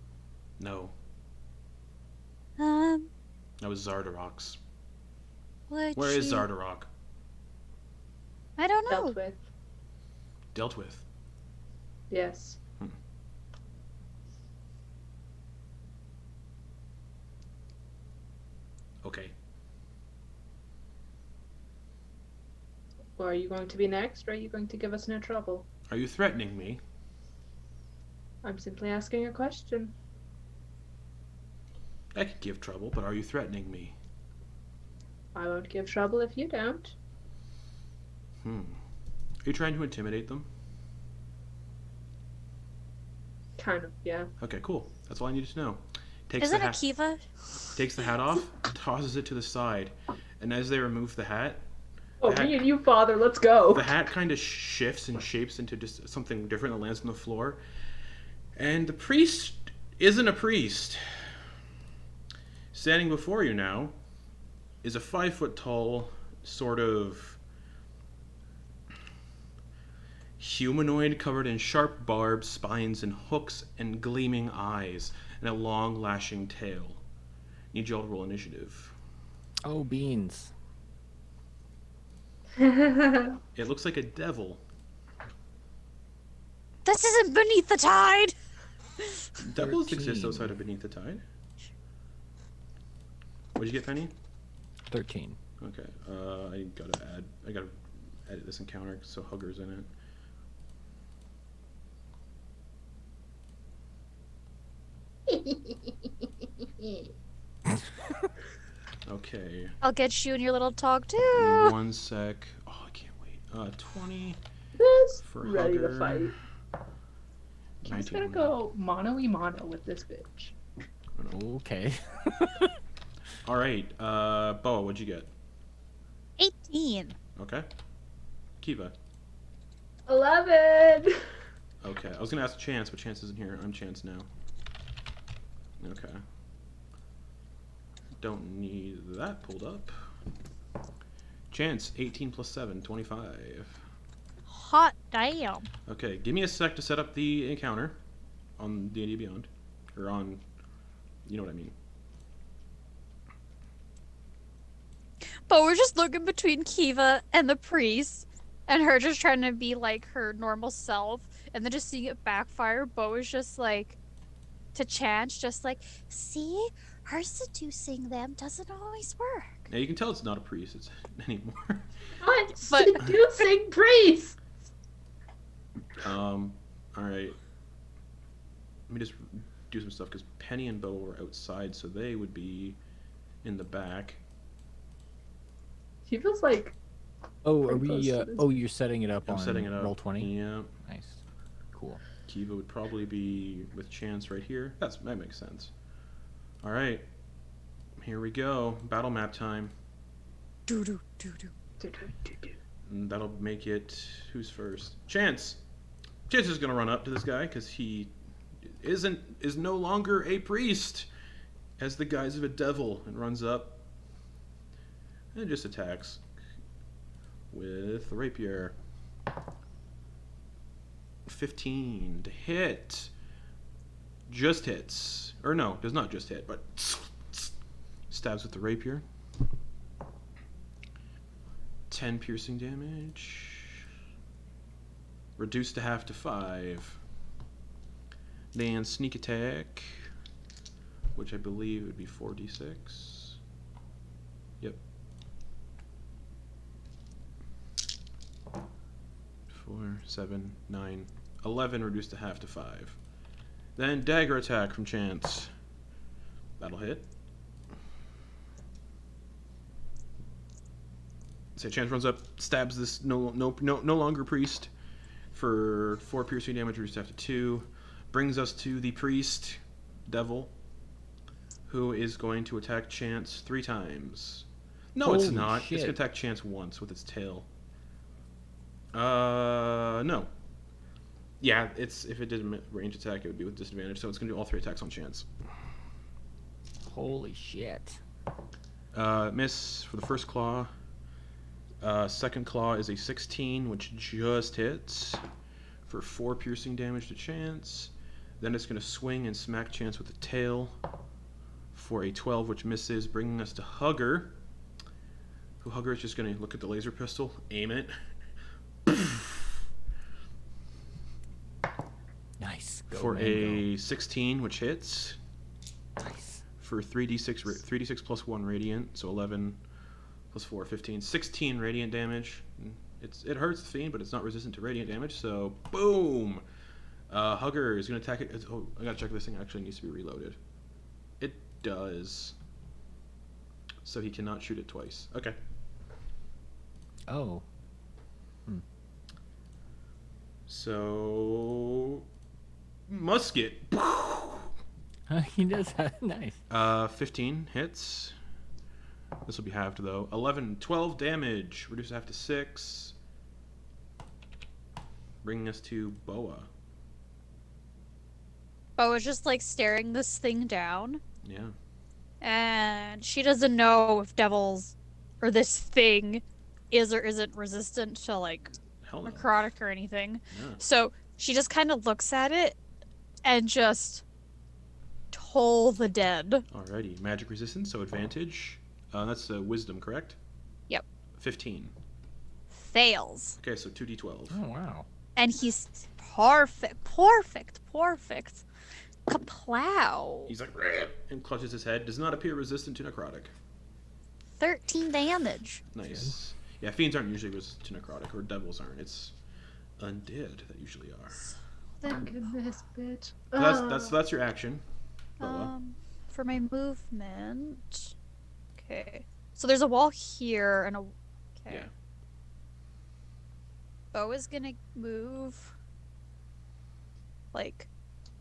No, Um, that was Xardorok's. would Where is she- Xardorok? I don't know. Dealt with. Dealt with. Yes. Okay. Well, are you going to be next, or are you going to give us no trouble? Are you threatening me? I'm simply asking a question. I could give trouble, but are you threatening me? I won't give trouble if you don't. Are you trying to intimidate them? Kind of, yeah. Okay, cool. That's all I needed to know. Takes Isn't the it Kiva? takes the hat off, tosses it to the side, and as they remove the hat, Oh, The hat- me and you, father, let's go. the hat kind of shifts and shapes into just something different that lands on the floor. And the priest isn't a priest. Standing before you now is a 5 foot tall, sort of humanoid covered in sharp barbs, spines, and hooks and gleaming eyes, and a long lashing tail. Need you all to roll initiative. Oh, beans. It looks like a devil. This isn't Beneath the Tide! Devils exist 13. outside of Beneath the Tide. What'd you get, Penny? 13. Okay. I gotta edit this encounter so Hugger's in it. Okay. I'll get you and your little dog too. 1 sec. Oh, I can't wait. 20 This for ready Hugger. to fight. He's 19 gonna on go mono-y-mono with this bitch. Okay. that. All right. Boa, what'd you get? 18. Okay. Kiva. 11. Okay. I was gonna ask Chance, but Chance isn't here. I'm Chance now. Okay. Don't need that pulled up. Chance, 18 plus 7, 25. Hot damn. Okay, give me a sec to set up the encounter on D&D Beyond. Or on... You know what I mean. But we're just looking between Kiva and the priest, and her just trying to be like her normal self, and then just seeing it backfire. Bo is just like, to Chance, just like, See? Her seducing them doesn't always work. Now you can tell it's not a priest it's anymore. What? But- Seducing priest! Alright. Let me just do some stuff, because Penny and Bo were outside, so they would be in the back. She feels like Oh, are Pretty close we? to this. Oh, you're setting it up I'm on setting it up. roll 20. Yeah. Nice, cool. Kiva would probably be with Chance right here. That makes sense. Alright. Here we go. Battle map time. doo doo doo doo. And that'll make it... Who's first? Chance! Chance is gonna run up to this guy, because he is no longer a priest! Has the guise of a devil, and runs up. And just attacks. With the rapier. 15 to hit. Just hits. Or no, does not just hit, but stabs with the rapier. 10 piercing damage. Reduced to half to 5. Then sneak attack, which I believe would be 4d6. Yep. 4, 7, 9, 11 reduced to half to 5. Then dagger attack from Chance. That'll hit. So Chance runs up, stabs this no longer priest for 4 piercing damage reduced to half to 2. Brings us to the priest, devil, who is going to attack Chance 3 times. No, it's Holy not. shit. It's going to attack Chance once with its tail. No. Yeah, if it did a range attack, it would be with disadvantage, so it's going to do all 3 attacks on Chance. Holy shit. Miss for the first claw. Second claw is a 16, which just hits for 4 piercing damage to Chance. Then it's going to swing and smack Chance with the tail for a 12, which misses, bringing us to Hugger. Who Hugger is just going to look at the laser pistol, aim it. Nice. Go, For man, a 16, which hits. go. Nice. For 3d6 plus 1 radiant, so 11 plus 4, 15, 16 radiant damage. It hurts the fiend, but it's not resistant to radiant damage, so boom! Hugger is going to attack it. Oh, I gotta check this thing actually needs to be reloaded. It does. So he cannot shoot it twice. Okay. Oh. So... Musket! He does that. Nice. 15 hits. This will be halved though. 12 damage. Reduce half to 6. Bringing us to Boa. Bo is just like staring this thing down, Yeah. and she doesn't know if devils or this thing is or isn't resistant to like Hell no. necrotic or anything. Yeah. So she just kind of looks at it and just toll the dead. Alrighty. Magic resistance, so advantage. That's wisdom, correct? Yep. 15. Fails. Okay, so 2d12. Oh wow. And he's perfect. Kaplow. He's like, "Rah," and clutches his head. Does not appear resistant to necrotic. 13 damage. Nice. Yeah, fiends aren't usually resistant to necrotic, or devils aren't. It's undead that usually are. Thank goodness, bitch. So that's your action. Boa. For my movement. Okay. So there's a wall here and a. Okay. Yeah. Bo is gonna move. Like,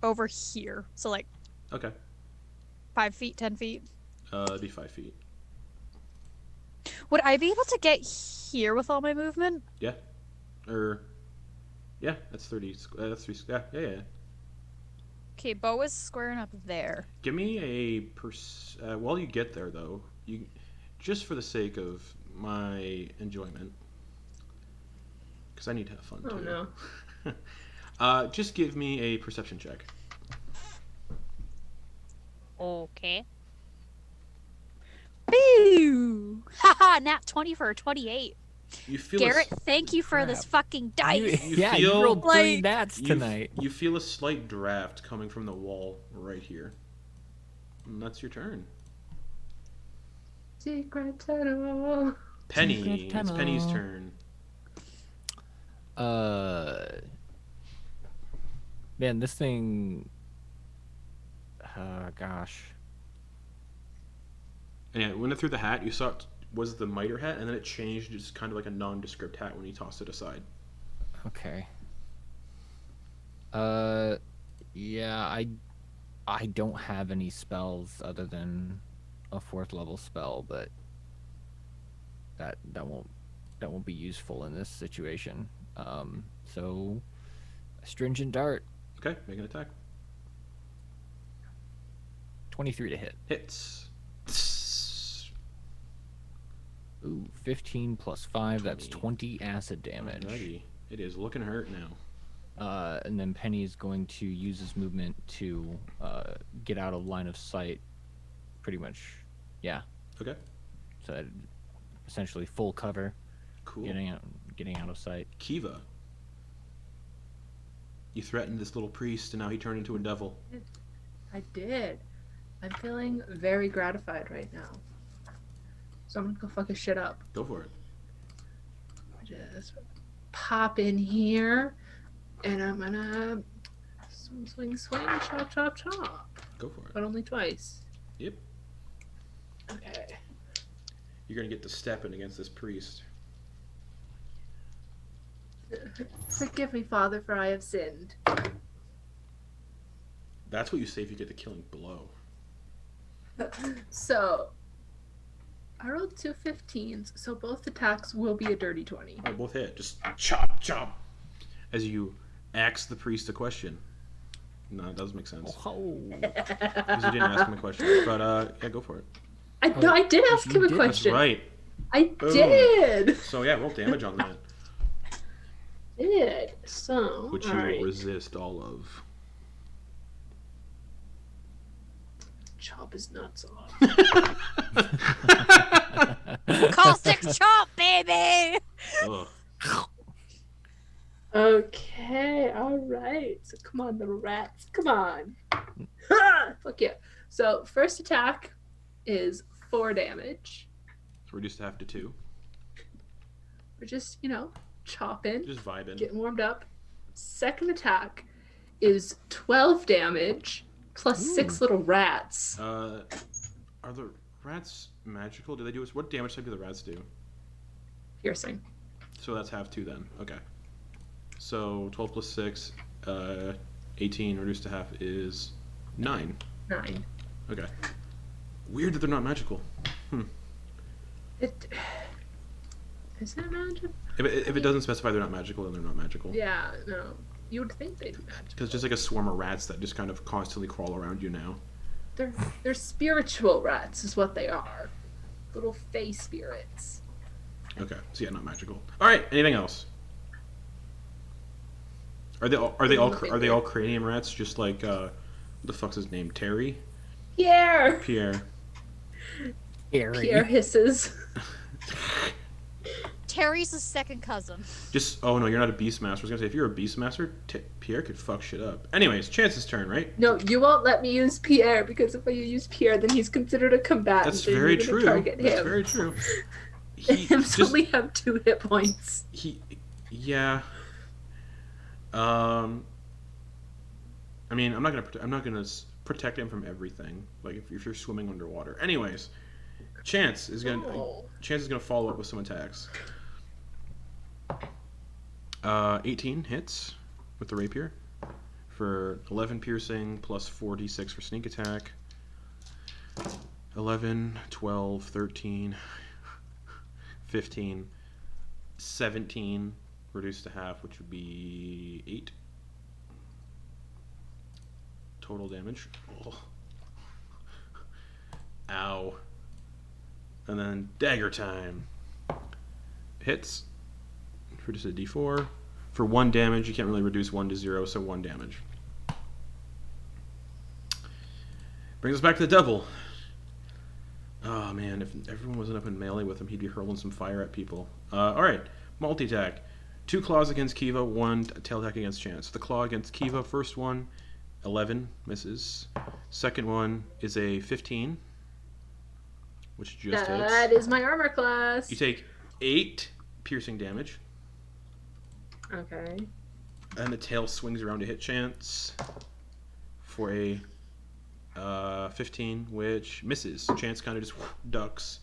over here. So like Okay. 5 feet, 10 feet. It'd be 5 feet. Would I be able to get here with all my movement? Yeah. Yeah, that's 30. That's 3. Yeah. Okay, Bo is squaring up there. Give me a while you get there, though, just for the sake of my enjoyment, because I need to have fun too. Oh no. Just give me a perception check. Okay. Boo! Haha, nat 20 for a 28. You feel Garrett, thank you for this fucking dice. You yeah, feel you rolled 3 like- nats tonight. You feel a slight draft coming from the wall right here. And that's your turn. Secret tunnel. Penny. Secret It's tunnel. Penny's turn. Man, this thing. Gosh. And yeah, when it threw the hat, you saw it was the miter hat, and then it changed just kind of like a nondescript hat when he tossed it aside. Okay. Yeah, I don't have any spells other than a 4th level spell, but that won't be useful in this situation. So astringent dart, Okay, make an attack. 23 to hit. Hits. Ooh, 15 plus 5, that's 20 acid damage. Alrighty. It is looking hurt now. And then Penny is going to use his movement to get out of line of sight. Pretty much, yeah. Okay. So essentially full cover, Cool. getting out of sight. Kiva. You threatened this little priest, and now he turned into a devil. I did. I'm feeling very gratified right now. So I'm gonna go fuck his shit up. Go for it. Just pop in here, and I'm gonna swing, chop, chop, chop. Go for it. But only twice. Yep. Okay. You're gonna get to step in against this priest. Forgive me, Father, for I have sinned. That's what you say if you get the killing blow. So, I rolled 2 15s, so both attacks will be a dirty 20. Oh, both hit. Just chop, chop. As you ask the priest a question. No, that doesn't make sense. Oh. Because you didn't ask him a question. But, yeah, go for it. No, I did ask him a did. question. That's right. I Boom. did. So, yeah, roll damage on that. Did. So, Which you alright. will resist all of. Chop his nuts off. Caustic chop, baby! Ugh. Okay, alright. So come on, little rats. Come on. Ha! Fuck yeah. So first attack is 4 damage. Reduced half to 2. We're just, chopping, Just vibing. getting warmed up. Second attack is 12 damage plus 6 little rats. Are the rats magical? Do they do what damage type do the rats do? Piercing. So that's half 2 then. Okay. So 12 plus 6, 18 reduced to half is 9. 9. Okay. Weird that they're not magical. It is that magic? If it doesn't specify they're not magical, then they're not magical. Yeah, no. You would think they'd be magical. Because just like a swarm of rats that just kind of constantly crawl around you now. They're spiritual rats, is what they are. Little fey spirits. Okay. So yeah, not magical. All right. Anything else? Are they all cranium rats? Just like what the fuck's his name? Terry? Pierre! Pierre. Pierre hisses. Terry's a second cousin. Oh no, you're not a Beastmaster. I was gonna say if you're a Beastmaster, Pierre could fuck shit up. Anyways, Chance's turn, right? No, you won't let me use Pierre, because if I use Pierre, then he's considered a combatant. That's and very you're gonna true. target That's him. very true. Him only have 2 hit points. Yeah. I mean, I'm not gonna protect him from everything. Like if you're swimming underwater. Anyways, Chance is gonna follow up with some attacks. 18 hits with the rapier for 11 piercing plus 46 for sneak attack. 11, 12, 13. 15, 17, reduced to half, which would be 8. Total damage. Oh. Ow. And then dagger time. Hits. Reduce a d4. For 1 damage, you can't really reduce 1 to 0, so 1 damage. Brings us back to the devil. Oh man, if everyone wasn't up in melee with him, he'd be hurling some fire at people. Alright, multi-attack. 2 claws against Kiva, 1 tail attack against Chance. The claw against Kiva, first one, 11, misses. Second one is a 15, which just hits. That is my armor class. You take 8 piercing damage. Okay. And the tail swings around to hit Chance for a 15, which misses. Chance kind of just ducks.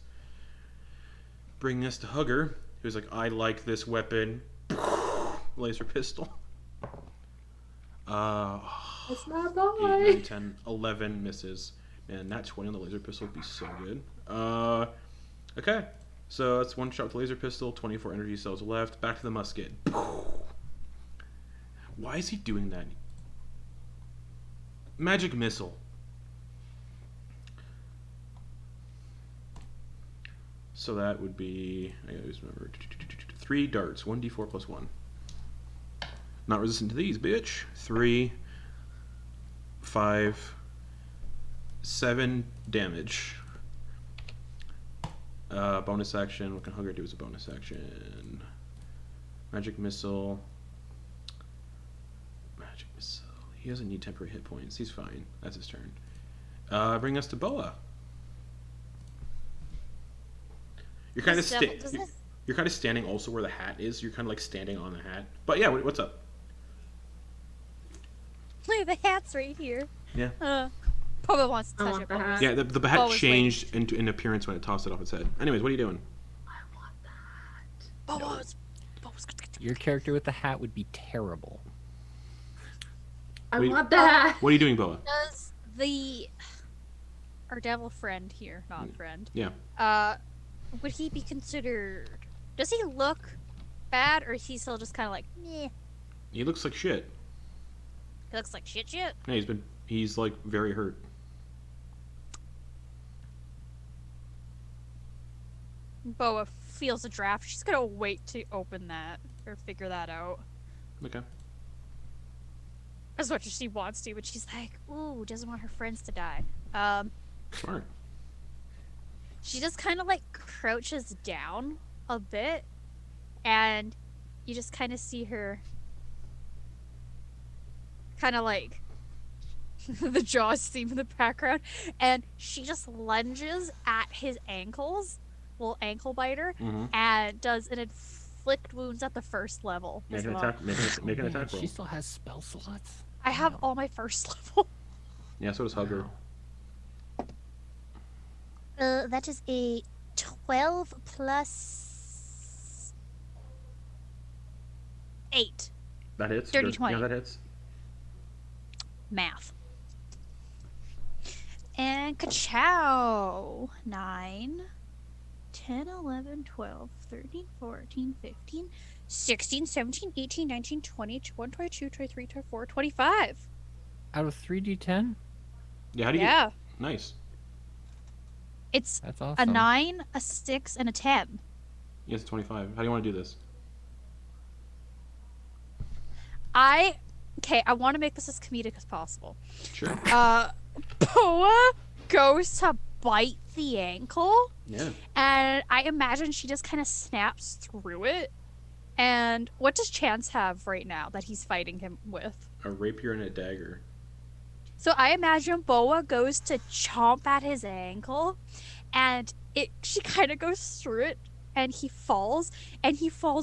Bringing us to Hugger, who's like, I like this weapon. Laser pistol. That's my 8, boy. 9, 10, 11 misses. Man, that 20 on the laser pistol would be so good. Okay. So that's 1 shot with the laser pistol, 24 energy cells left. Back to the musket. Why is he doing that? Magic missile. So that would be, I always remember, 3 darts, 1d4 plus 1. Not resistant to these, bitch. 3, 5, 7 damage. Bonus action. What can Hugger do as a bonus action? Magic missile. Magic missile. He doesn't need temporary hit points. He's fine. That's his turn. Bring us to Boa. You're kind of you're kind of standing also where the hat is. You're kind of like standing on the hat. But yeah, what's up? Look, the hat's right here. Yeah. Probably wants to I touch want it. the hat. Yeah, the hat Boa's changed in appearance when it tossed it off its head. Anyways, what are you doing? I want that. Boa's. Your character with the hat would be terrible. I Wait. want that. What are you doing, Boa? Does our devil friend here, not friend, Yeah. would he be considered? Does he look bad, or is he still just kind of like, meh? He looks like shit. He looks like shit. Yeah, he's like very hurt. Boa feels a draft. She's gonna wait to open that or figure that out Okay. as much as she wants to, but she's like, ooh, doesn't want her friends to die. Smart. She just kind of like crouches down a bit, and you just kind of see her kind of like the jaws seam in the background, and she just lunges at his ankles, little ankle biter, and does an inflict wounds at the first level. Make as an well. attack. Make an attack roll. She still has spell slots. I have all my first level. Yeah, so does Hugger. That is a 12 plus 8 That hits. Dirty Good. 20. Yeah, that hits. math. And Kachow. 9, 10, 11, 12, 13, 14, 15, 16, 17, 18, 19, 20, 21, 22, 23, 24, 25. Out of 3d10? Yeah, how do you Yeah. get... Nice. It's That's awesome. a 9, a 6, and a 10. Yes, it's 25. How do you want to do this? I want to make this as comedic as possible. Sure. Poa goes to bite the ankle, Yeah. and I imagine she just kind of snaps through it. And what does Chance have right now that he's fighting him with? A rapier and a dagger. So I imagine Boa goes to chomp at his ankle, and she kind of goes through it, and he falls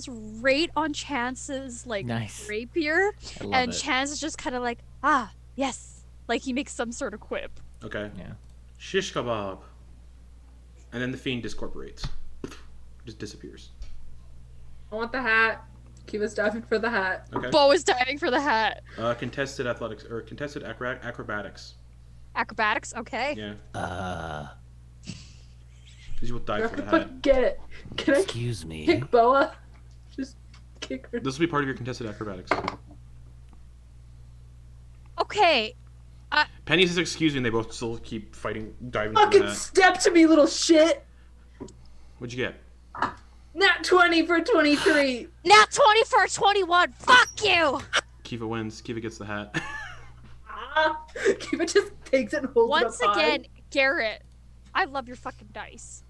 right on Chance's Nice. rapier, I love and it. Chance is just kind of like, ah, yes, like he makes some sort of quip. Okay. Yeah. Shish kebab. And then the fiend discorporates. Just disappears. I want the hat. Kiva's diving for the hat. Okay. Boa's diving for the hat. Contested athletics or contested acrobatics. Acrobatics, okay. Yeah. Because you will die for the hat. Get it. Can I Excuse me. kick Boa? Just kick her. This will be part of your contested acrobatics. Okay. Penny says excuse me, and they both still keep fighting, diving for the Fucking hat. step to me, little shit. What'd you get? Nat 20 for 23. Nat 20 for 21. Fuck you. Kiva wins. Kiva gets the hat. Kiva just takes it and holds Once it up again, Garrett, I love your fucking dice.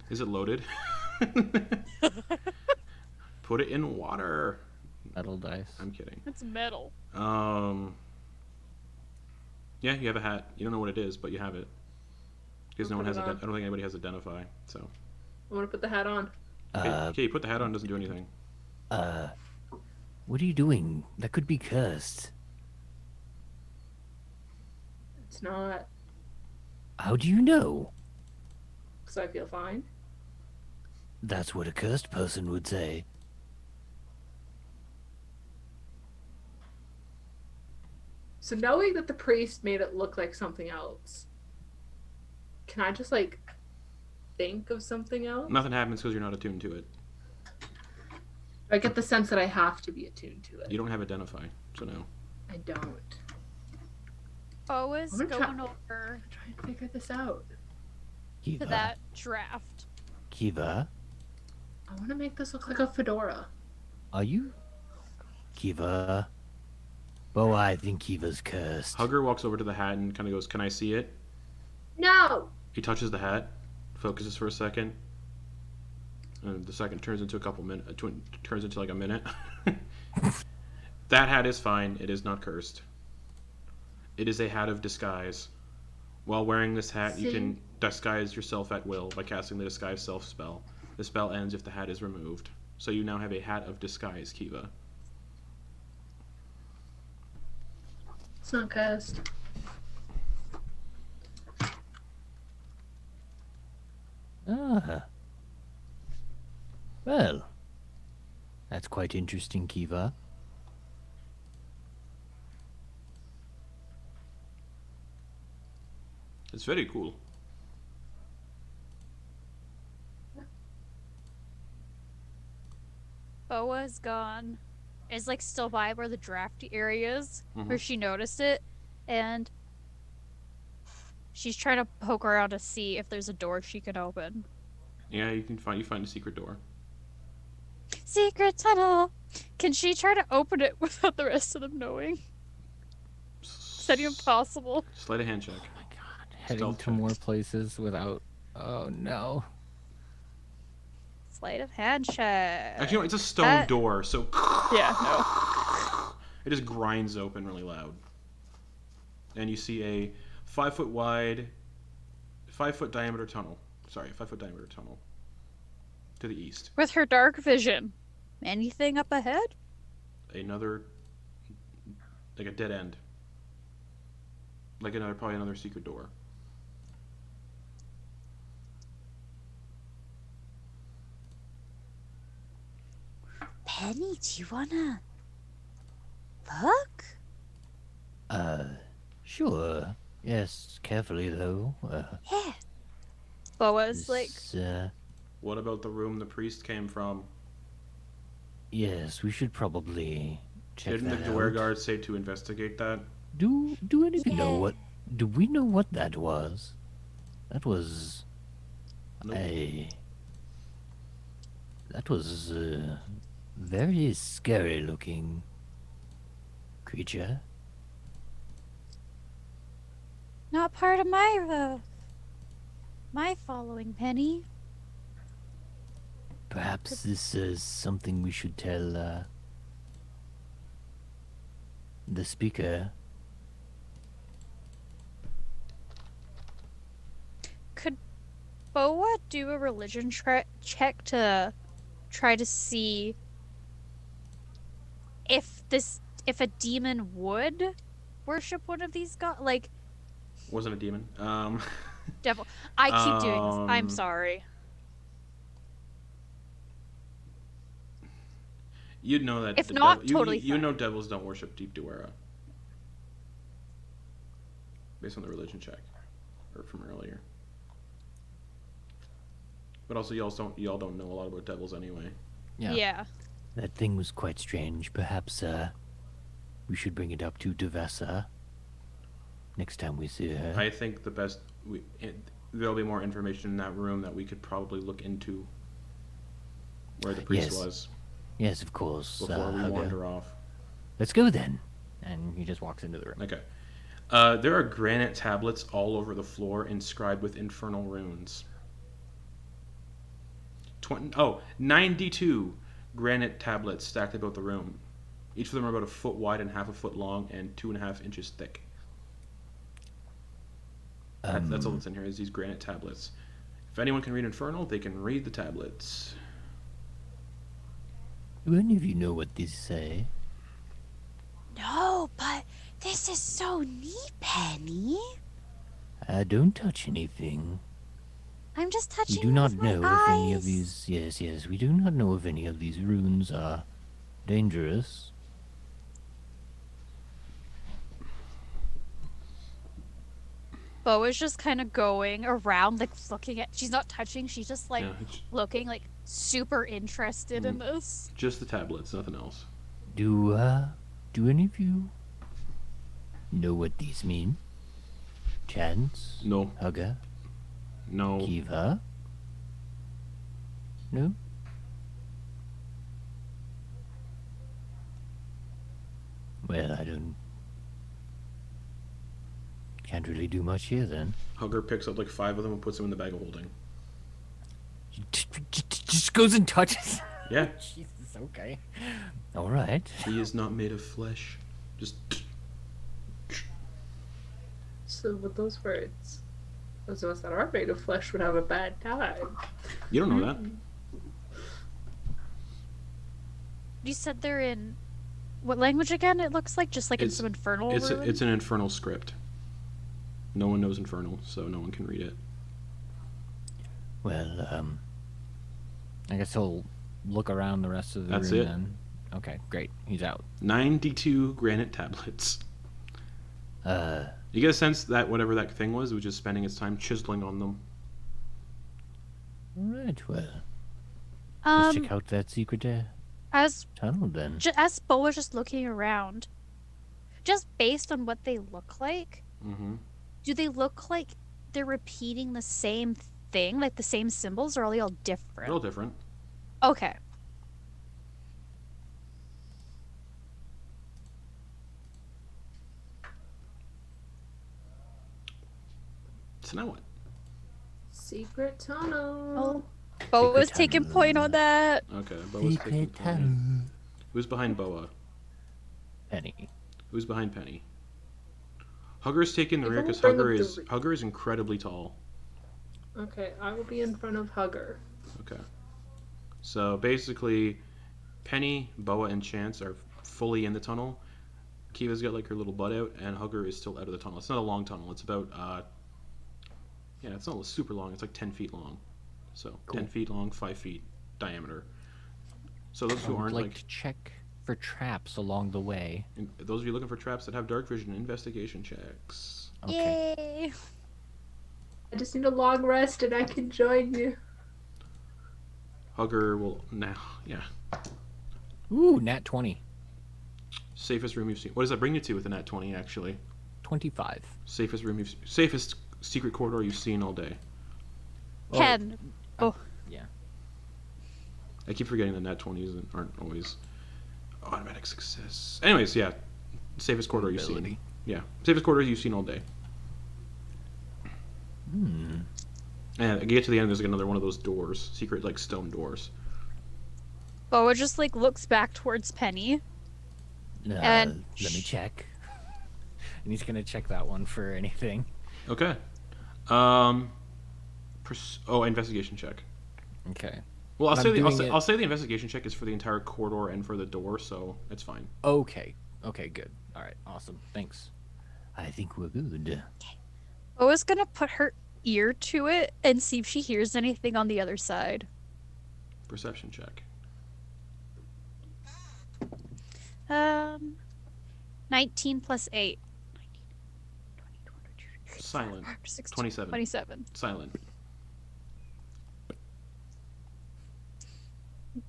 Is it loaded? Put it in water. Metal dice. I'm kidding. It's metal. Yeah, you have a hat. You don't know what it is, but you have it. Because no one has I don't think anybody has identify. So. I want to put the hat on. Okay, you put the hat on. Doesn't do anything. What are you doing? That could be cursed. It's not. How do you know? Because I feel fine. That's what a cursed person would say. So knowing that the priest made it look like something else, can I just like think of something else? Nothing happens because you're not attuned to it. I get the sense that I have to be attuned to it. You don't have identify, so no. I don't. Boa's I'm gonna going over Try and figure this out. to Kiva. that draft. Kiva, I want to make this look like a fedora. are you? Kiva. Boa, I think Kiva's cursed. Hugger walks over to the hat and kind of goes, "Can I see it?" No! He touches the hat, focuses for a second, and the second turns into a couple minutes. Turns into like a minute. That hat is fine. It is not cursed. It is a hat of disguise. While wearing this hat, you can disguise yourself at will by casting the Disguise Self spell. The spell ends if the hat is removed. So you now have a hat of disguise, Kiva. It's not cursed. Ah. Well, that's quite interesting, Kiva. It's very cool. Boa's gone. Is like still by where the drafty area is, where Mhm. she noticed it, and she's trying to poke around to see if there's a door she can open. Yeah, you find a secret door. Secret tunnel. Can she try to open it without the rest of them knowing? Is that even possible? Sleight of hand check. Oh my god. Heading Stealth to check. more places without. Oh no. Sleight of hand check. Actually, no, it's a stone That- door, so Yeah, no. it just grinds open really loud. And you see a 5-foot wide, 5-foot diameter tunnel. Sorry, 5-foot diameter tunnel to the east. With her dark vision, anything up ahead? Another, like a dead end. Like probably another secret door. Penny, do you wanna look? Sure. Yes, carefully though. Yeah. Boa's like, this, What about the room the priest came from? yes, we should probably check Didn't the that door out. guard say to investigate that? Do any of you know Yeah. what? Do we know what that was? That was Nope. That was a very scary looking creature. not part of my following, Penny. Perhaps this is something we should tell the speaker. Could Boa do a religion check to try to see if a demon would worship one of these gods? Like, Wasn't a demon. devil. I keep doing this. I'm Um, sorry. You'd know that. If the not, devil, totally you fine. know devils don't worship Deep Duera. Based on the religion check, or from earlier. But also, y'all don't know a lot about devils anyway. Yeah. That thing was quite strange. Perhaps, we should bring it up to Devessa next time we see her. I think there'll be more information in that room that we could probably look into where the priest Yes. was Yes, of course. before we Hugger. wander off. Let's go then. And he just walks into the room. Okay. There are granite tablets all over the floor inscribed with infernal runes. 92 granite tablets stacked about the room. Each of them are about a foot wide and half a foot long and 2.5 inches thick. That's all that's in here is these granite tablets. If anyone can read Infernal, they can read the tablets. Do any of you know what these say? No, but this is so neat, Penny. Don't touch anything. I'm just We touching do not with my know eyes. if any of these... Yes, we do not know if any of these runes are dangerous. Bo is just kind of going around, like looking at. She's not touching. She's just like Yeah, it's looking, like super interested in this. just the tablets, nothing else. Do any of you know what these mean? Chance? No. Hugger? No. Kiva? No? Well, can't really do much here then. Hugger picks up like 5 of them and puts them in the bag of holding. Just goes and touches. Yeah. Jesus, okay. All right. He is not made of flesh. Just. So with those words, those of us that are made of flesh would have a bad time. You don't know that. You said they're in what language again? It looks like just like in It's- some infernal. It's ruin? an infernal script. No one knows infernal, so no one can read it. Well, I guess he'll look around the rest of the That's room it. then. Okay, great. He's out. 92 granite tablets. You get a sense that whatever that thing was just spending its time chiseling on them. all right, well, let's check Um, out that secret as tunnel then. as Bo was just looking around, just based on what they look like, Mm-hmm. do they look like they're repeating the same thing, like the same symbols, or are they all They're different? all different. Okay. So now what? Secret tunnel. Oh, Bo was Secret taking tunnel. point on that. Okay, Boa's taking Secret point. tunnel. Who's behind Boa? Penny. Who's behind Penny? Hugger's taking the I rear will because bring up Hugger the is re- Hugger is incredibly tall. Okay, I will be in front of Hugger. Okay. So basically, Penny, Boa, and Chance are fully in the tunnel. Kiva's got like her little butt out, and Hugger is still out of the tunnel. It's not a long tunnel. It's about yeah, it's not super long. It's like 10 feet long. So 10 feet long, 5 feet diameter. So those I who would aren't like like, to check for traps along the way. those of you looking for traps that have dark vision, investigation checks. Okay. Yay! I just need a long rest and I can join you. Hugger will now, yeah. Ooh, nat 20. Safest room you've seen. What does that bring you to with a nat 20 actually? 25. Safest room safest secret corridor you've seen all day. Ken. Yeah. I keep forgetting that nat 20s aren't always automatic success. Anyways, yeah. Safest corridor you've seen. Ability. Yeah. Safest corridor you've seen all day. Hmm. And I get to the end, there's like another one of those doors. Secret, like, stone doors. Bo just like looks back towards Penny. And- Let me check. And he's gonna check that one for anything. Okay. Investigation check. Okay. Well, I'm doing it- I'll say the investigation check is for the entire corridor and for the door, so it's fine. Okay. Okay, good. All right, awesome. Thanks. I think we're good. Bo is gonna put her ear to it and see if she hears anything on the other side. Perception check. 19 plus 8. Silent. 16, 27. 27. Silent.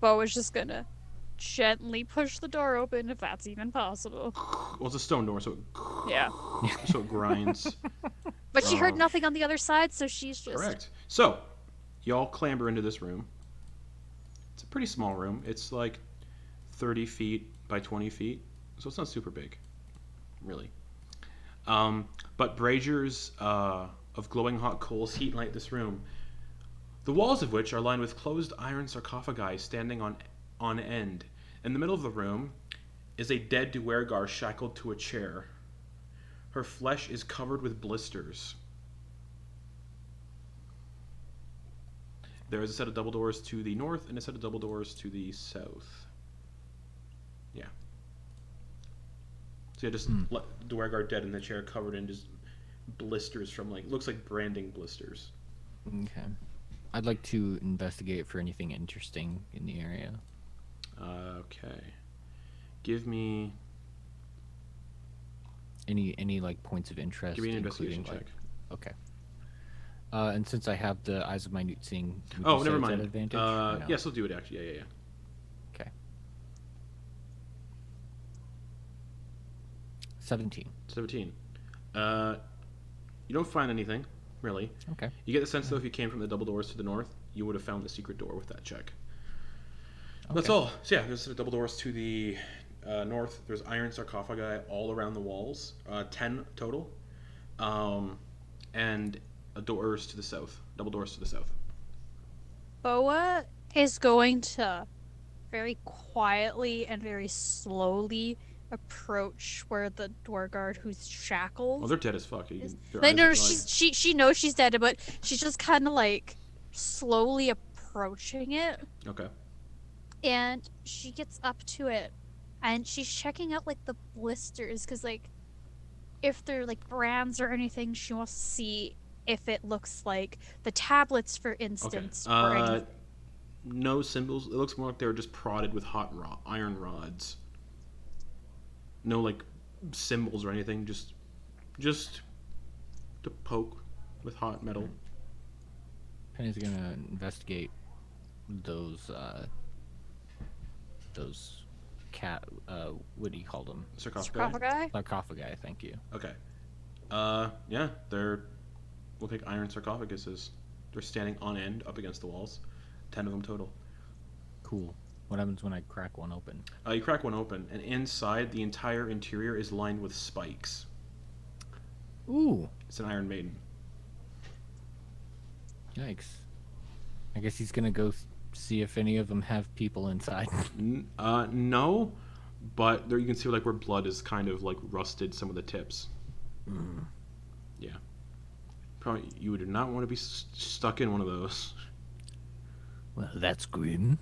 Bo is just gonna gently push the door open if that's even possible. Well, it's a stone door, so Yeah. it grinds. But she heard Um, nothing on the other side, so she's just Correct. So, y'all clamber into this room. It's a pretty small room. It's like 30 feet by 20 feet, so it's not super big, really. But braziers of glowing hot coals heat and light this room, the walls of which are lined with closed iron sarcophagi standing on end. In the middle of the room is a dead duergar shackled to a chair. Her flesh is covered with blisters. There is a set of double doors to the north and a set of double doors to the south. Yeah. So yeah, just duergar dead in the chair, covered in just blisters from looks like branding blisters. Okay. I'd like to investigate for anything interesting in the area. Okay. Give me Any like points of interest. an including, investigation like- check. Okay. And since I have the Eyes of Minute Seeing, would Oh, you say never it's at mind. advantage? or no? Yes, I'll do it actually. Yeah. Okay. 17. 17. You don't find anything, really. Okay. You get the sense, though, if you came from the double doors to the north, you would have found the secret door with that check. That's Okay. all. So yeah, there's the double doors to the north. There's iron sarcophagi all around the walls, 10 total, and doors to the south, double doors to the south. Boa is going to very quietly and very slowly approach where the door guard who's shackled. Well, they're dead as fuck. Like, no, she knows she's dead, but she's just kind of like slowly approaching it, Okay. and she gets up to it, and she's checking out like the blisters, because like if they're like brands or anything, she wants to see if it looks like the tablets, for instance, or anything. No symbols. It looks more like they were just prodded with hot iron rods. No like symbols or anything. Just to poke with hot metal. Penny's gonna investigate those cat what do you call them? Sarcophagi. Sarcophagi, thank you. Okay. Yeah, they're look like iron sarcophaguses. They're standing on end up against the walls. 10 of them total. Cool. What happens when I crack one open? You crack one open, and inside the entire interior is lined with spikes. Ooh. It's an Iron Maiden. Yikes. I guess he's gonna go see if any of them have people inside. No, but there you can see like where blood is kind of like rusted some of the tips. Yeah. Probably you would not want to be stuck in one of those. Well, that's grim.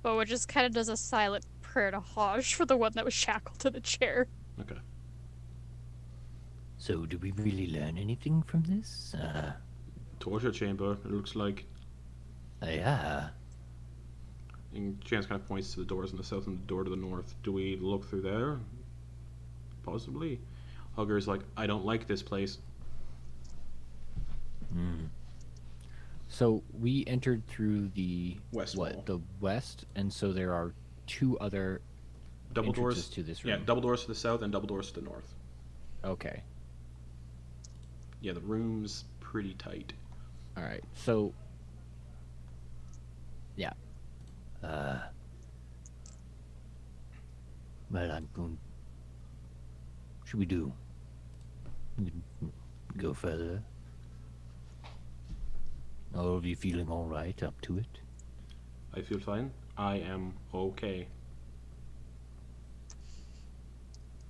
Boa just kind of does a silent prayer to Hajj for the one that was shackled to the chair. Okay. So, did we really learn anything from this? Torture chamber, it looks like. Yeah. And Chance kind of points to the doors on the south and the door to the north. Do we look through there? Possibly. Hugger's like, I don't like this place. So we entered through the West wall. the west, and so there are two other Double entrances doors to this room. Yeah, double doors to the south and double doors to the north. Okay. Yeah, the room's pretty tight. All right. So yeah. Well, I'm going. Should we do? Go further? All of you feeling all right up to it? I feel fine. I am okay.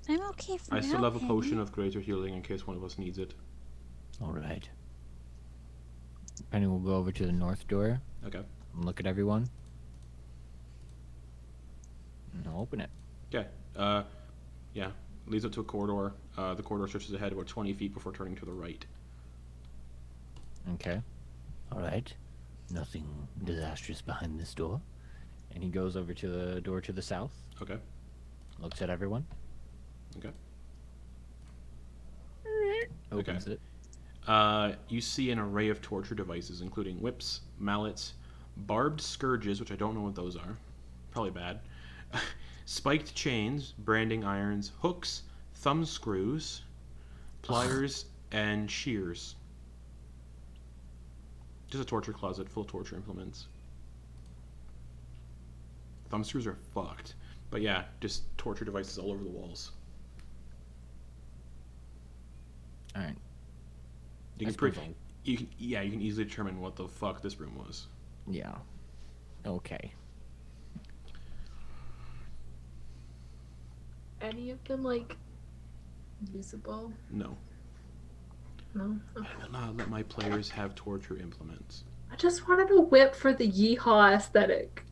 I'm okay for I now. still have a Penny. potion of greater healing in case one of us needs it. All right. Penny will go over to the north door Okay. and look at everyone. And I'll open it. Okay. Yeah. Leads up to a corridor. The corridor stretches ahead about 20 feet before turning to the right. Okay. All right. Nothing disastrous behind this door. And he goes over to the door to the south, Okay. looks at everyone, Okay. opens it. You see an array of torture devices, including whips, mallets, barbed scourges, which I don't know what those are. Probably bad. Spiked chains, branding irons, hooks, thumb screws, pliers, and shears. Just a torture closet full of torture implements. Thumb screws are fucked. But yeah, just torture devices all over the walls. All right. You That's can cool. you can easily determine what the fuck this room was. Yeah. Okay. Any of them like usable? No. No. Okay. I will not let my players have torture implements. I just wanted a whip for the yeehaw aesthetic.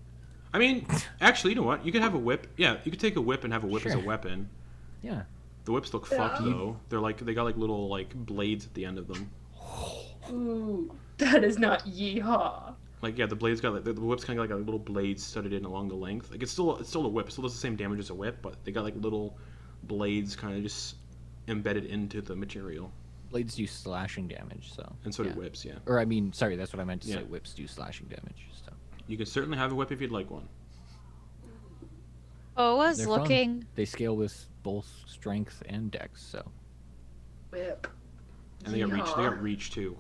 I mean, actually, you know what? You could have a whip. Yeah, you could take a whip and have a whip as a Sure. weapon. Yeah. The whips look fucked though. They're like they got like little like blades at the end of them. Ooh, that is not yeehaw. Like yeah, the blades got like the whip's kind of got like a little blade studded in along the length. Like it's still a whip. It still does the same damage as a whip, but they got like little blades kind of just embedded into the material. Blades do slashing damage, so. And so yeah. do whips, yeah. Or I mean, sorry, that's what I meant to Yeah. say. Whips do slashing damage. So. You can certainly have a whip if you'd like one. Boa's They're fun. looking. They scale with both strength and dex, so. Whip. And they got reach. They Yeehaw. got reach too.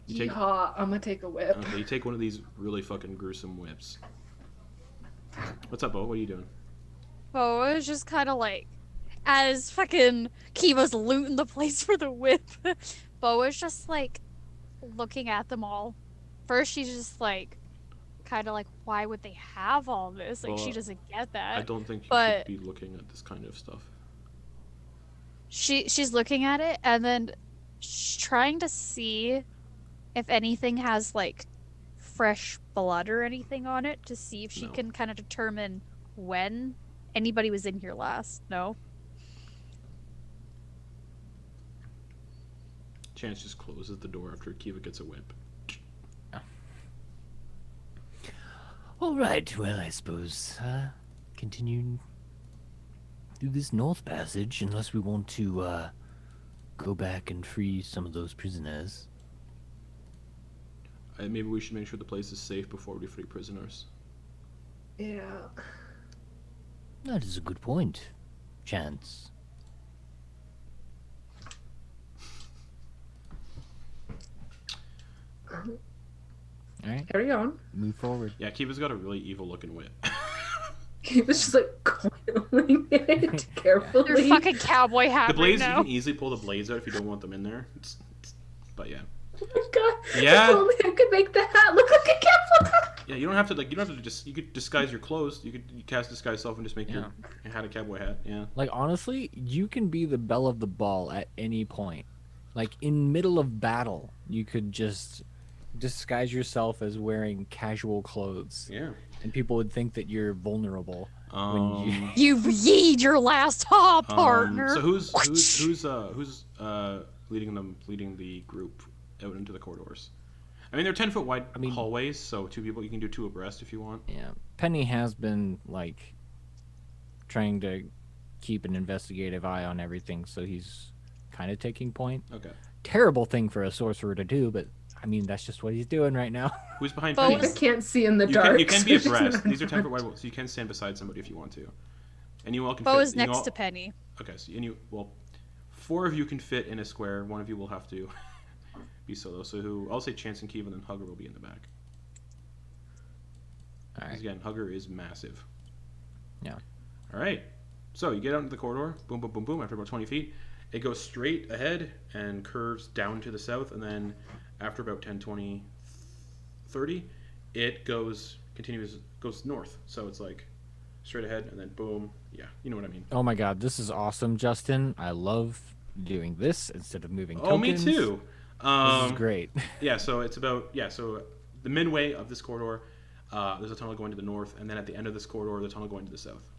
You take, Yeehaw, I'm gonna take a whip. okay, you take one of these really fucking gruesome whips. What's up, Bo? What are you doing? Boa is just kind of like, as fucking Kiva's looting the place for the whip. Boa's just like looking at them all. First, she's just like, kind of like, why would they have all this? Like, Well, she doesn't get I that. don't think you but- should be looking at this kind of stuff. She's looking at it and then she's trying to see if anything has like fresh blood or anything on it to see if she No. can kind of determine when anybody was in here last. No. Chance just closes the door after Kiva gets a whip. All right, well, I suppose continue through this north passage, unless we want to go back and free some of those prisoners. Maybe we should make sure the place is safe before we free prisoners. Yeah. That is a good point, Chance. All right. Carry on. Move forward. Yeah, Kiva's got a really evil looking whip. He was just like coiling it carefully. Your fucking cowboy hat The blades, right you now. can easily pull the blades out if you don't want them in there. But yeah. Oh my god. Yeah. If only I could make the hat look like a cowboy. Yeah, you don't have to just you could disguise your clothes. You cast disguise self and just make Yeah. your hat a cowboy hat. Yeah. Like honestly, you can be the belle of the ball at any point. Like in middle of battle, you could just disguise yourself as wearing casual clothes, Yeah. and people would think that you're vulnerable. When you... You've yeed your last partner. So who's leading the group out into the corridors? I mean, they're 10-foot wide hallways, so two people, you can do two abreast if you want. Yeah, Penny has been like trying to keep an investigative eye on everything, so he's kind of taking point. Okay. Terrible thing for a sorcerer to do, but I mean that's just what he's doing right now. Who's behind Bo Penny? I can't see in the You dark. can be so it abreast. doesn't These are 10-foot matter. wide, so you can stand beside somebody if you want to. And you all can Bo fit. is next to Penny. Okay, so four of you can fit in a square. One of you will have to be solo. So I'll say Chance and Kiva, and then Hugger will be in the back. All right. Again, Hugger is massive. Yeah. All right. So you get out into the corridor. Boom, boom, boom, boom. After about 20 feet, it goes straight ahead and curves down to the south. And then after about 10, 20, 30, it goes north. So it's like straight ahead and then boom. Yeah, you know what I mean. Oh my god, this is awesome, Justin. I love doing this instead of moving Oh, me tokens. too. This is great. Yeah, so it's about so the midway of this corridor, there's a tunnel going to the north, and then at the end of this corridor, the tunnel going to the south.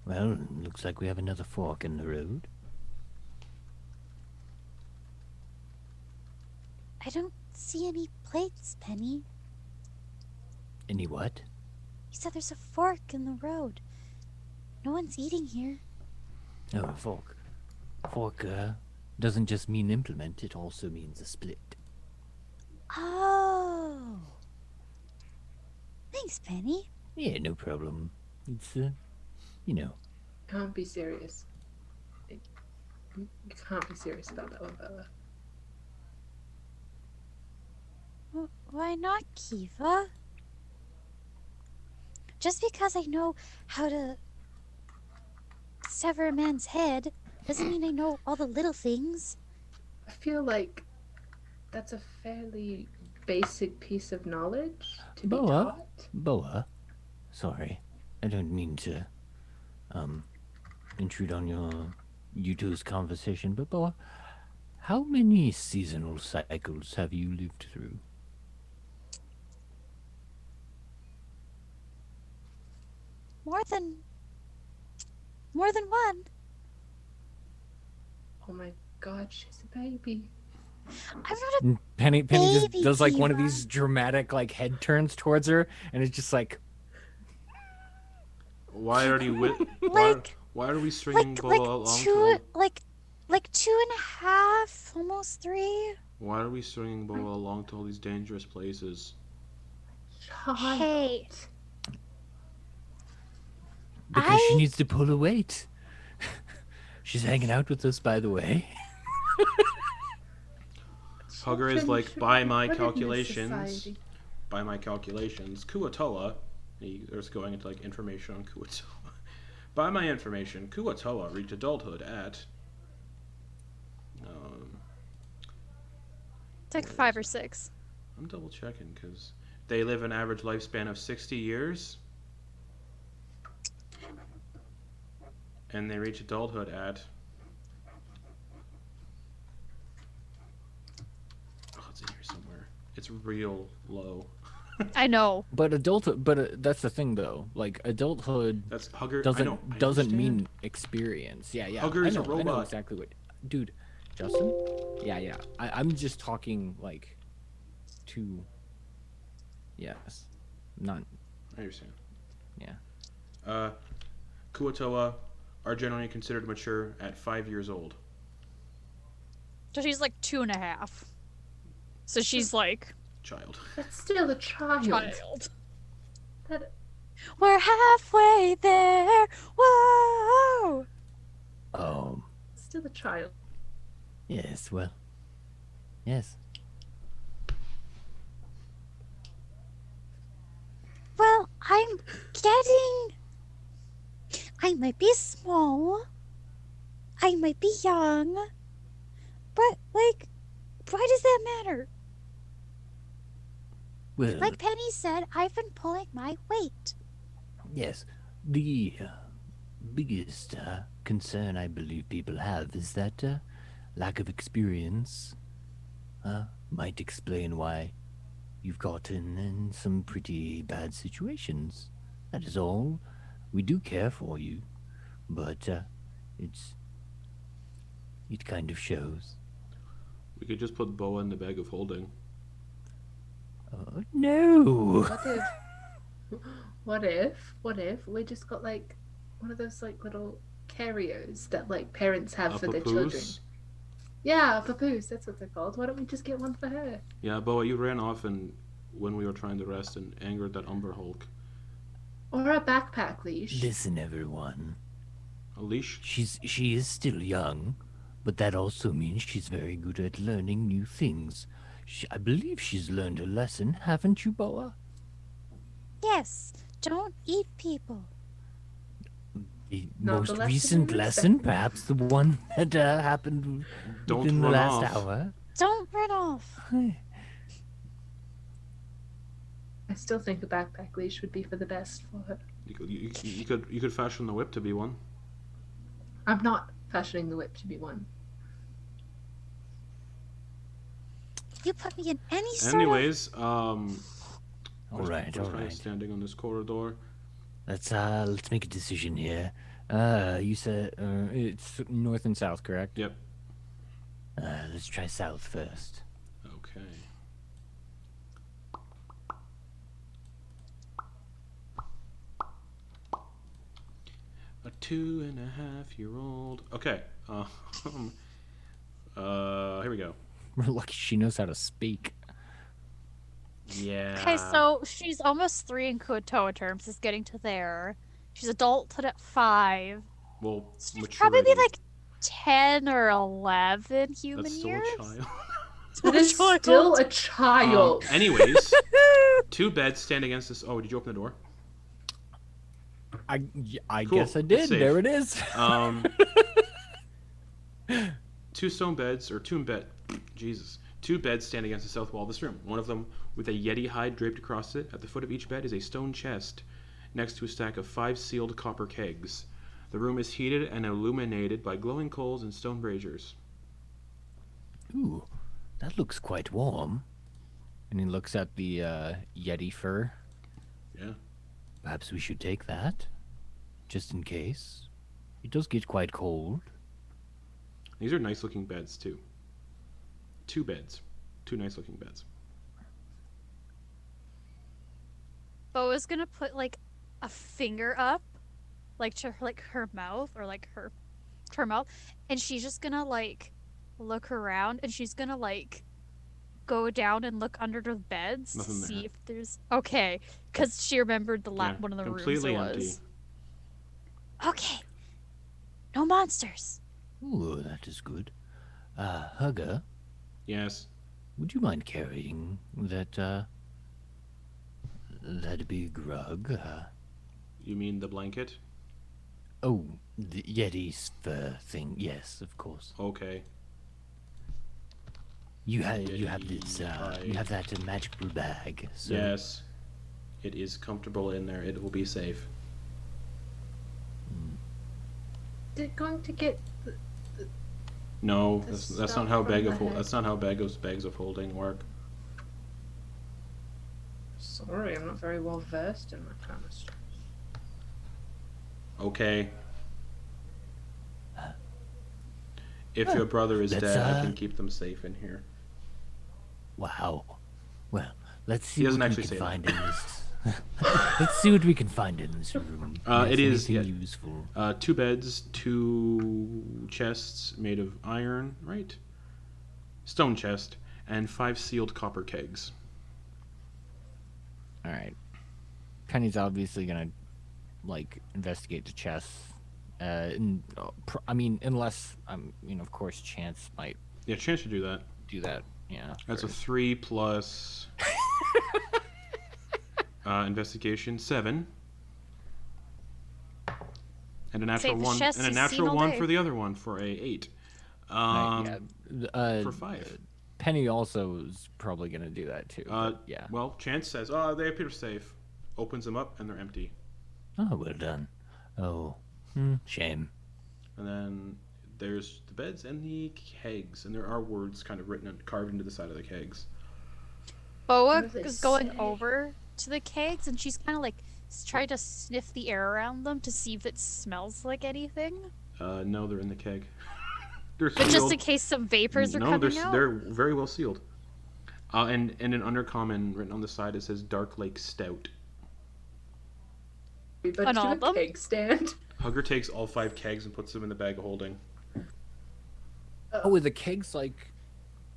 Well, looks like we have another fork in the road. I don't see any plates, Penny. Any what? You said there's a fork in the road. No one's eating here. Oh, fork. Fork doesn't just mean implement, it also means a split. Oh. Thanks, Penny. Yeah, no problem. It's, you know. Can't be serious. You can't be serious about that one, Bella. Why not, Kiva? Just because I know how to sever a man's head doesn't mean I know all the little things. I feel like that's a fairly basic piece of knowledge to be taught. Boa. Sorry. I don't mean to, intrude on you two's conversation, but Boa, how many seasonal cycles have you lived through? More than one. Oh my god, she's a baby. I'm not a And Penny just Baby does like one of Kiva. these dramatic like head turns towards her, and it's just like, Why are you with? Like- why are we stringing like Boa along? two like 2.5, almost 3. Why are we stringing Boa along to all these dangerous places? Child. Hey, Because she I- needs to pull a weight. She's hanging out with us, by the way. Hugger is Children like, should by be my put in this calculations, society. Kuo-toa, there's going into like information on Kuo-toa. By my information, Kuo-toa reached adulthood at It's like 5 or 6. I'm double checking because they live an average lifespan of 60 years. And they reach adulthood at it's in here somewhere. It's real low. I know. but adulthood. But that's the thing though. Like adulthood That's Hugger. doesn't I doesn't understand. mean experience. Yeah, yeah. Hugger is a I know robot. exactly what, dude. Justin. Yeah. I'm just talking like to. Yes, not. I understand. Yeah. Kuo-toa are generally considered mature at 5 years old. So she's like 2.5. So she's like Child. That's still a child. child. That, we're halfway there. Whoa. still a child. Yes, well. Yes. Well, I'm getting. I might be small. I might be young. But, like, why does that matter? Well, Like Penny said, I've been pulling my weight. yes. The biggest concern I believe people have is that lack of experience might explain why you've gotten in some pretty bad situations. That is all. We do care for you, but it kind of shows. We could just put Boa in the bag of holding. No! What if we just got like one of those like little carriers that like parents have A for their children? papoose? Yeah, a papoose, that's what they're called. Why don't we just get one for her? Yeah, Boa, you ran off and when we were trying to rest and angered that Umber Hulk. Or a backpack leash. Listen, everyone. A leash? She is still young, but that also means she's very good at learning new things. I believe she's learned a lesson, haven't you, Boa? Yes, don't eat people. The Not the most lesson recent we lesson, expected. perhaps the one that happened Don't within the run last off. hour. Don't run off. I still think a backpack leash would be for the best for her. You could fashion the whip to be one. I'm not fashioning the whip to be one. You put me in any sort Anyways, All right, we're all kind of right. standing on this corridor. Let's make a decision here. You said It's north and south, correct? Yep. let's try south first. Okay. A 2.5-year-old. Okay. Here we go. We're lucky she knows how to speak. Yeah. Okay, so she's almost 3 in Kuo-toa terms. Is getting to there. She's adulthood at 5. Well, So she'd maturity. probably be like 10 or 11 human That's still years. a child. That is still a child. Anyways, 2 beds stand against this. Oh, did you open the door? I Cool, guess I it's did. safe. There it is. 2 stone beds, or 2 bed. Jesus. 2 beds stand against the south wall of this room. One of them with a yeti hide draped across it. At the foot of each bed is a stone chest, next to a stack of 5 sealed copper kegs. The room is heated and illuminated by glowing coals and stone braziers. Ooh, that looks quite warm. And he looks at the yeti fur. Yeah. Perhaps we should take that, just in case. It does get quite cold. These are nice looking beds too. 2 beds. 2 nice looking beds. Boa's gonna put like a finger up, like to her mouth or like her to her mouth, and she's just gonna like look around, and she's gonna like go down and look under the beds Nothing to there. see if there's okay, because she remembered the Yeah, one of the completely rooms empty. was. Okay. No monsters. Ooh, that is good. Hugger, Yes. would you mind carrying that big rug? You mean the blanket? Oh, the Yeti's fur thing. Yes, of course. Okay. You have this. Yeti You have that magical bag. So Yes. It is comfortable in there. It will be safe. They're going to get. No, The that's stuff not how from the head. that's not how bags of holding work. Sorry, I'm not very well versed in that kind of stuff. Okay. If your brother is Let's, dead, I can keep them safe in here. Wow. Well, let's He see doesn't what we actually can say find in this. Let's see what we can find in this room. It is, anything yeah. useful. 2 beds, 2 chests made of iron, right? Stone chest, and 5 sealed copper kegs. All right. Penny's obviously gonna like investigate the chest. I mean, unless of course, Chance might Yeah, chance to do that. do that. Yeah. That's a first. 3 plus investigation 7, and a natural Safest 1, chest and a he's natural seen all 1 day. for the other one for a 8. For 5. Penny also is probably gonna do that too. but yeah. Well, Chance says, "Oh, they appear safe." Opens them up and they're empty. Oh, well done. Oh, shame. And then there's the beds and the kegs, and there are words kind of written and carved into the side of the kegs. Boa What does it is going say? over to the kegs, and she's kind of like trying to sniff the air around them to see if it smells like anything. No, they're in the keg. They're But sealed. just in case some vapors are no, coming out. they're very well sealed. And in undercommon written on the side it says Dark Lake Stout. But On all to of a them? keg stand. Hugger takes all 5 kegs and puts them in the bag of holding. Oh, are the kegs like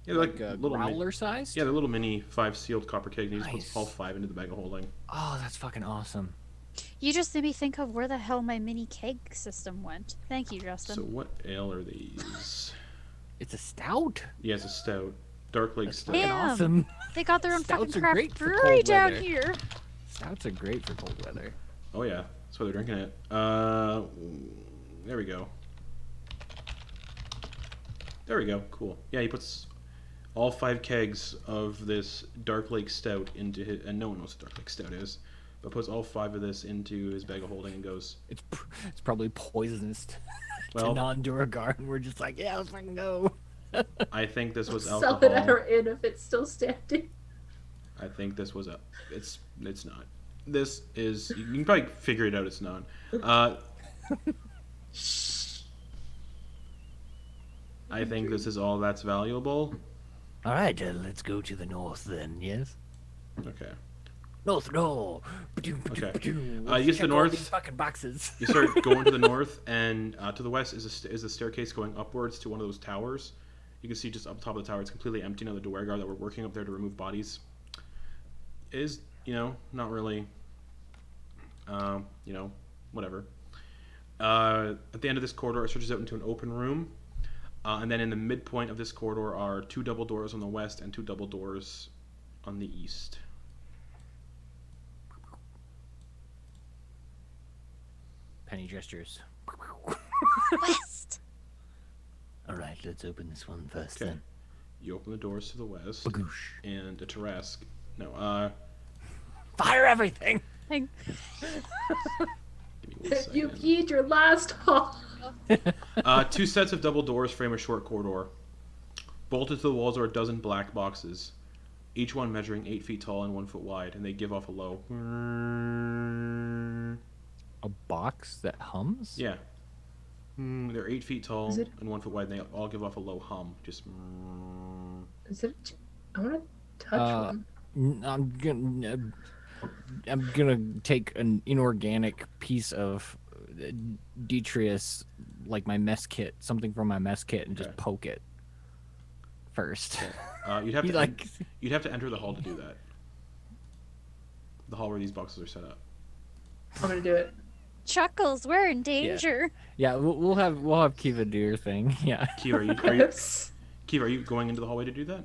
Yeah, like they're a little growler sized? Yeah, they're little mini 5 sealed copper kegs. And he just Nice. puts all 5 into the bag of holding. Oh, that's fucking awesome. You just made me think of where the hell my mini keg system went. Thank you, Justin. So what ale are these? It's a stout. Yeah, it's a stout. Dark Lake Stout. Fucking Damn. awesome. They got their own Stouts fucking are craft great for brewery cold down weather. here. Stouts are great for cold weather. Oh yeah, that's why they're drinking it. There we go. There we go. Cool. Yeah, he puts all 5 kegs of this Dark Lake Stout into his, and no one knows what Dark Lake Stout is, but puts all 5 of this into his bag of holding and goes, It's probably poisonous to well, non-Duragar, and we're just like, yeah, let's fucking go. I think this was Sell it at alcohol. our inn if it's still standing. I think this was it's not. This is, you can probably figure it out, it's not. I think this is all that's valuable. All right, let's go to the north then. Yes. Okay. North, no. Okay. You Let's get to the check all north. these fucking boxes. You start going to the north, and to the west is a staircase going upwards to one of those towers. You can see just up top of the tower, it's completely empty now. The doorway guard that were working up there to remove bodies is, not really, whatever. At the end of this corridor, it stretches out into an open room. And then in the midpoint of this corridor are 2 double doors on the west and 2 double doors on the east. Penny gestures. West. All right, let's open this one first Okay. then. You open the doors to the west, Bagoosh. and a Tarask. No, Fire everything! Like, give me one You second. peed your last hole. 2 sets of double doors frame a short corridor. Bolted to the walls are a dozen black boxes, each one measuring 8 feet tall and 1 foot wide, and they give off a low. A box that hums? Yeah. They're 8 feet tall Is it- and 1 foot wide, and they all give off a low hum. Just. Is it? I want to touch one. I'm gonna take an inorganic piece of detritus, like my mess kit, something from my mess kit, and Okay. just poke it first. You'd have He to like you'd have to enter the hall to do that. The hall where these boxes are set up. I'm gonna do it. Chuckles, we're in danger. yeah, we'll have Kiva do your thing. Yeah. Kiva, are you going into the hallway to do that?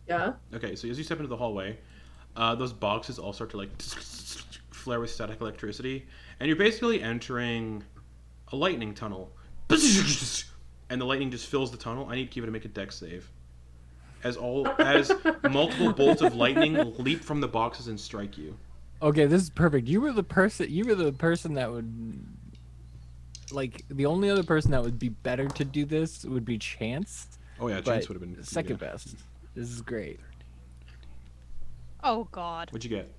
Yeah. Okay, so as you step into the hallway, those boxes all start to like flare with static electricity, and you're basically entering a lightning tunnel. And the lightning just fills the tunnel. I need Kiva to make a dex save. As multiple bolts of lightning leap from the boxes and strike you. Okay, this is perfect. You were the person that would, like, the only other person that would be better to do this would be Chance. Oh yeah, But Chance would have been second yeah. best. This is great. Oh God. What'd you get?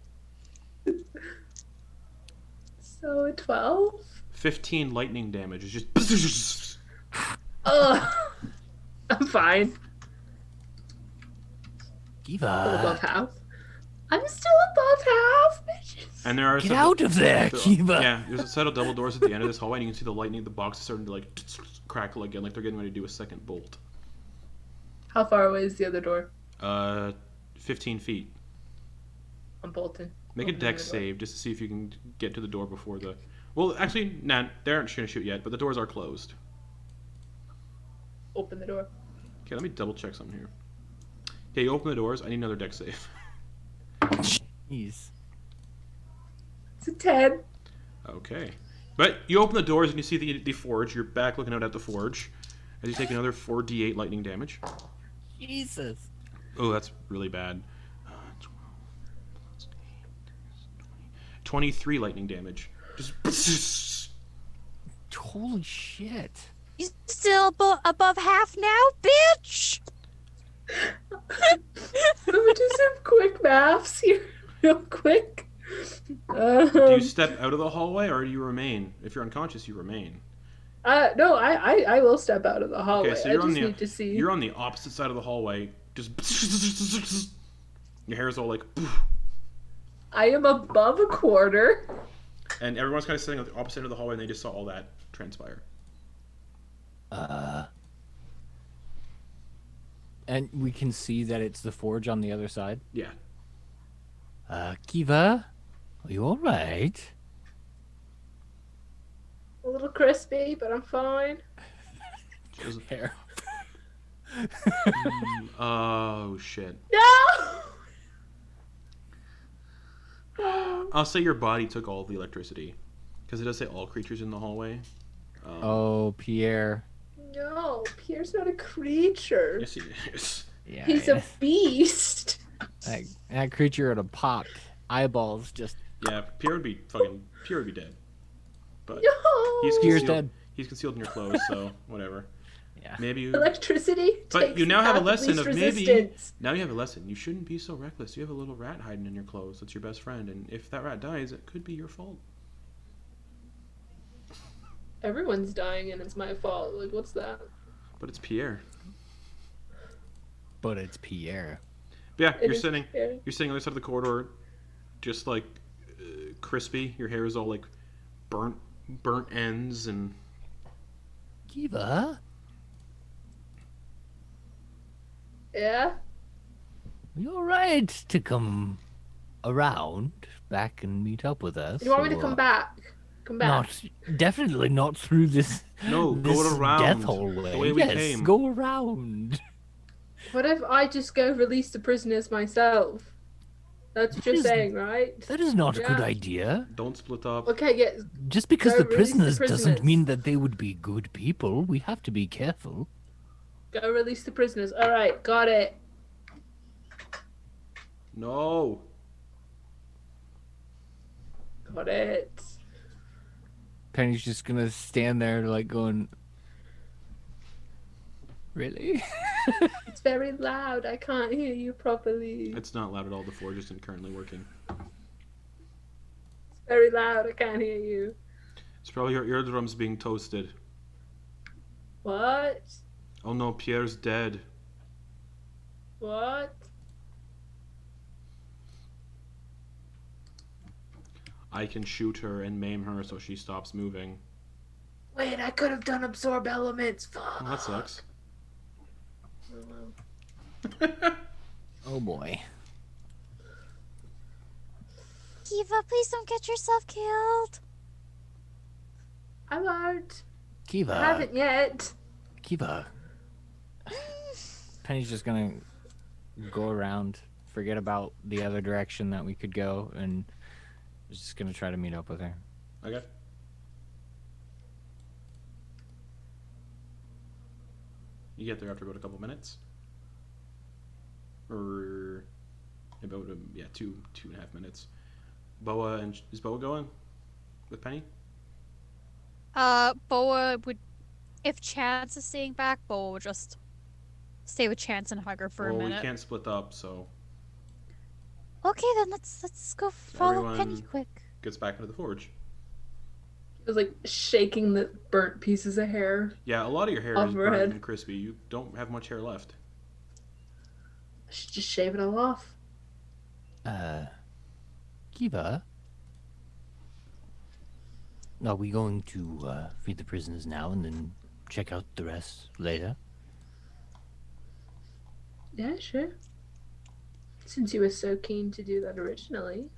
So 12. 15 lightning damage. It's just. Ugh. I'm fine. Still above Kiva, half. I'm still above half, bitches. And there are get some- out of there, so- Kiva! Yeah, there's a set of double doors at the end of this hallway, and you can see the lightning. The box is starting to like crackle again, like they're getting ready to do a second bolt. How far away is the other door? 15 feet. I'm bolting. Make a Opening dex the door. save just to see if you can get to the door before the. Well, actually, nah, they aren't going to shoot yet, but the doors are closed. Open the door. Okay, let me double check something here. Okay, you open the doors. I need another dex save. Jeez. It's a 10. Okay, but you open the doors and you see the forge. You're back looking out at the forge, as you take another 4d8 lightning damage. Jesus. Oh, that's really bad. 23 lightning damage. Just. Holy shit. You still above half now, bitch? I'm gonna do some quick maths here, real quick. Do you step out of the hallway or do you remain? If you're unconscious, you remain. No, I will step out of the hallway. Okay, so I you're just on the need to see. you're on the opposite side of the hallway. Just your hair's all like, I am above a quarter. and everyone's kind of sitting on the opposite end of the hallway, and they just saw all that transpire. And we can see that it's the forge on the other side. Yeah. Kiva, are you alright? A little crispy, but I'm fine. Hair. Oh shit. No. I'll say your body took all of the electricity, because it does say all creatures in the hallway. Oh, Pierre. No, Pierre's not a creature. Yes, he is. Yeah. He's a beast. that creature would have popped. Eyeballs just. Yeah, Pierre would be dead. But No. he's Pierre's concealed. dead. He's concealed in your clothes, so whatever. Yeah. Maybe you. Electricity. But takes you now have a path of lesson least of maybe. resistance. Now you have a lesson. You shouldn't be so reckless. You have a little rat hiding in your clothes. That's your best friend, and if that rat dies, it could be your fault. Everyone's dying and it's my fault. Like, what's that? But it's Pierre. But it's Pierre. But yeah, It is scary. you're sitting on the other side of the corridor, just like crispy. Your hair is all like burnt ends, and Kiva, Yeah? you're right to come around back and meet up with us. You want me to or come back? Come back. definitely not through this. No, go this around, death hallway. the way we yes, came. go around. What if I just go release the prisoners myself? That's what you're is- saying, right? That is not a good Yeah. idea. don't split up. Okay, yeah. Just because Go the release the prisoners doesn't prisoners. mean that they would be good people. We have to be careful. Go release the prisoners. Alright, got it. No. Got it. Penny's just gonna stand there, like going, "Really?" It's very loud. I can't hear you properly. It's not loud at all. The forge isn't currently working. It's very loud. I can't hear you. It's probably your eardrums being toasted. What? Oh no, Pierre's dead. What? I can shoot her and maim her so she stops moving. Wait, I could have done absorb elements. Fuck. Well, that sucks. Oh, well. Oh boy. Kiva, please don't get yourself killed. I won't. I Kiva, haven't yet. Kiva, Penny's just gonna go around, forget about the other direction that we could go, and is just gonna try to meet up with her. Okay. You get there after about a couple minutes. Or about two and a half minutes. Boa is Boa going with Penny? Boa would, if Chance is staying back, Boa would just stay with Chance and hug her for a Well, we minute. can't split up, so Okay, then let's go follow Penny Everyone- quick. gets back into the forge. It was like shaking the burnt pieces of hair. Yeah, a lot of your hair Off is her burnt head. and crispy. You don't have much hair left. I should just shave it all off. Kiva, are we going to feed the prisoners now and then check out the rest later? Yeah, sure. Since you were so keen to do that originally.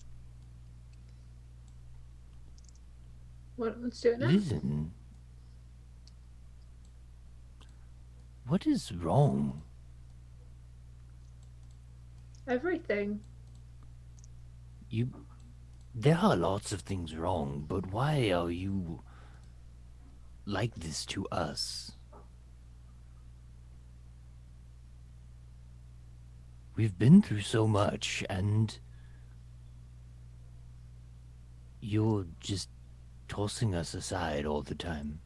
Let's do it now. Listen, what is wrong? Everything. There are lots of things wrong, but why are you like this to us? We've been through so much, and you're just tossing us aside all the time.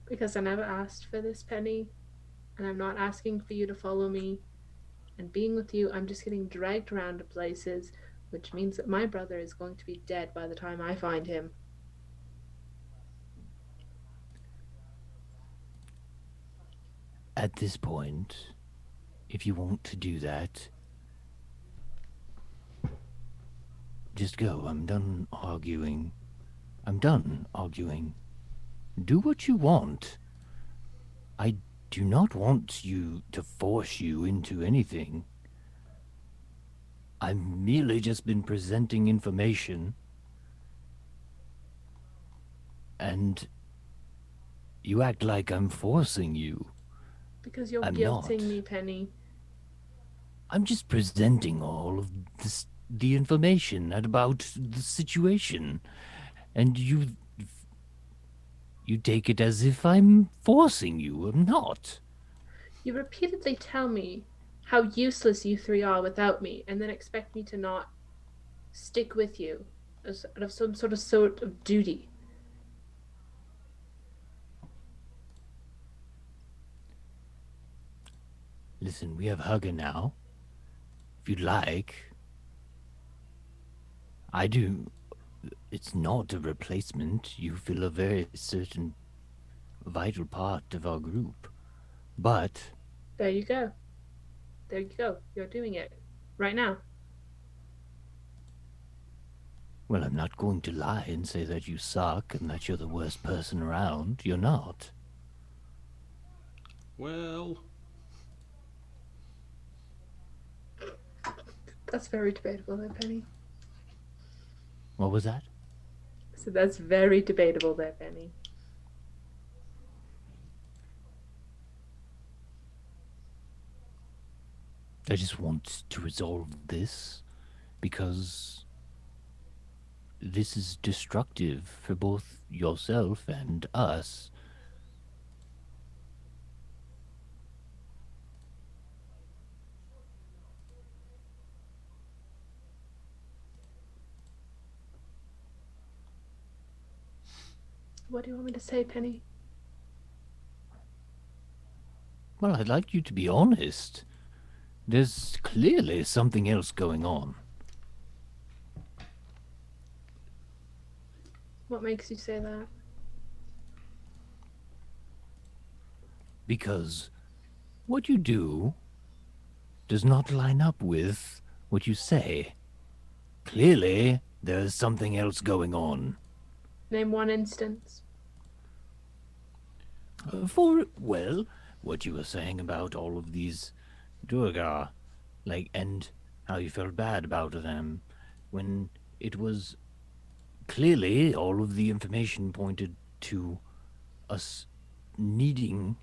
Because I never asked for this, Penny. And I'm not asking for you to follow me. And being with you, I'm just getting dragged around to places, which means that my brother is going to be dead by the time I find him. At this point, if you want to do that, just go. I'm done arguing. Do what you want. I do not want you to force you into anything. I've merely just been presenting information. And you act like I'm forcing you. Because you're I'm guilting not. me, Penny. I'm just presenting all of the information about the situation. And you take it as if I'm forcing you. I'm not. You repeatedly tell me how useless you three are without me, and then expect me to not stick with you as out of some sort of duty. Listen, we have Hugger now. If you'd like. I do. it's not a replacement. You fill a very certain vital part of our group. But There you go. There you go. You're doing it. Right now. well, I'm not going to lie and say that you suck and that you're the worst person around. You're not. Well, That's very debatable there, Penny. What was that? So that's very debatable there, Penny. I just want to resolve this because this is destructive for both yourself and us. What do you want me to say, Penny? Well, I'd like you to be honest. There's clearly something else going on. What makes you say that? Because what you do does not line up with what you say. Clearly, there's something else going on. Name one instance. Well, what you were saying about all of these Durga, and how you felt bad about them, when it was clearly all of the information pointed to us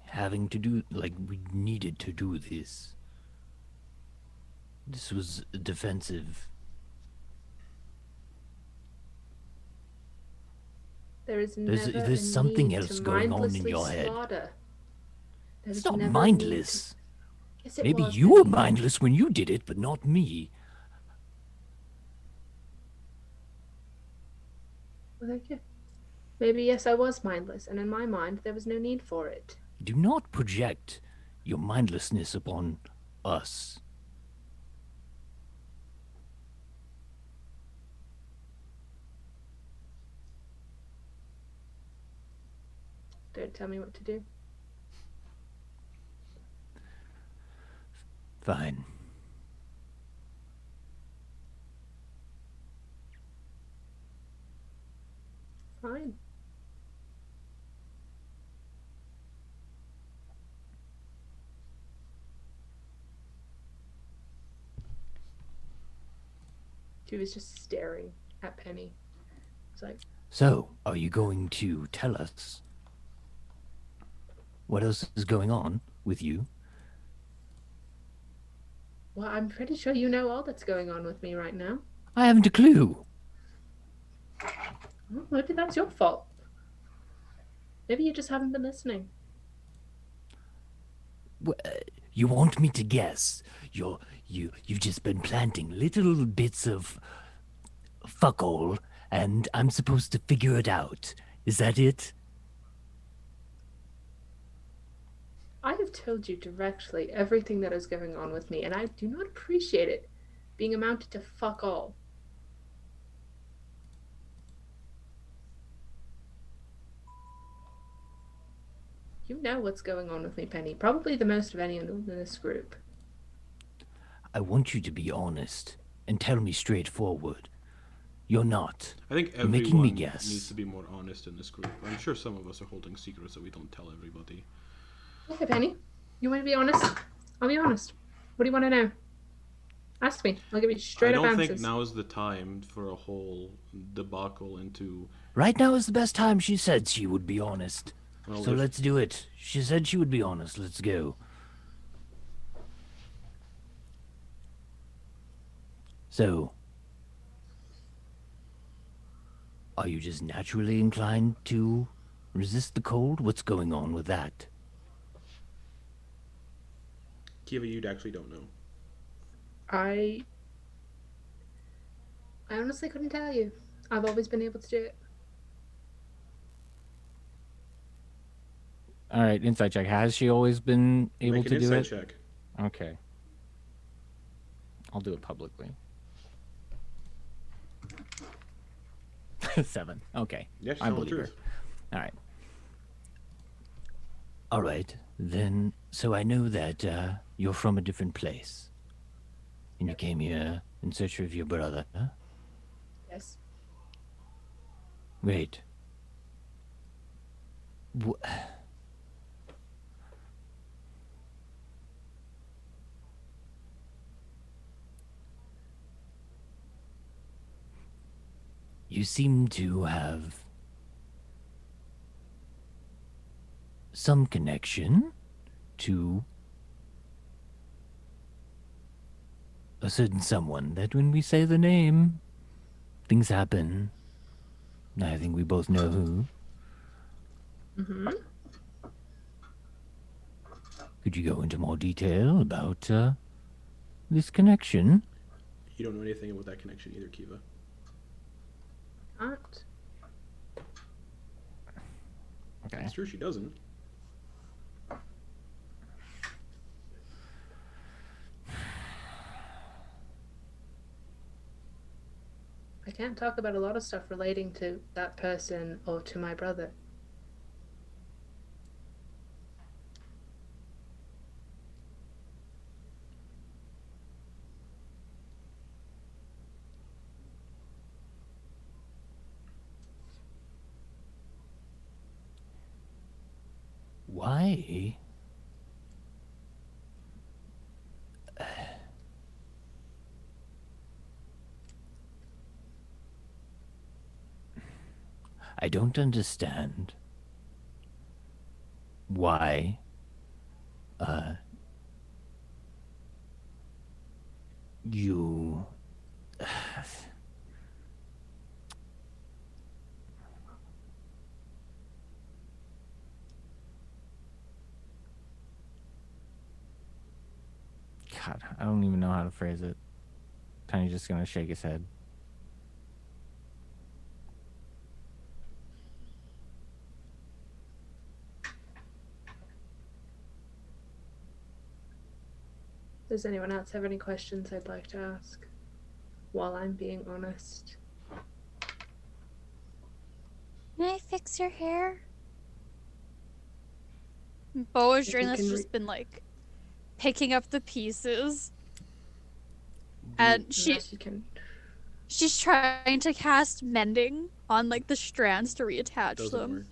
having to do, we needed to do this. This was defensive. There is There's never a something need else to going on in mindlessly your head. slaughter. There's It's not never a need mindless. to- Yes, it Maybe was, you were Penny. mindless when you did it, but not me. Well, thank you. Maybe, yes, I was mindless, and in my mind, there was no need for it. Do not project your mindlessness upon us. Don't tell me what to do. Fine. Fine. She was just staring at Penny. It's like, So, are you going to tell us what else is going on with you? well, I'm pretty sure you know all that's going on with me right now. I haven't a clue. Well, maybe that's your fault. Maybe you just haven't been listening. You want me to guess? You've just been planting little bits of fuck all, and I'm supposed to figure it out. Is that it? I have told you directly everything that is going on with me, and I do not appreciate it being amounted to fuck all. You know what's going on with me, Penny. Probably the most of anyone in this group. I want you to be honest and tell me straightforward. You're not. I think You're making me everyone guess. needs to be more honest in this group. I'm sure some of us are holding secrets that we don't tell everybody. Okay, Penny. You want to be honest? I'll be honest. What do you want to know? Ask me. I'll give you straight I up don't answers. think now is the time for a whole debacle into. Right now is the best time. She said she would be honest. Well, So if- let's do it. She said she would be honest. Let's go. So, are you just naturally inclined to resist the cold? What's going on with that? Kiva, you actually don't know. I honestly couldn't tell you. I've always been able to do it. All right, insight check. Has she always been able Make to an do insight it? check. Okay. I'll do it publicly. 7. Okay. Yeah, she's I telling the believe her. truth. All right. All right, then. So I know that you're from a different place, and you came here in search of your brother. Huh? Yes. Great. You seem to have some connection to a certain someone that when we say the name, things happen. I think we both know who. Mm-hmm. Could you go into more detail about this connection? You don't know anything about that connection either, Kiva. Can't. Okay. It's true, she doesn't. I can't talk about a lot of stuff relating to that person or to my brother. Why? I don't understand why you God, I don't even know how to phrase it. Tiny's just gonna shake his head. Does anyone else have any questions I'd like to ask? While I'm being honest. Can I fix your hair? Boa's If during you this can just been like picking up the pieces, Do- and Unless you can. she's trying to cast mending on like the strands to reattach doesn't them.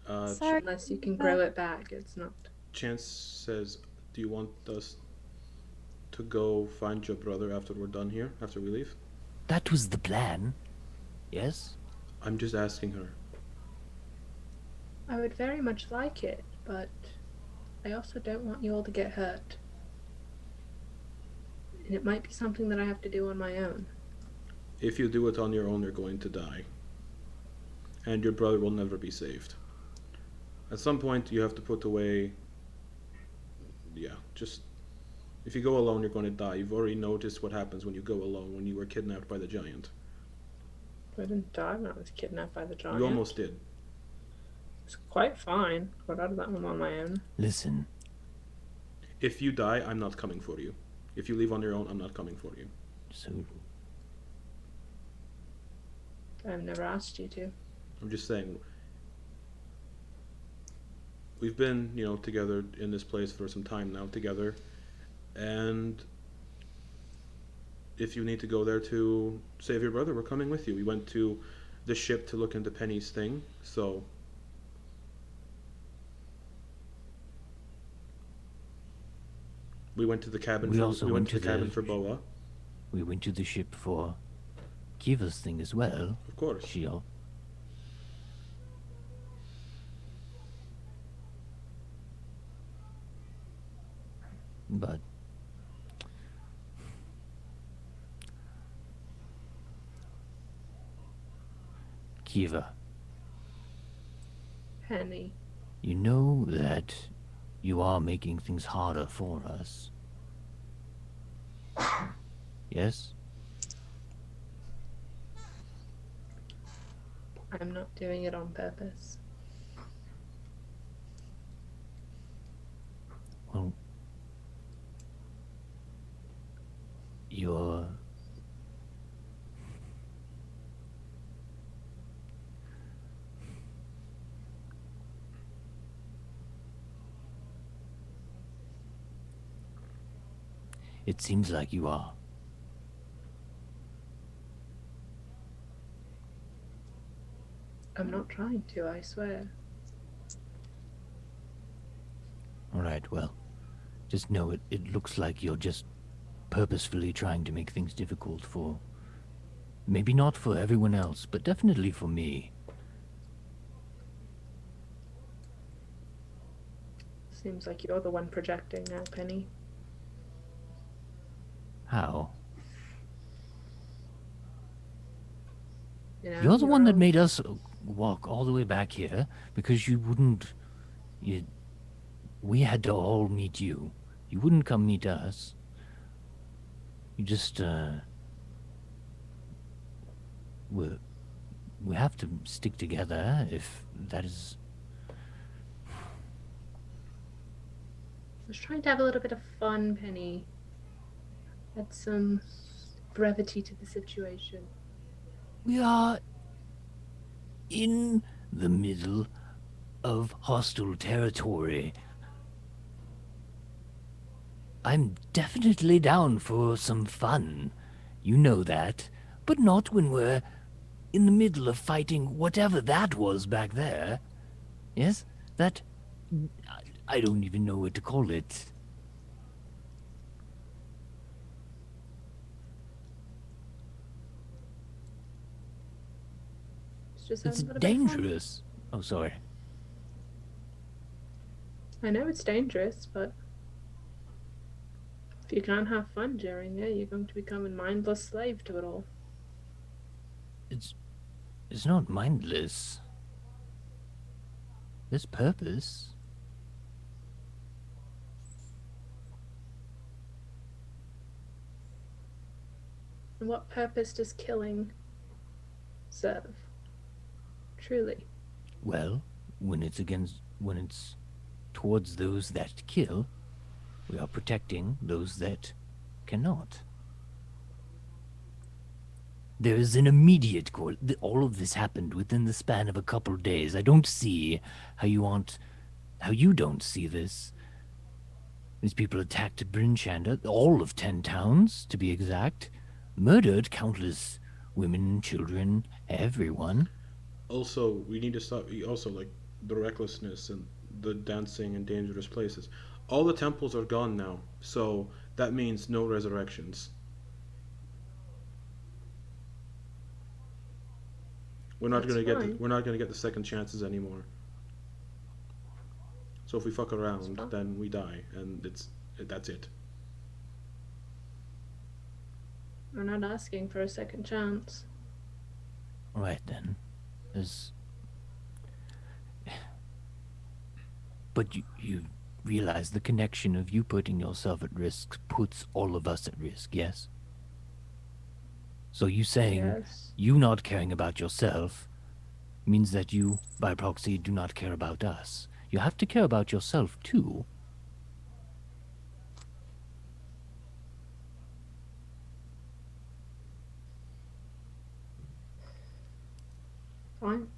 work. Sorry. Unless you can grow it back, it's not. Chance says, do you want us to go find your brother after we're done here, after we leave? that was the plan. Yes? I'm just asking her. I would very much like it, but I also don't want you all to get hurt. And it might be something that I have to do on my own. If you do it on your own, you're going to die. And your brother will never be saved. At some point, you have to put away... Yeah, just... If you go alone, you're going to die. You've already noticed what happens when you go alone, when you were kidnapped by the giant. I didn't die when I was kidnapped by the giant. You almost did. It's quite fine. Got out of that one on my own. Listen, If you die, I'm not coming for you. If you leave on your own, I'm not coming for you. so I've never asked you to. I'm just saying... We've been, together in this place for some time now, together. And... If you need to go there to save your brother, we're coming with you. We went to the ship to look into Penny's thing, so... We went to the cabin. We also went to the to cabin the- for Boa, we went to the ship for Kiva's thing as well. of course. She'll. But Kiva, Penny. you know that you are making things harder for us. Yes? I'm not doing it on purpose. Well, you're It seems like you are. I'm not trying to, I swear. All right, well, just know it looks like you're just purposefully trying to make things difficult for... Maybe not for everyone else, but definitely for me. Seems like you're the one projecting now, Penny. How? You know, You're the one that all- made us walk all the way back here because you wouldn't... We had to all meet you. You wouldn't come meet us. You just, we have to stick together if that is... I was trying to have a little bit of fun, Penny. Add some brevity to the situation. We are in the middle of hostile territory. I'm definitely down for some fun. You know that. But not when we're in the middle of fighting whatever that was back there. Yes? That... I don't even know what to call it. Just It's having a little bit of fun. dangerous. Oh, sorry. I know it's dangerous, but if you can't have fun during it, you're going to become a mindless slave to it all. It's not mindless. There's purpose. And what purpose does killing serve? Truly. Well, when it's towards those that kill, we are protecting those that cannot. There is an immediate goal. All of this happened within the span of a couple days. I don't see how you don't see this. These people attacked Brynchanda, all of 10 towns, to be exact. Murdered countless women, children, everyone. Also, we need to stop. Also, like the recklessness and the dancing in dangerous places. All the temples are gone now, so that means no resurrections. We're not That's gonna get. fine. We're not gonna get the second chances anymore. So if we fuck around, fine. then we die, and that's it. We're not asking for a second chance. All right then. But you realize the connection of you putting yourself at risk puts all of us at risk, yes? So you saying Yes. you not caring about yourself means that you, by proxy, do not care about us. You have to care about yourself too. Fine.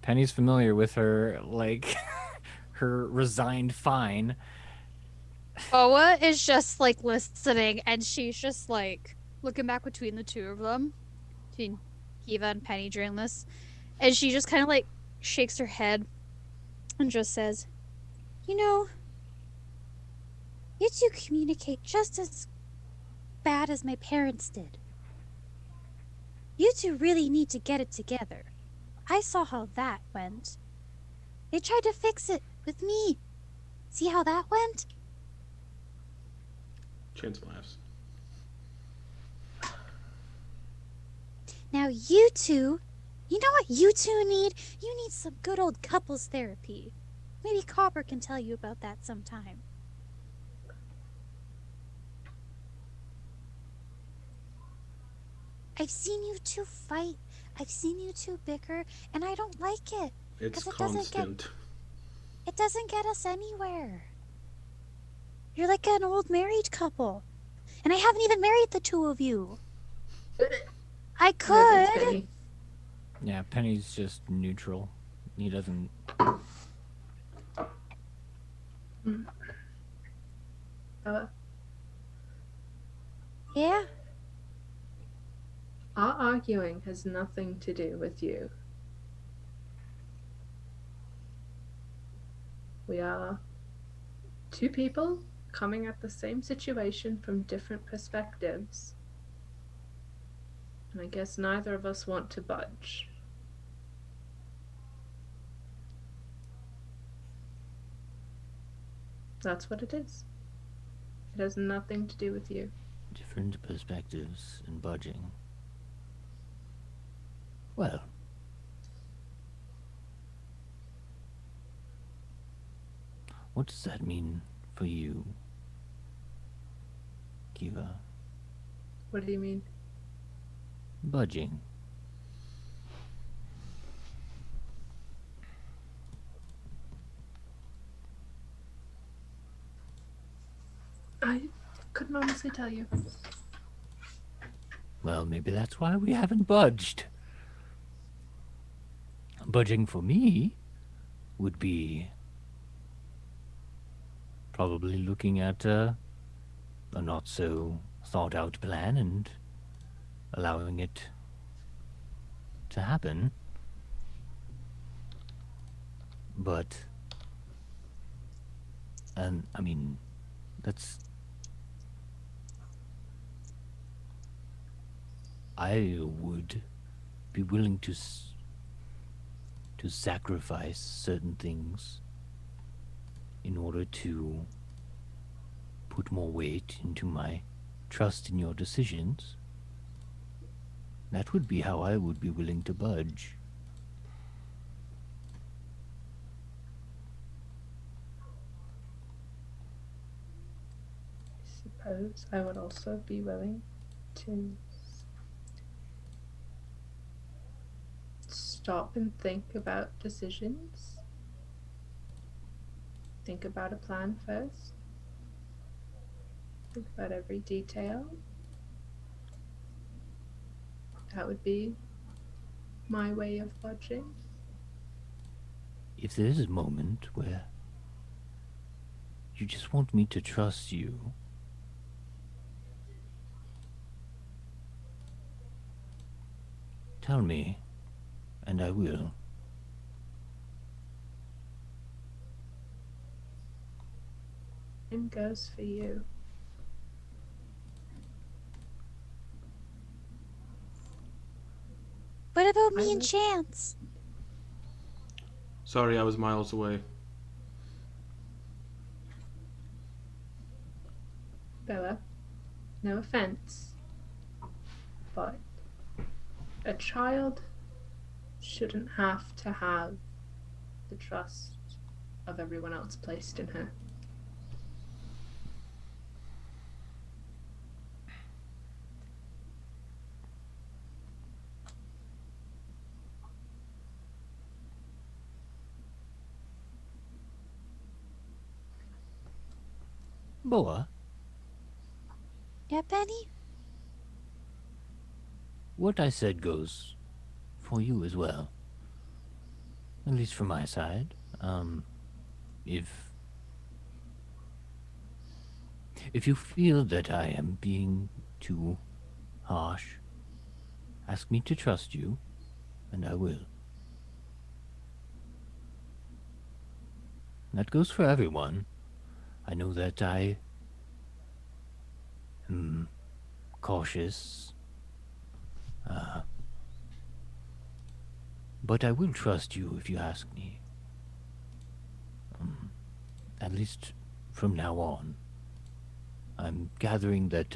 Penny's familiar with her, like, her resigned fine. Boa is just like listening, and she's just like looking back between the two of them, between Kiva and Penny during this, and she just kind of like shakes her head and just says, "You know, you two communicate just as bad as my parents did. You two really need to get it together. I saw how that went. They tried to fix it with me. See how that went?" Chance laughs. Now you two, you know what you two need? You need some good old couples therapy. Maybe Copper can tell you about that sometime. I've seen you two fight. I've seen you two bicker, and I don't like it. It's 'Cause constant. It doesn't get us anywhere. You're like an old married couple. And I haven't even married the two of you. I No, could. thanks, Penny. Yeah, Penny's just neutral. He doesn't. Bella, Yeah. our arguing has nothing to do with you. We are two people coming at the same situation from different perspectives. And I guess neither of us want to budge. That's what it is. It has nothing to do with you. Different perspectives and budging. Well, what does that mean for you, Kiva? What do you mean? Budging. I couldn't honestly tell you. Well, maybe that's why we haven't budged. Budging for me would be probably looking at a not so thought out plan and allowing it to happen. But, and I mean, that's, I would be willing to sacrifice certain things in order to put more weight into my trust in your decisions. That would be how I would be willing to budge. I suppose I would also be willing to stop and think about decisions. Think about a plan first. Think about every detail. That would be my way of budging. If there's a moment where you just want me to trust you, tell me, and I will. Same goes for you. What about I me and would- Chance? Sorry, I was miles away. Bella, no offense, but a child shouldn't have to have the trust of everyone else placed in her. Boa, Yeah, Penny? what I said goes for you as well. At least from my side. If you feel that I am being too harsh, ask me to trust you, and I will. That goes for everyone. I know that I am cautious, but I will trust you if you ask me. At least from now on. I'm gathering that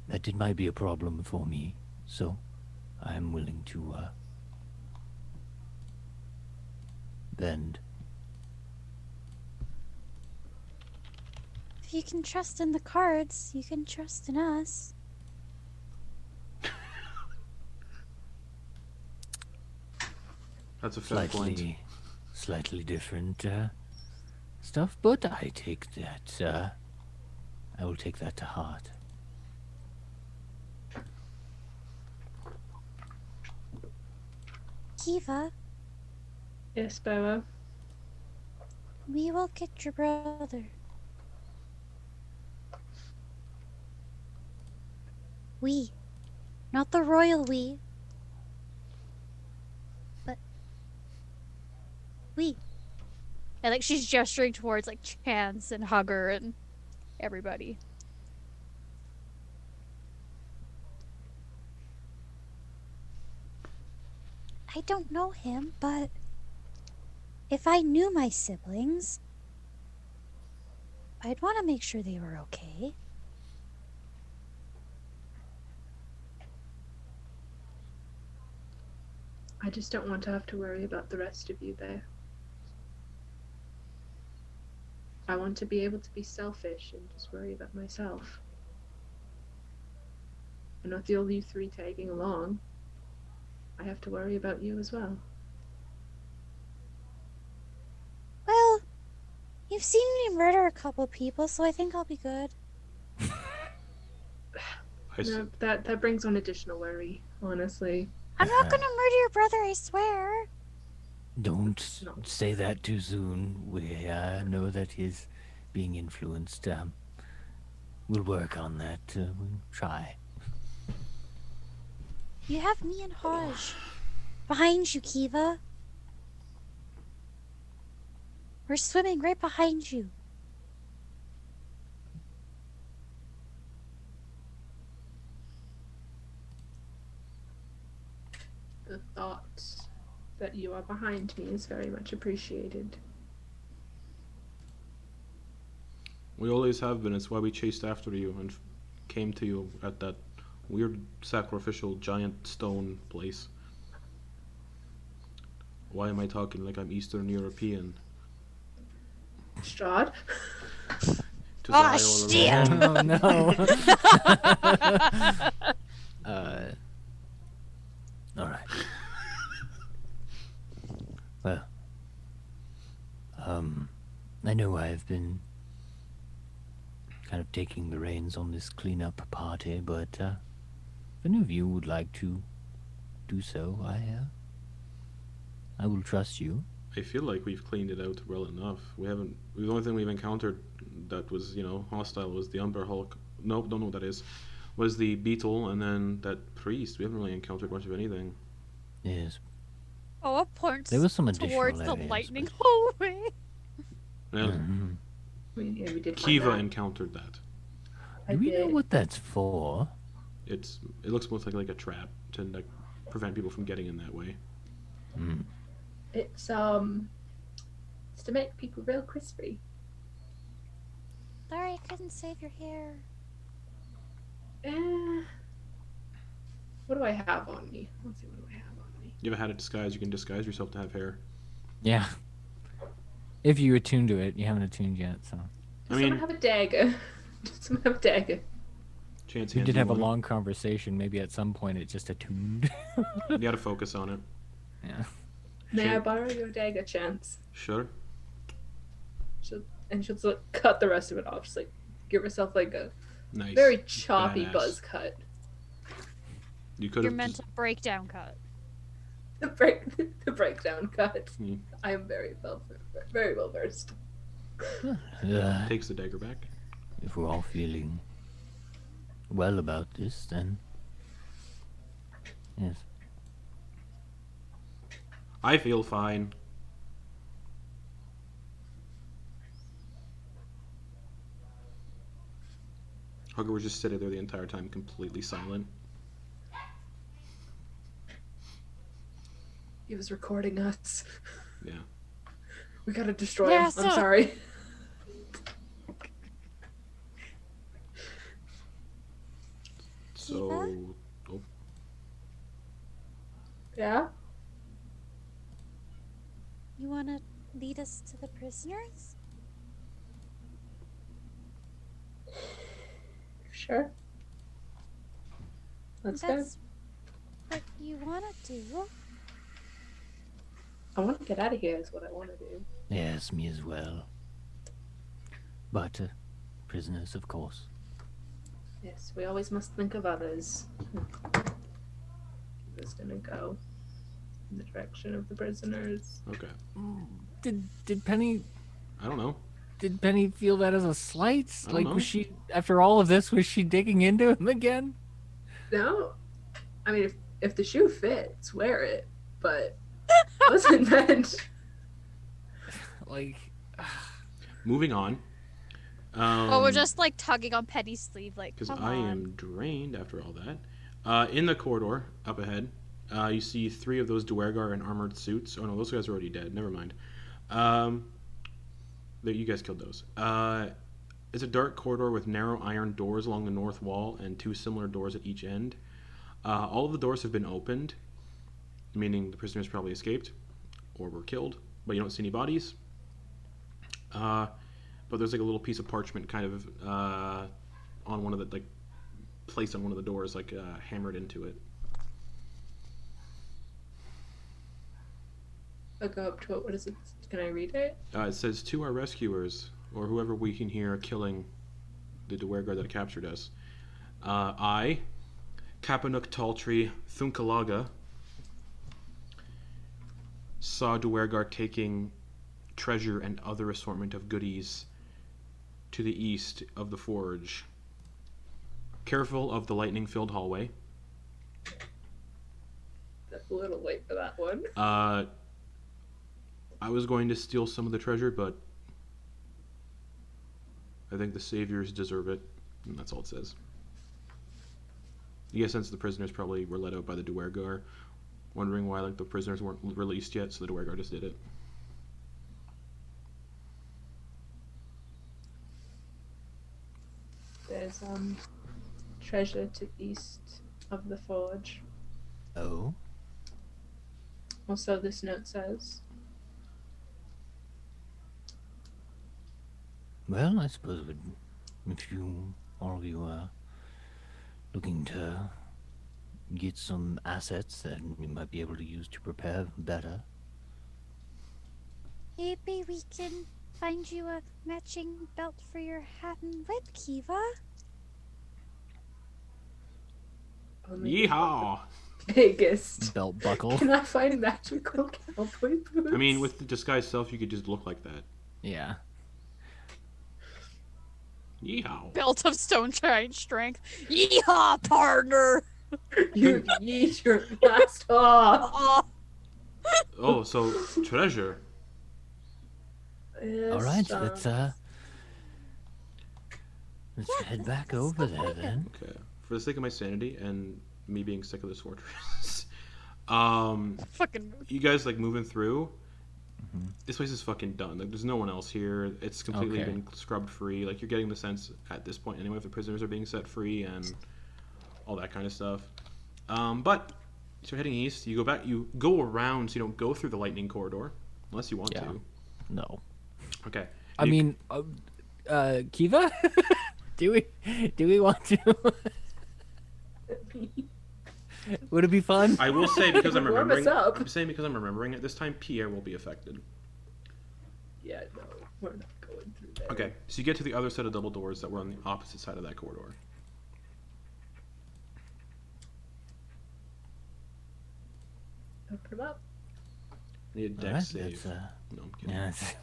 that it might be a problem for me, so I'm willing to bend. If you can trust in the cards, you can trust in us. That's a fair point. Slightly different stuff, but I take that. I will take that to heart. Kiva, Yes, Boa. We will get your brother. We. Not the royal we. But we. And like she's gesturing towards like Chance and Hugger and everybody. I don't know him, but if I knew my siblings, I'd want to make sure they were okay. I just don't want to have to worry about the rest of you there. I want to be able to be selfish and just worry about myself. And with all you three tagging along, I have to worry about you as well. Well, you've seen me murder a couple people, so I think I'll be good. No, that brings on additional worry, honestly. I'm not gonna murder your brother, I swear. Don't say that too soon. We know that he's being influenced. We'll work on that. We'll try. You have me and Haj. Behind you, Kiva. We're swimming right behind you. The thought that you are behind me is very much appreciated. We always have been. It's why we chased after you and came to you at that weird sacrificial giant stone place. Why am I talking like I'm Eastern European? Strahd? To Oh, Zio shit. alone. Oh no. All right. Well, I know I've been kind of taking the reins on this cleanup party, but if any of you would like to do so, I will trust you. I feel like we've cleaned it out well enough. We haven't. The only thing we've encountered that was, hostile was the Umber Hulk. Nope, don't know what that is. Was the beetle and then that priest. We haven't really encountered much of anything. Yes, Oh, it points there was some additional towards the areas, lightning but- hallway. Yeah, Mhm. We did find Kiva that. encountered that. I Do we know did. what that's for? It looks most like a trap to like prevent people from getting in that way. Hmm. It's to make people real crispy. Sorry, I couldn't save your hair. What do I have on me? Let's see, what do I have on me? You ever had a disguise? You can disguise yourself to have hair. Yeah. If you attune to it, you haven't attuned yet, so. I Does mean, someone have a dagger? Does someone have a dagger? chance We hands did you have a one. long conversation. Maybe at some point it just attuned. You gotta focus on it. Yeah. May I Chance- borrow your dagger, Chance? Sure. She'll just like cut the rest of it off. Just like give herself like a Nice. very choppy Badass. buzz cut. You could Your have. mental breakdown cut. The breakdown cut. Hmm. I am very well versed. Takes the dagger back. If we're all feeling well about this, then yes. I feel fine. Hugger was just sitting there the entire time, completely silent. He was recording us. Yeah. We gotta destroy Yeah, him. so- I'm sorry. So, Yeah? You wanna lead us to the prisoners? Sure. Let's go. That's what you wanna do. I want to get out of here is what I want to do. Yes, me as well. But prisoners, of course. Yes, we always must think of others. Who's gonna go? in the direction of the prisoners. Okay. Did Penny I don't know. feel that as a slight? I don't Like, know. was she, after all of this, was she digging into him again? No, I mean, if the shoe fits, wear it. But it wasn't meant. Like, Moving on. Oh, we're just like tugging on Penny's sleeve, like, Because come I on. am drained after all that. In the corridor up ahead, you see 3 of those Duergar in armored suits. Oh no, those guys are already dead. Never mind. You guys killed those. It's a dark corridor with narrow iron doors along the north wall and 2 similar doors at each end. All of the doors have been opened, meaning the prisoners probably escaped or were killed, but you don't see any bodies. But there's like a little piece of parchment kind of on one of the, like, placed on one of the doors, like hammered into it. I'll go up to it. What is it? Can I read it? It says, "To our rescuers, or whoever we can hear killing the Duergar that captured us. I, Kapanuk Taltree Thunkalaga, saw Duergar taking treasure and other assortment of goodies to the east of the forge. Careful of the lightning-filled hallway. That's a little late for that one. I was going to steal some of the treasure, but I think the saviors deserve it." And that's all it says. You get a sense the prisoners probably were let out by the Duergar, wondering why, like, the prisoners weren't released yet, so the Duergar just did it. There's treasure to the east of the forge. Oh? Also, this note says. Well, I suppose if all of you are looking to get some assets that you might be able to use to prepare better. Maybe we can find you a matching belt for your hat and whip, Kiva. Yeehaw! Biggest. belt buckle. Can I find magical cowboy boots? I mean, with the disguised self, you could just look like that. Yeah. Yeehaw! Belt of stone giant strength. Yeehaw, partner! You yeet your last off. Oh, Oh, so treasure. Yes, All right, let's head back over there then. Okay. For the sake of my sanity and me being sick of this fortress, fucking. you guys, like, moving through. This place is fucking done. Like, there's no one else here. It's completely Okay. been scrubbed free. Like, you're getting the sense at this point anyway if the prisoners are being set free and all that kind of stuff. But so heading east, you go back. You go around, so you don't go through the lightning corridor unless you want Yeah. to. No. Okay. I mean, Kiva? do we want to? Would it be fun? I will say, because I'm Warm us remembering. up. I'm saying because I'm remembering it this time. Pierre will be affected. Yeah, no, we're not going through there. Okay, so you get to the other set of double doors that were on the opposite side of that corridor. Open them up. Need a dex All right, save. let's, No, I'm kidding. yes.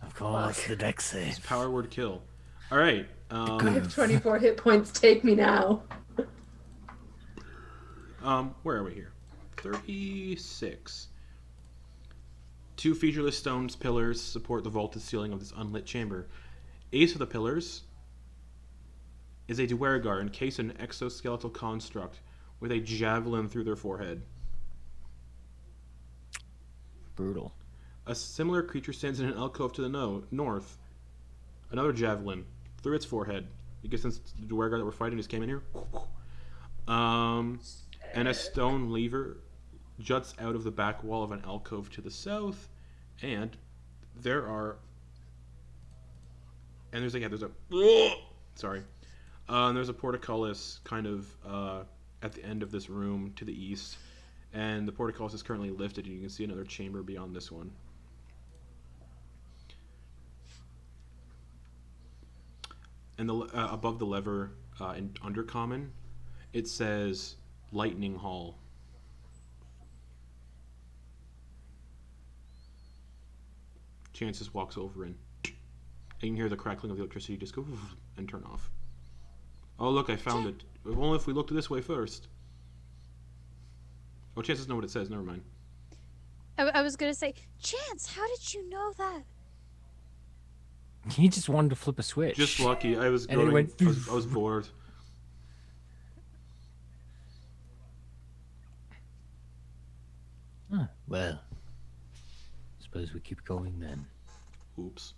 Of course, the deck save. It's power word kill. All right. I have 24 hit points. Take me now. Where are we here? 36. 2 featureless stone pillars support the vaulted ceiling of this unlit chamber. Ace of the pillars is a Duergar encased in an exoskeletal construct with a javelin through their forehead. Brutal. A similar creature stands in an alcove to the north. Another javelin through its forehead. I guess since the Duergar that we're fighting just came in here. And a stone lever juts out of the back wall of an alcove to the south. And there's a portcullis kind of at the end of this room to the east. And the portcullis is currently lifted, and you can see another chamber beyond this one. And above the lever in Undercommon, it says Lightning Hall. Chance just walks over and you can hear the crackling of the electricity just go and turn off. Oh, look, I found it. If only if we looked this way first. Oh, Chance doesn't know what it says. Never mind. I was gonna say, Chance, how did you know that? He just wanted to flip a switch. Just lucky. I was And it going. went I was bored. Huh, well, suppose we keep going then. Oops.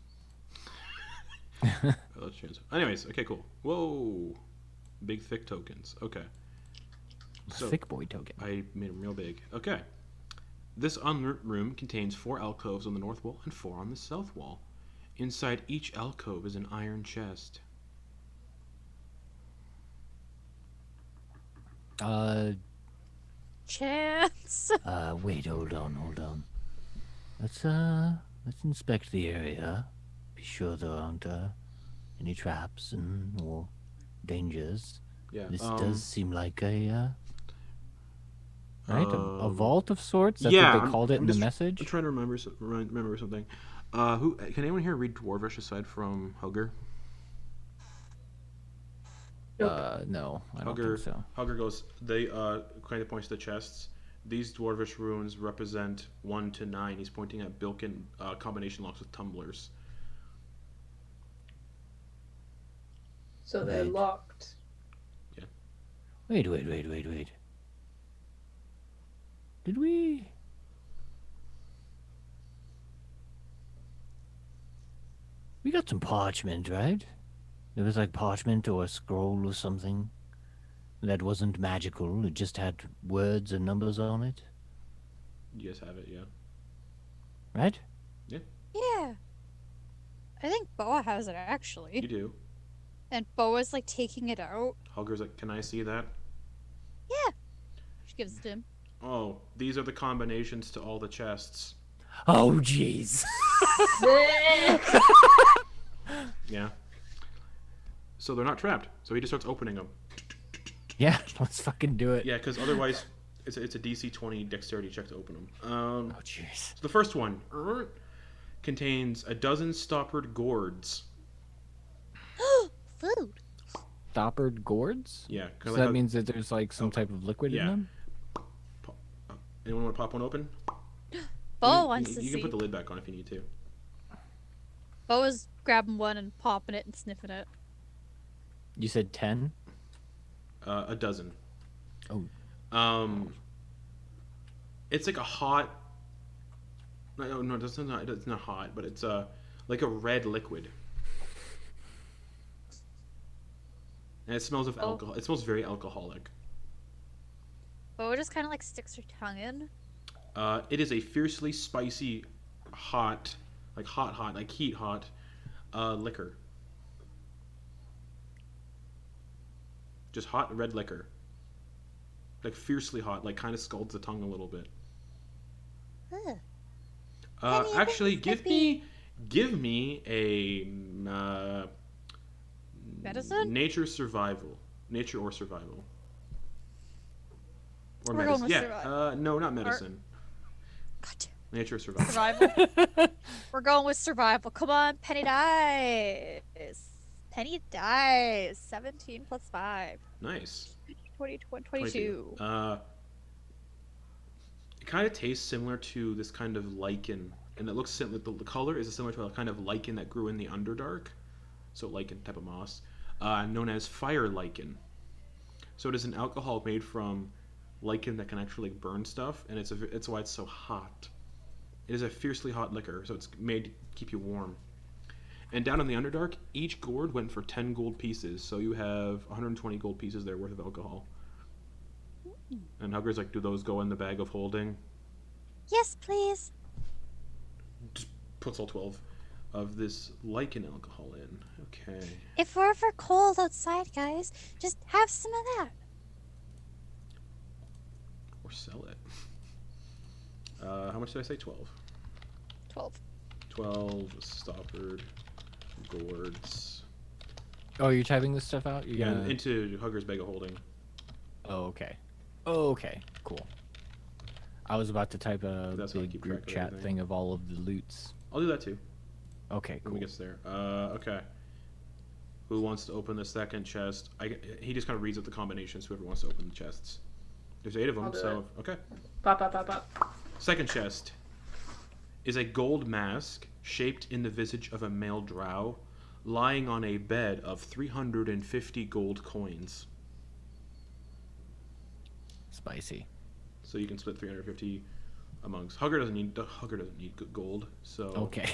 Anyways, okay, cool. Whoa. Big, thick tokens. Okay. So, Thick boy token. I made them real big. Okay. This unlit room contains 4 alcoves on the north wall and 4 on the south wall. Inside each alcove is an iron chest. Chance. Wait, hold on. Let's inspect the area. Be sure there aren't any traps or dangers. Yeah. This does seem like a Right? A vault of sorts? That's yeah, what they called it in the I'm message? trying to remember something. Who can anyone here read Dwarvish aside from Hugger? No, I don't think so. Hugger goes. They kind of points to the chests. These Dwarvish runes represent 1 to 9. He's pointing at Bilkin combination locks with tumblers. So they're Right. locked. Wait. Did we? We got some parchment, right? There was like parchment or a scroll or something that wasn't magical. It just had words and numbers on it, You guys have it, yeah. right? Yeah. I think Boa has it You actually. do. And Boa's like taking it out. Hugger's like, can I see that? She gives it to him. Oh, these are the combinations to all the chests. Oh, jeez. Yeah. So they're not trapped. So he just starts opening them. Yeah, let's fucking do it. Yeah, because otherwise it's a DC 20 dexterity check to open them. Oh, jeez. So the first one contains a dozen stoppered gourds. Food. Stoppered gourds? Yeah. So that means that there's like some type of liquid yeah. in them? Anyone want to pop one open? Boa wants to You see. can put the lid back on if you need to. Boa's grabbing one and popping it and sniffing it. You said 10? A dozen. Oh. It's like a hot. No, it's not hot, but it's like a red liquid. And it smells of alcohol. It smells very alcoholic. Boa just kind of like sticks her tongue in. It is a fiercely spicy, hot, like heat hot, liquor. Just hot red liquor. Like fiercely hot, like kind of scalds the tongue a little bit. Ugh. Any other Actually, things give me a Medicine? nature or survival. Or We're medicine. going with Yeah. survival. No, not medicine. God, Nature or survival. survival. We're going with survival. Come on, Penny dies. Penny dies. 17 plus 5. Nice. 22. It kind of tastes similar to this kind of lichen, and it looks similar. The color is similar to a kind of lichen that grew in the Underdark, so lichen type of moss, known as fire lichen. So it is an alcohol made from lichen that can actually burn stuff, and it's why it's so hot. It is a fiercely hot liquor, so it's made to keep you warm. And down in the Underdark, each gourd went for 10 gold pieces, so you have 120 gold pieces there worth of alcohol. And Hugger's like, do those go in the bag of holding? Yes, please. Just puts all 12 of this lichen alcohol in. Okay. If we're ever cold outside, guys, just have some of that. Or sell it. How much did I say? 12. 12. 12 stoppered gourds. Oh, you're typing this stuff out? You're Yeah, gonna... into Hugger's bag of holding. Oh, okay. Oh, okay. Cool. I was about to type a That's how I big keep group track of chat everything. thing of all of the loots. I'll do that too Okay, when cool. we get there. Okay. Who wants to open the second chest? He just kind of reads out the combinations. Whoever wants to open the chests. There's 8 of them, I'll do so okay. Pop, pop, pop, pop. Second chest is a gold mask shaped in the visage of a male drow, lying on a bed of 350 gold coins. Spicy. So you can split 350 amongst. Hugger doesn't need gold, so Okay.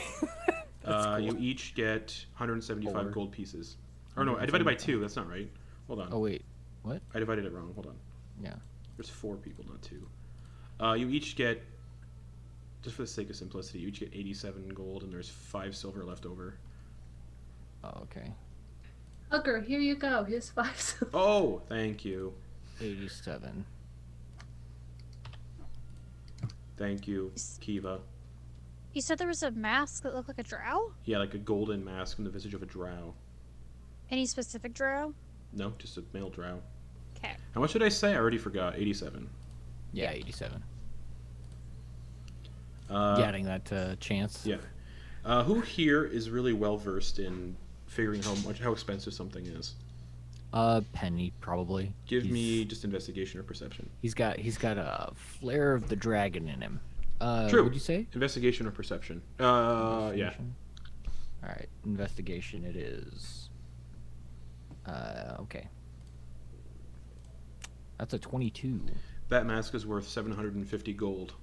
you each get 175 Four. gold pieces. Or no, I divided by 2. That's not right. Hold on. Oh wait, what? I divided it wrong. Hold on. Yeah. There's 4 people, not 2. You each get, just for the sake of simplicity, you each get 87 gold, and there's 5 silver left over. Oh, okay. Hugger, here you go. Here's 5 silver. Oh, thank you. 87. Thank you, Kiva. You said there was a mask that looked like a drow? Yeah, like a golden mask from the visage of a drow. Any specific drow? No, just a male drow. Okay. How much did I say? I already forgot. 87. Yeah, 87. Uh, Getting that chance. Yeah. Who here is really well versed in figuring how expensive something is? Penny probably. Give me just investigation or perception. He's got a flare of the dragon in him. True. What'd you say? Investigation or perception? Yeah. Investigation? All right, investigation. It is. Okay. That's a 22. That mask is worth 750 gold.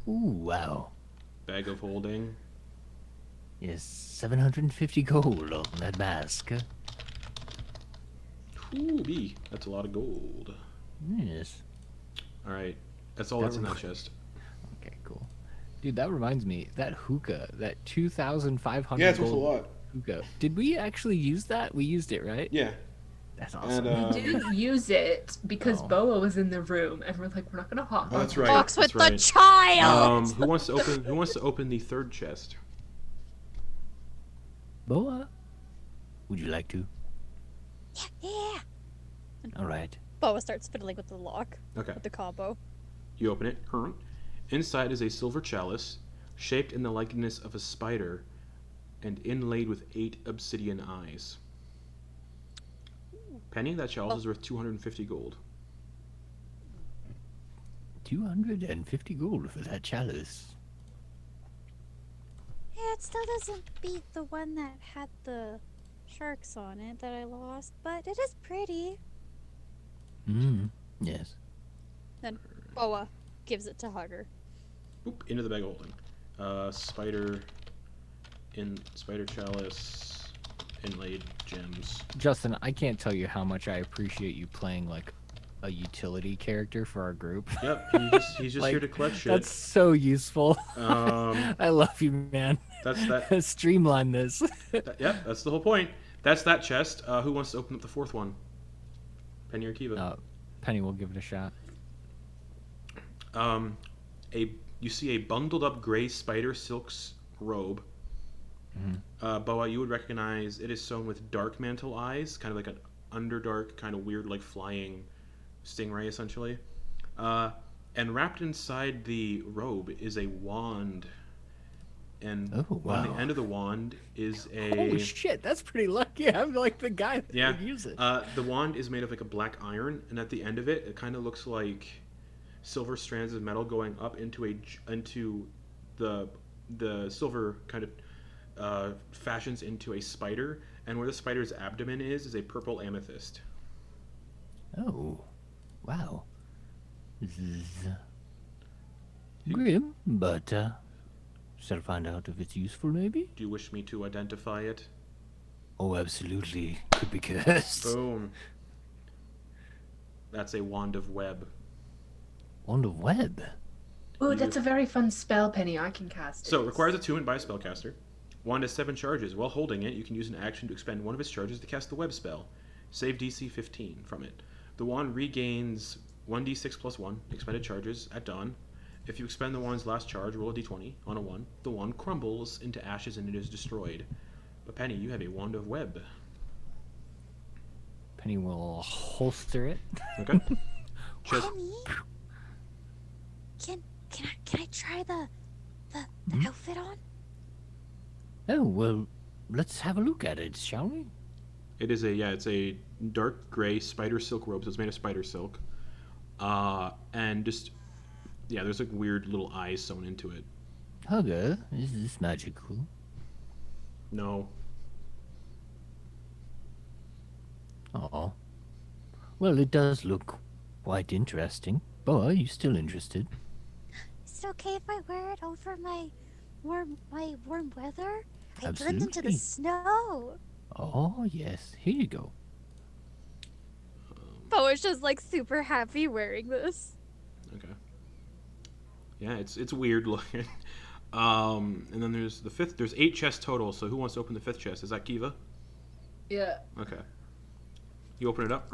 Ooh, wow. Bag of holding. Yes, 750 gold on that mask. Ooh, B. That's a lot of gold. Yes. All right. That's all That that's in that remi- chest. Okay, cool. Dude, that reminds me. That hookah, that 2,500 Yeah, it's worth a gold lot. hookah. Did we actually use that? We used it, right? Yeah. That's awesome. And, We didn't use it because Oh. Boa was in the room, and we're like, we're not gonna hawk. Oh, that's right. Box with that's the right. child! Who wants to open the third chest? Boa, would you like to? Yeah. All right. Boa starts fiddling with the lock, Okay. with the combo. You open it. Inside is a silver chalice, shaped in the likeness of a spider, and inlaid with 8 obsidian eyes. Penny, that chalice is worth 250 gold. 250 gold for that chalice. Yeah, it still doesn't beat the one that had the sharks on it that I lost, but it is pretty. Yes. Then Boa gives it to Hugger. Boop, into the bag of holding. Spider chalice, inlaid gems. Justin, I can't tell you how much I appreciate you playing like a utility character for our group. Yep, he's just Like, here to collect shit. That's so useful. Um, I love you, man. That's that. Streamline this. Yep, that's the whole point. That's that chest. Who wants to open up the fourth one? Penny or Kiva? Penny will give it a shot. You see a bundled up gray spider silk's robe. Boa, you would recognize it is sewn with dark mantle eyes, kind of like an underdark, kind of weird, like flying stingray, essentially. And wrapped inside the robe is a wand. And Oh, on wow. the end of the wand is a... Holy shit, that's pretty lucky. I'm like the guy that Yeah. would use it. The wand is made of like a black iron, and at the end of it, it kind of looks like silver strands of metal going up into the silver kind of fashions into a spider, and where the spider's abdomen is a purple amethyst. Oh, wow. This is grim, but shall find out if it's useful, maybe? Do you wish me to identify it? Oh, absolutely. Could be cursed. Boom. That's a wand of web. Wand of web. Ooh, that's a very fun spell, Penny. I can cast it. So, it requires attunement by a spellcaster. Wand has 7 charges. While holding it, you can use an action to expend one of its charges to cast the web spell. Save DC 15 from it. The wand regains 1d6 plus 1 expended charges at dawn. If you expend the wand's last charge, roll a d20. On a 1, the wand crumbles into ashes and it is destroyed. But Penny, you have a wand of web. Penny will holster it. Okay. Just Penny, try the outfit on? Oh, well, let's have a look at it, shall we? It is it's a dark gray spider silk robe. So it's made of spider silk. And just, there's like weird little eyes sewn into it. Hugger, is this magical? No. Oh. Well, it does look quite interesting. Boa, are you still interested? Is it okay if I wear it over my warm weather? I turned into Absolutely. the snow. Oh, yes. Here you go. Boa's just like super happy wearing this. Okay. Yeah, it's weird looking. And then there's the fifth. There's 8 chests total. So who wants to open the 5th chest? Is that Kiva? Yeah. Okay. You open it up.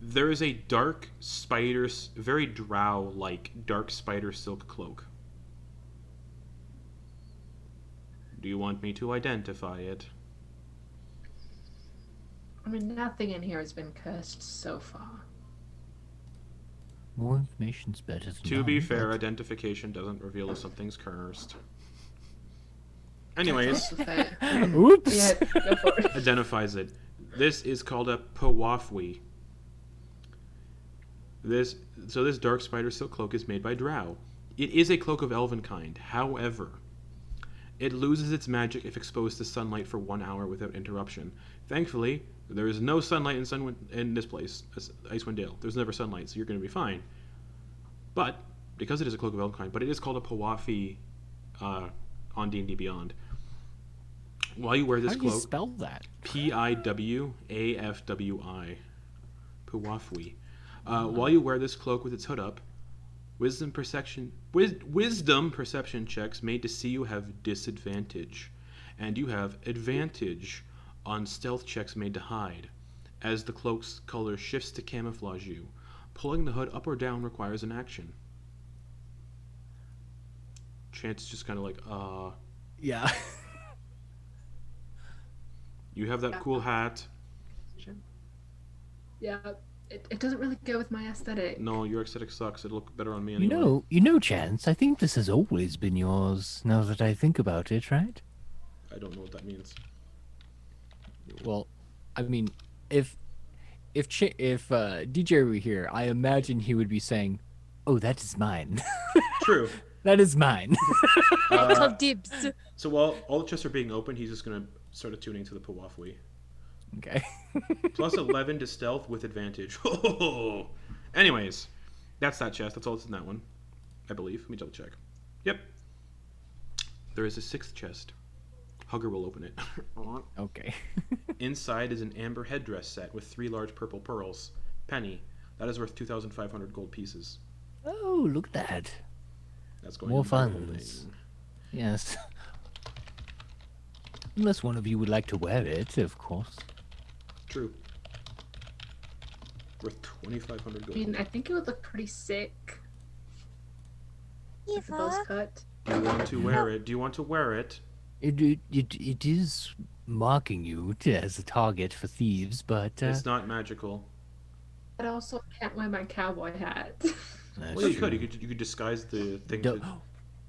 There is a dark spider, very drow-like dark spider silk cloak. Do you want me to identify it? I mean, nothing in here has been cursed so far. More information's better than To be none, fair, but- identification doesn't reveal if something's cursed. Anyways, Oops! Yeah, go for it. identifies it. This is called a Pawafwi. This dark spider silk cloak is made by drow. It is a cloak of elven kind. However, it loses its magic if exposed to sunlight for 1 hour without interruption. Thankfully, there is no sunlight in this place, Icewind Dale. There's never sunlight, so you're going to be fine. But because it is a cloak of elven kind, but it is called a Pawafi on D&D Beyond. While you wear this How do you cloak, spell that? Piwafwi. Pawafwi. While you wear this cloak with its hood up, wisdom perception checks made to see you have disadvantage, and you have advantage on stealth checks made to hide, as the cloak's color shifts to camouflage you. Pulling the hood up or down requires an action. Chance is just kind of like, Yeah. you have that cool hat. Yeah, it doesn't really go with my aesthetic. No, your aesthetic sucks. It'll look better on me You anyway. know, Chance, I think this has always been yours, now that I think about it, right? I don't know what that means. Well, I mean, if DJ were here, I imagine he would be saying, Oh, that is mine. True. "That is mine." Call dibs. So while all the chests are being opened, he's just going to start attuning to the Pawafwi. Okay. Plus 11 to stealth with advantage. Anyways, that's that chest. That's all that's in that one, I believe. Let me double check. Yep. There is a 6th chest. Hugger will open it. Okay. Inside is an amber headdress set with 3 large purple pearls. Penny. That is worth 2,500 gold pieces. Oh, look at that. That's going More into my funds. holding. Yes. Unless one of you would like to wear it, of course. True. Worth 2,500 I gold. mean, I think it would look pretty sick with the buzz Eva, cut. Do you want to wear it? Do you want to wear it? It is marking you as a target for thieves, but It's not magical. But also, I can't wear my cowboy hat. that's Well, you true. could. You could disguise the thing Du- to,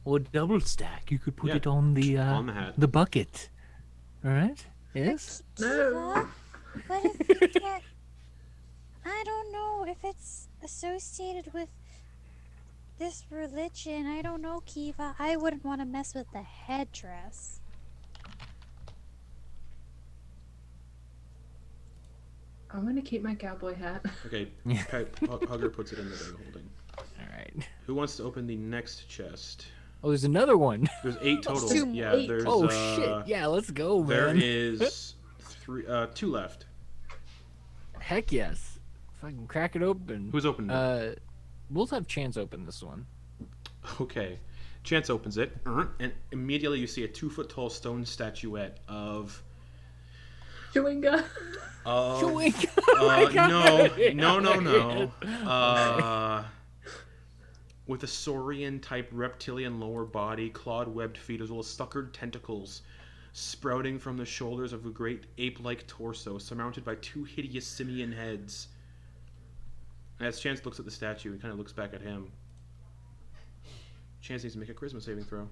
or double stack. You could put Yeah, it on the on the hat. the bucket. All right. Yes. No. what if you get? I don't know if it's associated with this religion. I don't know, Kiva. I wouldn't want to mess with the headdress. I'm gonna keep my cowboy hat. Okay, Yeah. Hugger puts it in the bag holding. All right. Who wants to open the next chest? Oh, there's another one. There's 8 total. Two- Yeah, 8. there's. Oh shit! Yeah, let's go, There man. is 2 left. Heck yes. Fucking crack it open. Who's opening it? We'll have Chance open this one. Okay. Chance opens it, and immediately you see a 2-foot-tall stone statuette of. Chewing gum. Chewing gum. No. With a saurian-type reptilian lower body, clawed-webbed feet, as well as suckered tentacles sprouting from the shoulders of a great ape-like torso, surmounted by 2 hideous simian heads. As Chance looks at the statue, he kind of looks back at him. Chance needs to make a charisma saving throw.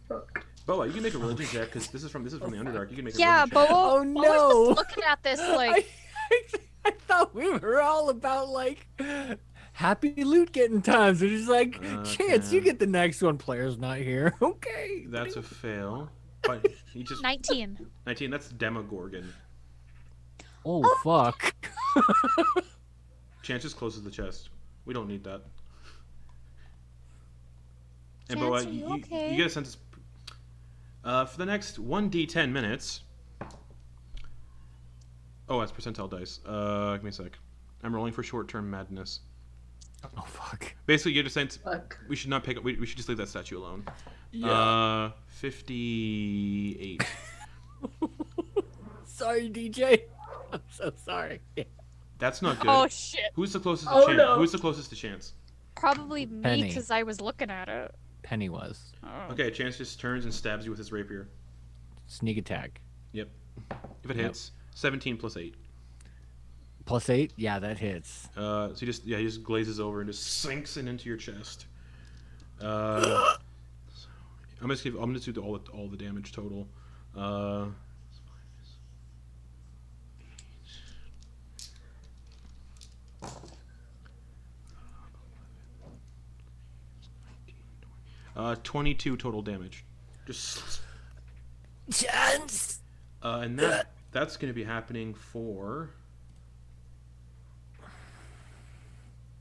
Fuck. Boa, you can make a religion check because this is from the Underdark. You can make a Yeah, religion check. Boa. Oh, Boa's no. just looking at this like. I thought we were all about like happy loot getting times. They're just like, Chance, you Okay. get the next one. Player's not here. Okay. That's a fail. But he just 19. 19. That's Demogorgon. Oh fuck. Chance just closes the chest. We don't need that. And Chance, Boa, are you okay? you get a sense. For the next 1d10 minutes. Oh, that's percentile dice. Give me a sec. I'm rolling for short-term madness. Oh fuck. Basically, you get a sense. Fuck. We should not pick up. We should just leave that statue alone. Yeah. 58. Sorry, DJ. I'm so sorry. That's not good. Oh shit. Who's the closest to Oh, Chance? no. Who's the closest to Chance? Probably me Penny. because I was looking at it. Penny was Oh. Okay, Chance just turns and stabs you with his rapier. sneak attack. Yep. If it hits, 17 plus 8. +8. Yeah, that hits. So he just glazes over and just sinks it into your chest. I'm gonna do all the damage total. 22 total damage. Just Chance. and that's gonna be happening for.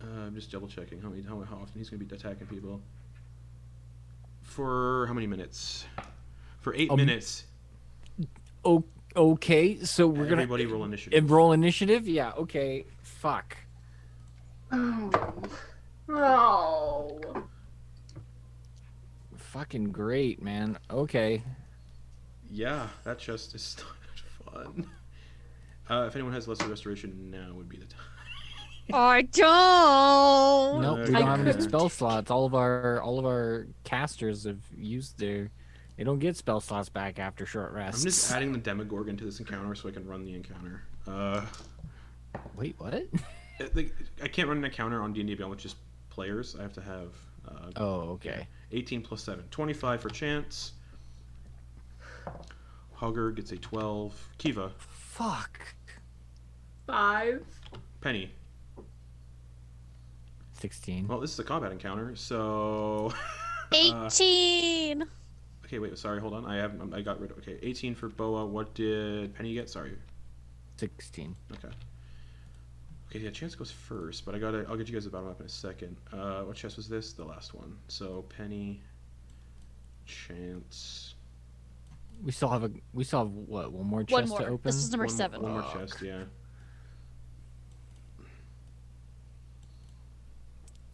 I'm just double checking how often he's gonna be attacking people. For how many minutes? For 8 minutes. Oh, okay. So we're gonna Everybody roll initiative. roll initiative. Yeah. Okay. Fuck. Oh. Oh. Fucking great, man. Okay. Yeah, that just is not fun. If anyone has lesser restoration, now would be the time. I don't. Nope, we I don't have any couldn't. spell slots. All of our casters have used their. They don't get spell slots back after short rests. I'm just adding the Demogorgon to this encounter so I can run the encounter. Wait, what? I can't run an encounter on D&D Beyond with just players. I have to have. Oh, okay. 18 plus 7. 25 for Chance. Hugger gets a 12. Kiva. Fuck. 5. Penny. 16. Well, this is a combat encounter, so. 18. Okay, wait. Sorry, hold on. I got rid of. Okay, 18 for Boa. What did Penny get? Sorry. 16. Okay. Okay, yeah, Chance goes first, but I'll get you guys the bottom up in a second. What chest was this? The last one. So Penny, Chance. We still have what? One more chest One more. to open. This is number One 7. more chest, yeah.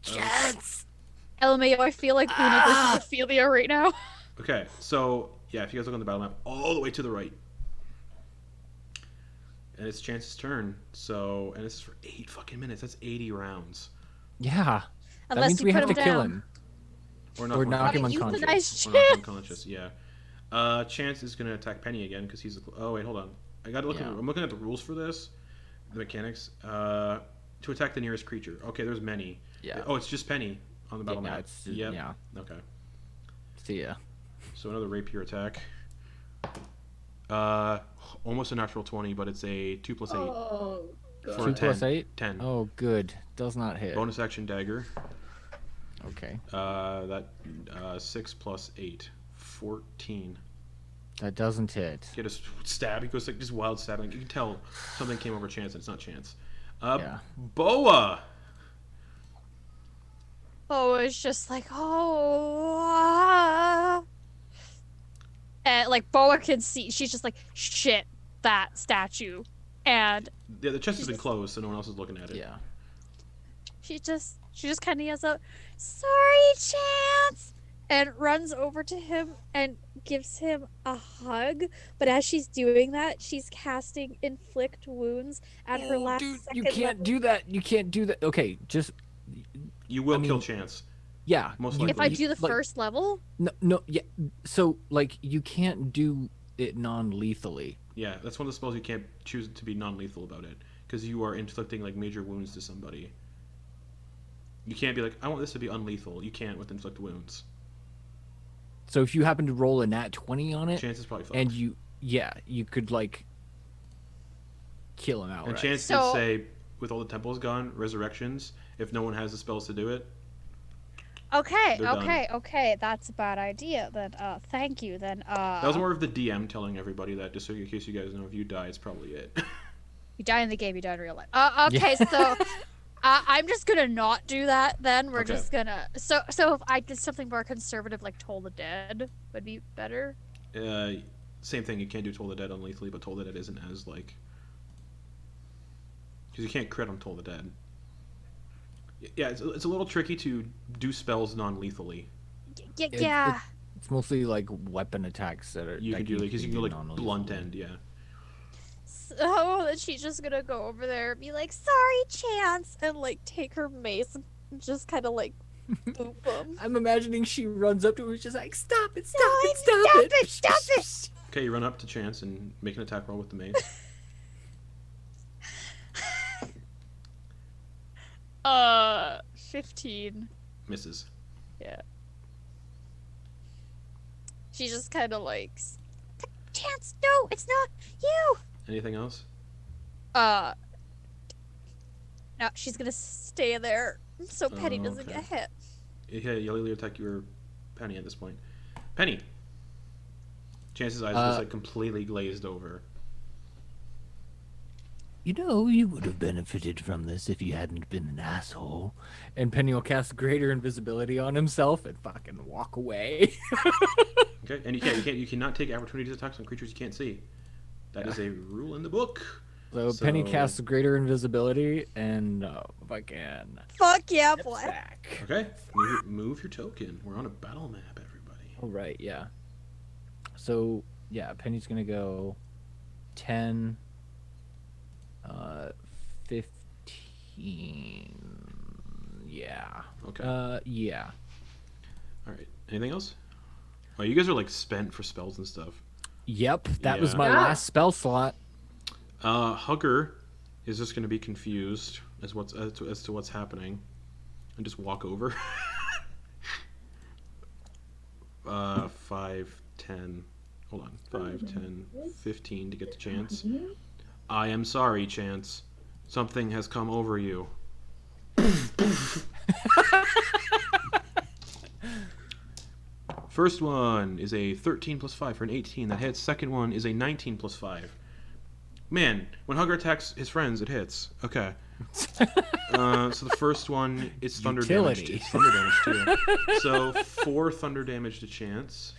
Chance. LMAO, I feel like Una versus Ophelia right now. Okay, so yeah, if you guys look on the battle map, all the way to the right, and it's Chance's turn. So, and this is for 8 fucking minutes. That's 80 rounds. Yeah. That Unless means you we put have him to kill down. him. Or Or knock him Gotta use the unconscious. nice Or knock him chance. unconscious. Yeah. Chance is gonna attack Penny again because he's. Oh wait, hold on. I gotta look. Yeah. I'm looking at the rules for this, the mechanics. To attack the nearest creature. Okay, there's many. Yeah. Oh, it's just Penny on the battle Yeah, map. it's Yep. yeah. Okay. See ya. So another rapier attack. Almost a natural 20, but it's a 2 plus 8 Oh, God. for 2 10. plus 8. 10. Oh, good. Does not hit. Bonus action dagger. Okay. That 6 plus 8, 14. That doesn't hit. Get a stab. He goes like just wild stabbing. You can tell something came over Chance, and it's not Chance. Yeah. Boa. Oh, it's just like, oh. And like Boa can see, she's just like, shit, that statue. And Yeah, the chest has been closed, so no one else is looking at it. Yeah. she just kind of yells out, sorry, Chance, and runs over to him and gives him a hug. But as she's doing that, she's casting inflict wounds at her last Dude, second you can't level. do that. You can't do that. Okay, just You will I mean, kill Chance. yeah. Most you- If I likely. do the like, first level, no, yeah. So like you can't do it non-lethally. Yeah, that's one of the spells you can't choose to be non-lethal about it, because you are inflicting like major wounds to somebody. You can't be like, I want this to be unlethal. You can't with inflict wounds. So if you happen to roll a nat 20 on it, Chance is probably fucked. and you could like kill him outright. And Chance So- did say, with all the temples gone, resurrections, if no one has the spells to do it, Okay, They're done. okay. That's a bad idea. Then, thank you. Then, that was more of the DM telling everybody that, just so in case you guys know, if you die, it's probably it. you die in the game, you die in real life. Okay, so I'm just gonna not do that. Then we're Okay. just gonna. So if I did something more conservative, like Toll the Dead, would be better. Same thing, you can't do Toll the Dead unlethally, but Toll the Dead isn't as, like... Because you can't crit on Toll the Dead. Yeah, it's a little tricky to do spells non-lethally. Yeah. It's mostly like weapon attacks that are. You that can do, like, because you can do, like, non-lethal. blunt end, yeah. So then she's just gonna go over there and be like, "Sorry, Chance," and like take her mace and just kind of like boop him. I'm imagining she runs up to him and she's like, "Stop it! Stop No, it! Stop stop it! it! Okay, you run up to Chance and make an attack roll with the mace. 15. Misses. Yeah. She just kind of like, Chance, no, it's not you. Anything else? No, she's gonna stay there so Penny doesn't Okay. get hit. Yeah, you'll attack your Penny at this point. Penny! Chance's eyes just, like, completely glazed over. You know, you would have benefited from this if you hadn't been an asshole. And Penny will cast greater invisibility on himself and fucking walk away. Okay, and you cannot take opportunity attacks on creatures you can't see. That is a rule in the book. So Penny casts greater invisibility and fucking Fuck yeah, boy. back. Okay, move your token. We're on a battle map, everybody. All right, yeah. So yeah, Penny's gonna go 10, 15. Yeah. Okay. Yeah. All right. Anything else? Oh, you guys are like spent for spells and stuff. Yep, that was Yeah. my Yeah. last spell slot. Hugger is just going to be confused as to what's happening, and just walk over. 5, 10. Hold on. 5, 10, 15 to get to Chance. I am sorry, Chance. Something has come over you. First one is a 13 plus 5 for an 18. That hits. Second one is a 19 plus 5. Man, when Hugger attacks his friends, it hits. Okay. So the first one is thunder damage. Utility. It's thunder damage too. So 4 thunder damage to Chance.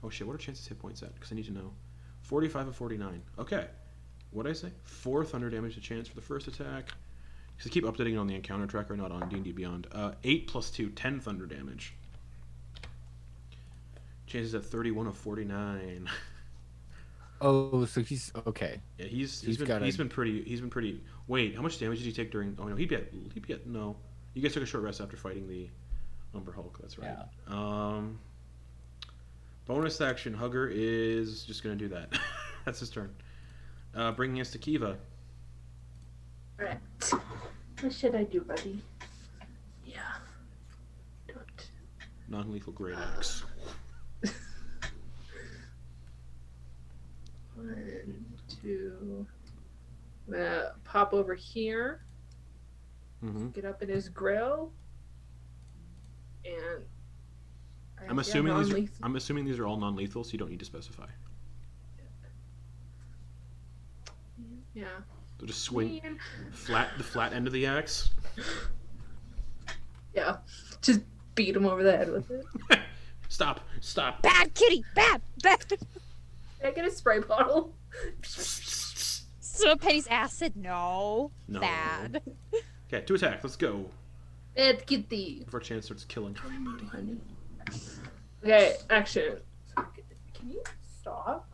Oh shit, what are Chance's hit points at? Because I need to know. 45 and 49. Okay. What did I say? 4 thunder damage to Chance for the first attack. Because I keep updating it on the encounter tracker, not on D&D Beyond. 8 plus 2, 10 thunder damage. Chance is at 31 of 49. Oh, so he's okay. Yeah, he's been pretty. Wait, how much damage did he take during? Oh no, he'd be at no. You guys took a short rest after fighting the Umber Hulk. That's right. Yeah. Bonus action. Hugger is just gonna do that. That's his turn. Bringing us to Kiva. Alright. What should I do, buddy? Yeah. Don't. Non-lethal great axe. 1, 2. I'm gonna pop over here, Mm-hmm. get up in his grill, and I'm assuming these are all non-lethal, so you don't need to specify. Yeah. So just swing the flat end of the axe. Yeah. Just beat him over the head with it. Stop! Bad kitty, bad. Can I get a spray bottle? So Penny's acid, no. No. Bad. Okay, 2 attacks. Let's go. Bad kitty. Before Chance starts killing everybody. Honey. Okay, action. Can you stop?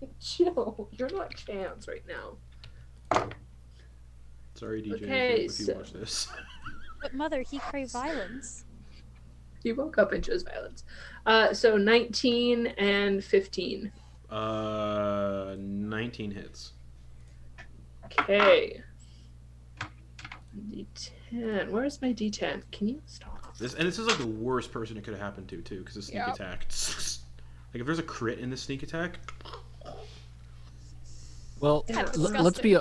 Like, chill. You're not Chance right now. Sorry, DJ, Okay, if you so- watch this. But mother, he craved violence. He woke up and chose violence. So 19 and 15. 19 hits. Okay. D10. 10. Where's my D10? Can you stop? This is like the worst person it could have happened to too, because of sneak Yep. attack. Like if there's a crit in the sneak attack, Well, That's let's be.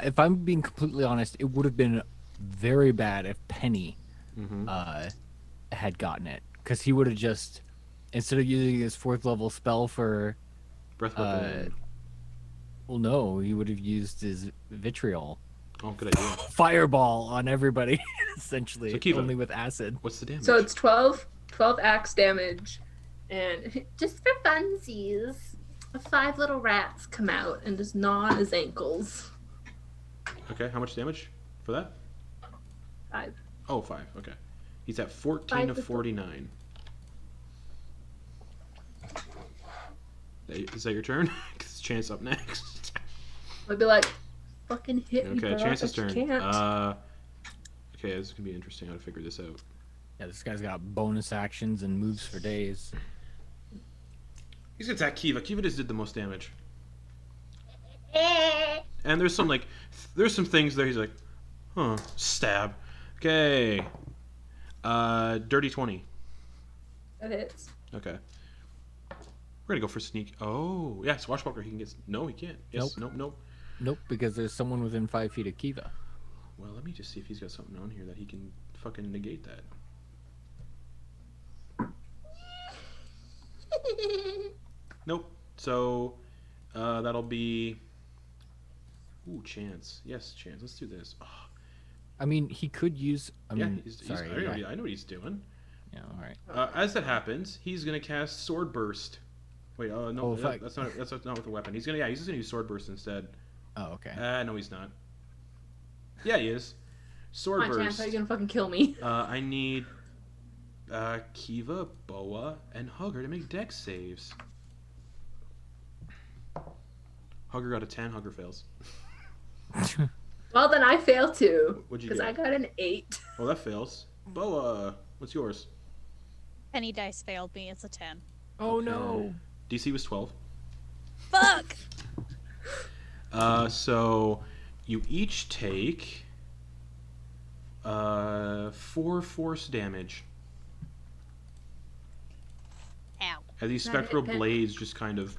If I'm being completely honest, it would have been very bad if Penny had gotten it, because he would have just, instead of using his 4th level spell for, breath weapon. well, no, he would have used his vitriol Oh, good idea. fireball on everybody, essentially, So, Kiva. only with acid. What's the damage? So it's 12 axe damage. And just for funsies, 5 little rats come out and just gnaw his ankles. Okay, how much damage for that? 5. Oh, 5. Okay. He's at 14 5 of with 49. Is that your turn? Because Chance up next. I'd be like, fucking hit me, Okay, bro, Chance's but you turn. can't. Okay, this is gonna be interesting how to figure this out. Yeah, this guy's got bonus actions and moves for days. He's gonna attack Kiva. Kiva just did the most damage. And there's some things there. He's like, huh, stab. Okay. Dirty 20. That hits. Okay. We're gonna go for sneak. Oh, yeah, swashbuckler. He can get. No, he can't. Yes. Nope. Nope, because there's someone within 5 feet of Kiva. Well, let me just see if he's got something on here that he can fucking negate that. Nope. So, that'll be. Ooh, Chance. Yes, Chance. Let's do this. Oh, I mean, he could use. I yeah, mean, he's, sorry. I know what he's doing. Yeah, all right. As that happens, he's gonna cast Sword Burst. Wait, no, Oh, that's not with a weapon. He's just gonna use Sword Burst instead. Oh, okay. No, he's not. Yeah, he is. Sword Come on, Burst. Chance, how are you gonna fucking kill me? I need Kiva, Boa, and Hugger to make dex saves. Hugger got a 10. Hugger fails. Well, then I fail too. What'd you Because get? I got an 8. Oh, that fails. Boa, what's yours? Penny dice failed me. It's a 10. Oh no. DC was 12. Fuck! So you each take 4 force damage Ow. as these Not it, spectral Pen. blades just kind of.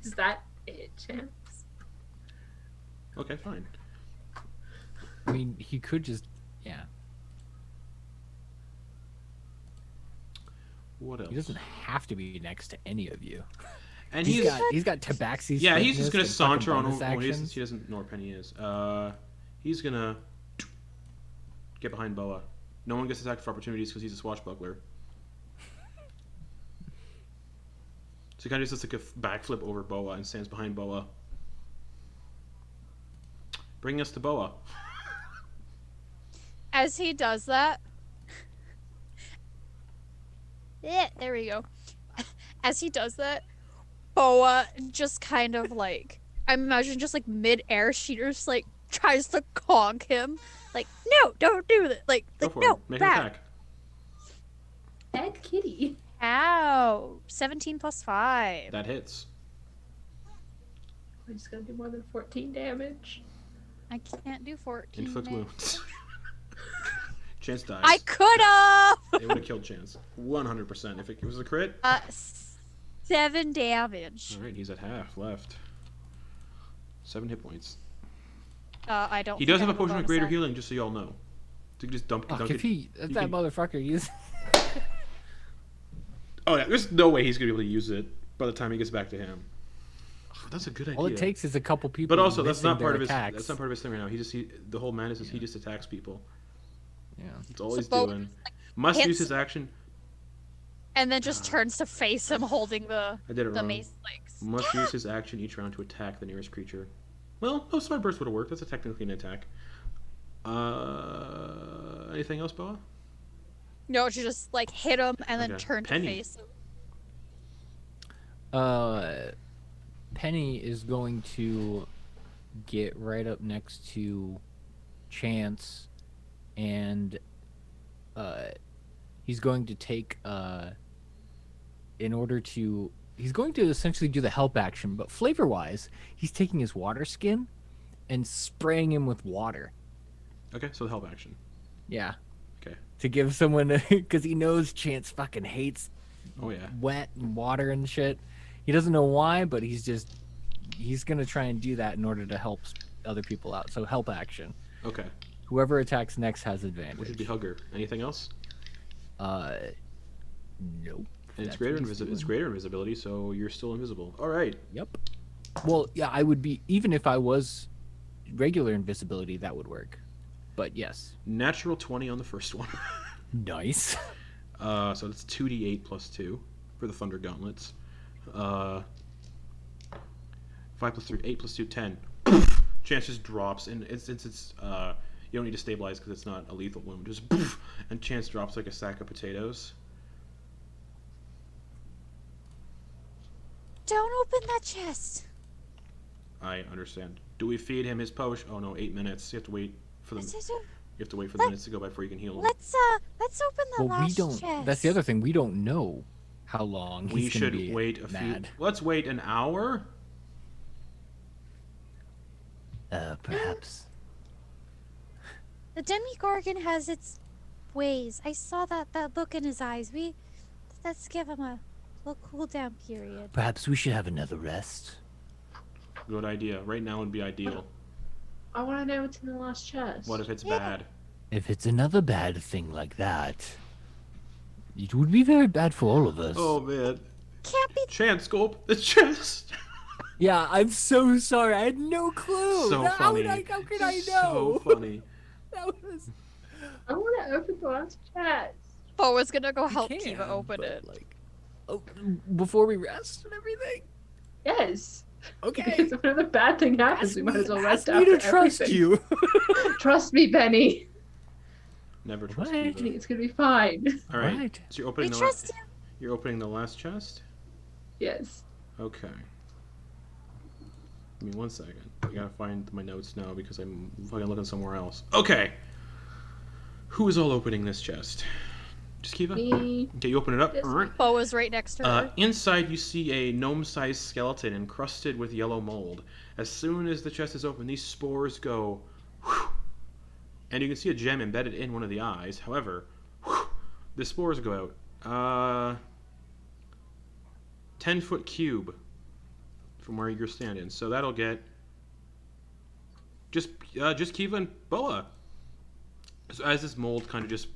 Is that it, Chance? Okay, fine. I mean, he could just. Yeah. What else? He doesn't have to be next to any of you. And He's got Tabaxi. yeah, he's just gonna swiftness and fucking saunter on bonus over. actions. He doesn't know where Penny is. He's gonna get behind Boa. No one gets attacked for opportunities because he's a swashbuckler. So he kind of just does like a backflip over Boa and stands behind Boa. Bringing us to Boa. As he does that. Yeah, there we go. As he does that, Boa just kind of like, I imagine just like mid-air, she just like tries to conk him. Like, no, don't do that. Like Go for no, it. Make an back. attack. Bad kitty. Ow. 17 plus 5. That hits. I just gotta do more than 14 damage. I can't do 14. Inflict damage. wounds. Chance dies. I could It would have killed Chance. 100%. If it was a crit. have! 7 damage. Alright, he's at half left. 7 hit points. I don't He think does I have a potion of bonus greater action. healing, just so y'all know. So you can just dunk Fuck, it. if he, if that can- motherfucker uses. Oh yeah, there's no way he's gonna be able to use it by the time he gets back to him. Oh, that's a good idea. All it takes is a couple people. But also, that's missing not part their of his. attacks. That's not part of his thing right now. The whole madness is he just attacks people. Yeah. That's all So he's Bo- doing. Must hits- use his action. And then just turns to face him holding I did it the wrong. mace legs. Must use his action each round to attack the nearest creature. Well, no, sword burst would have worked. That's technically an attack. Anything else, Boa? No, she just like hit him and then Okay. turn Penny. to face him. Penny is going to get right up next to Chance, and he's going to take he's going to essentially do the help action, but flavor wise, he's taking his water skin and spraying him with water. Okay, so the help action. Yeah. Okay. To give someone, because he knows Chance fucking hates Oh yeah. wet and water and shit. He doesn't know why, but he's gonna try and do that in order to help other people out. So help action. Okay. Whoever attacks next has advantage. Which would be Hugger. Anything else? Nope. And it's That's greater what he's doing. invisibility, so you're still invisible. All right. Yep. Well, yeah, I would be, even if I was regular invisibility, that would work. But yes. Natural 20 on the first one. Nice. So that's 2d8 plus 2 for the Thunder Gauntlets. 5 plus 3, 8 plus 2, 10. Chance just drops, and since it's you don't need to stabilize because it's not a lethal wound. Just and Chance drops like a sack of potatoes. Don't open that chest. I understand. Do we feed him his potion? Oh no, 8 minutes. You have to wait for them. Let's You have to wait for the minutes to go by before you can heal him. open the Well, last we don't. chest. That's the other thing. We don't know how long We he's gonna should be wait a mad. few. Let's wait an hour. Perhaps. The Demigorgon has its ways. I saw that look in his eyes. Let's give him a little cool down period. Perhaps we should have another rest. Good idea. Right now would be ideal. I want to know what's in the last chest. What if it's Yeah. bad? If it's another bad thing like that, it would be very bad for all of us. Oh man. Can't be. Chance, go open the chest. Yeah, I'm so sorry. I had no clue. So How funny. could I know? So funny. That was. I want to open the last chest. Bo was gonna go help can, Kiva open but, it. Like, oh, before we rest and everything. Yes. Okay. Because if another bad thing happens, we might as well rest ask me after to trust everything. you. Trust me, Benny. Never trust What? Kiva. It's gonna be fine. All right. Right. So you're We opening the trust you. you're opening the last chest. Yes. Okay. Give me 1 second. I gotta find my notes now because I'm fucking looking somewhere else. Okay. Who is all opening this chest? Just Kiva? Me. Okay, you open it up. Yes. Bo was right next to her. Inside, you see a gnome-sized skeleton encrusted with yellow mold. As soon as the chest is open, these spores go, whew, and you can see a gem embedded in one of the eyes. However, whew, the spores go out. 10-foot cube from where you're standing. So that'll get just Kiva and Boa. So as this mold kind of just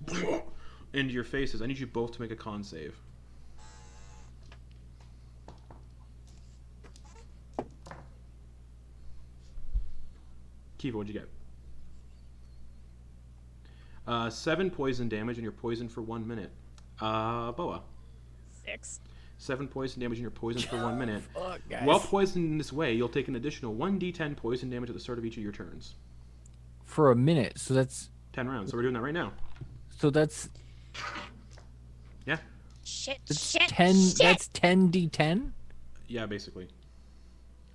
into your faces, I need you both to make a con save. Kiva, what'd you get? 7 poison damage, and you're poisoned for 1 minute. Boa. 6. 7 poison damage, and you're poisoned for 1 minute. Fuck, guys. While poisoned in this way, you'll take an additional 1d10 poison damage at the start of each of your turns. For a minute, so that's 10 rounds. So we're doing that right now. Yeah. Shit. 10. That's 10d10. Yeah, basically.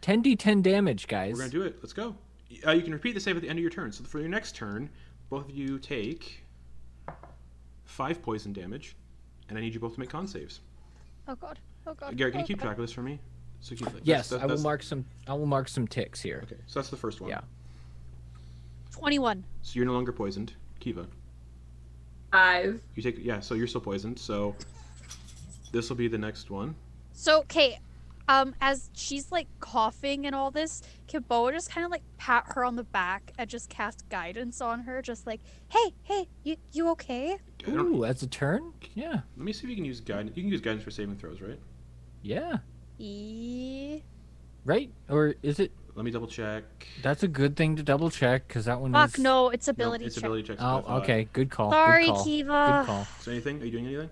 10d10 damage, guys. We're gonna do it. Let's go. You can repeat the save at the end of your turn. So for your next turn, both of you take 5 poison damage, and I need you both to make con saves. Oh god. Oh god. Garrett, can you Oh, keep God. track of this for me? So keep, Yes, I will mark some. I will mark some ticks here. Okay, so that's the first one. Yeah. 21. So you're no longer poisoned, Kiva. 5. You take so you're still poisoned. So this will be the next one. So, okay, as she's like coughing and all this, can Boa just kind of like pat her on the back and just cast guidance on her, just like, hey, you okay? I don't- Ooh, that's a turn. Yeah. Let me see if you can use guidance. You can use guidance for saving throws, right? Yeah. Right? Or is it? Let me double check. That's a good thing to double check because that one Fuck is. no, it's No, ability it's check. ability checks. Oh, what I thought. okay. Good call. Sorry, good call. Kiva. Good call. So anything? Are you doing anything?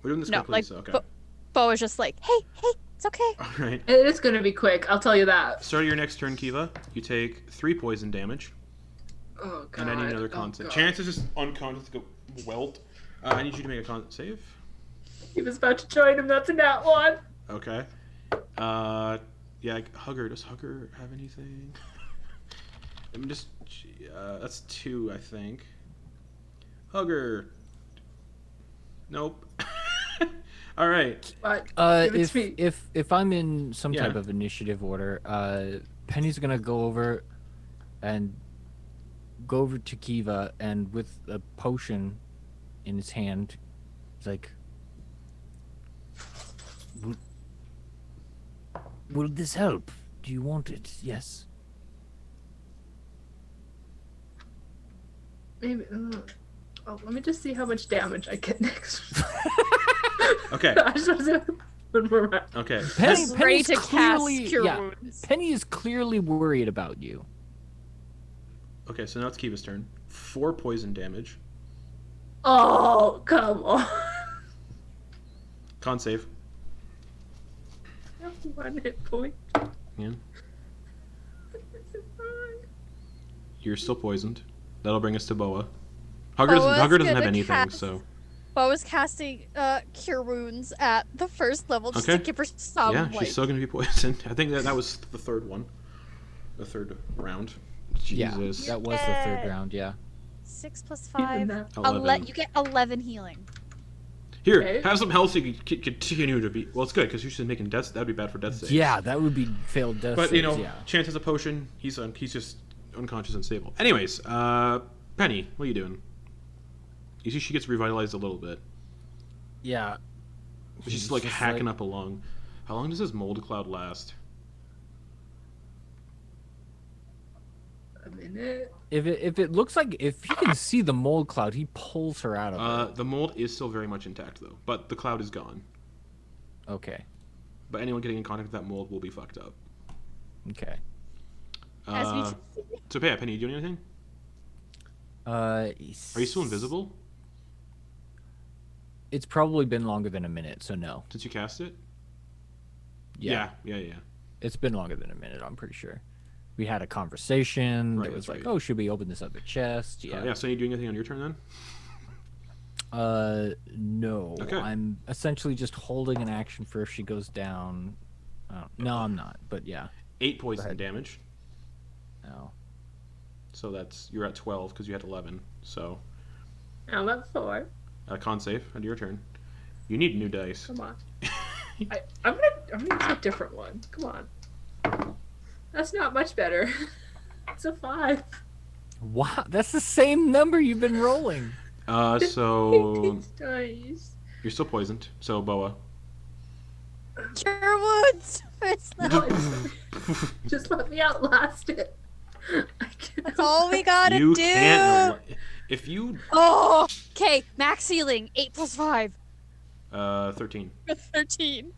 We're doing this No, quickly, like, so okay. Boa's just like, hey, it's okay. All right. It is gonna be quick, I'll tell you that. Start of your next turn, Kiva. You take 3 poison damage, Oh god. and I need another Oh, con save. God. Chance is just unconscious to go welt. I need you to make a con save. He was about to join him, that's a nat 1. Okay. Yeah, Hugger. Does Hugger have anything? I'm just. That's 2, I think. Hugger. Nope. All right. But give it If to me. if I'm in some Yeah. type of initiative order, Penny's gonna go over and go over to Kiva, and with a potion in his hand, he's like, Will this help? Do you want it? Yes. Maybe. Let me just see how much damage I get next. Okay. I just want to see one more round. Okay. Penny's Ready to clearly, cast Cure yeah, Wounds. Penny is clearly worried about you. Okay, so now it's Kiva's turn. 4 poison damage. Oh, come on. Con save. I have 1 hit point. Yeah. You're still poisoned. That'll bring us to Boa. Hugger Boa's doesn't have gonna anything, cast- so Bo was casting Cure Wounds at the first level just Okay. to give her some, yeah, like... she's still gonna be poisoned. I think that was the third one, the third round. Jesus. Yeah, that was the third round. Yeah. 6 plus Even 5. that. 11. You get 11 healing. Here, Okay. have some health so you can continue to be. Well, it's good because you're just making death. That'd be bad for death saves. Yeah, that would be failed death. But you know, saves, yeah. Chance has a potion. He's just unconscious and stable. Anyways, Penny, what are you doing? You see, she gets revitalized a little bit. Yeah. But she's like hacking up along. How long does this mold cloud last? A minute. If it looks like if he can see the mold cloud, he pulls her out of it. The mold is still very much intact though, but the cloud is gone. Okay. But anyone getting in contact with that mold will be fucked up. Okay. As we So yeah, Penny, you doing anything? Are you still invisible It's probably been longer than a minute, so no. since you cast it? Yeah. Yeah. It's been longer than a minute, I'm pretty sure. We had a conversation. Right, It was that's like, right. oh, should we open this other chest? Yeah. Yeah. So you doing anything on your turn then? No. Okay. I'm essentially just holding an action for if she goes down. No, I'm not. But yeah. 8 poison ahead. damage. No. So you're at 12 because you had 11. So I'm at 4. con save under your turn. You need new dice. Come on. I'm gonna use a different one. Come on. That's not much better. It's a 5. Wow, that's the same number you've been rolling. So These dice. you're still poisoned. So Boa. Cure Wounds! It's not- No, just let me outlast it. That's all we gotta You do! can't. If you Oh! Okay, max healing. 8 plus 5. 13. 13.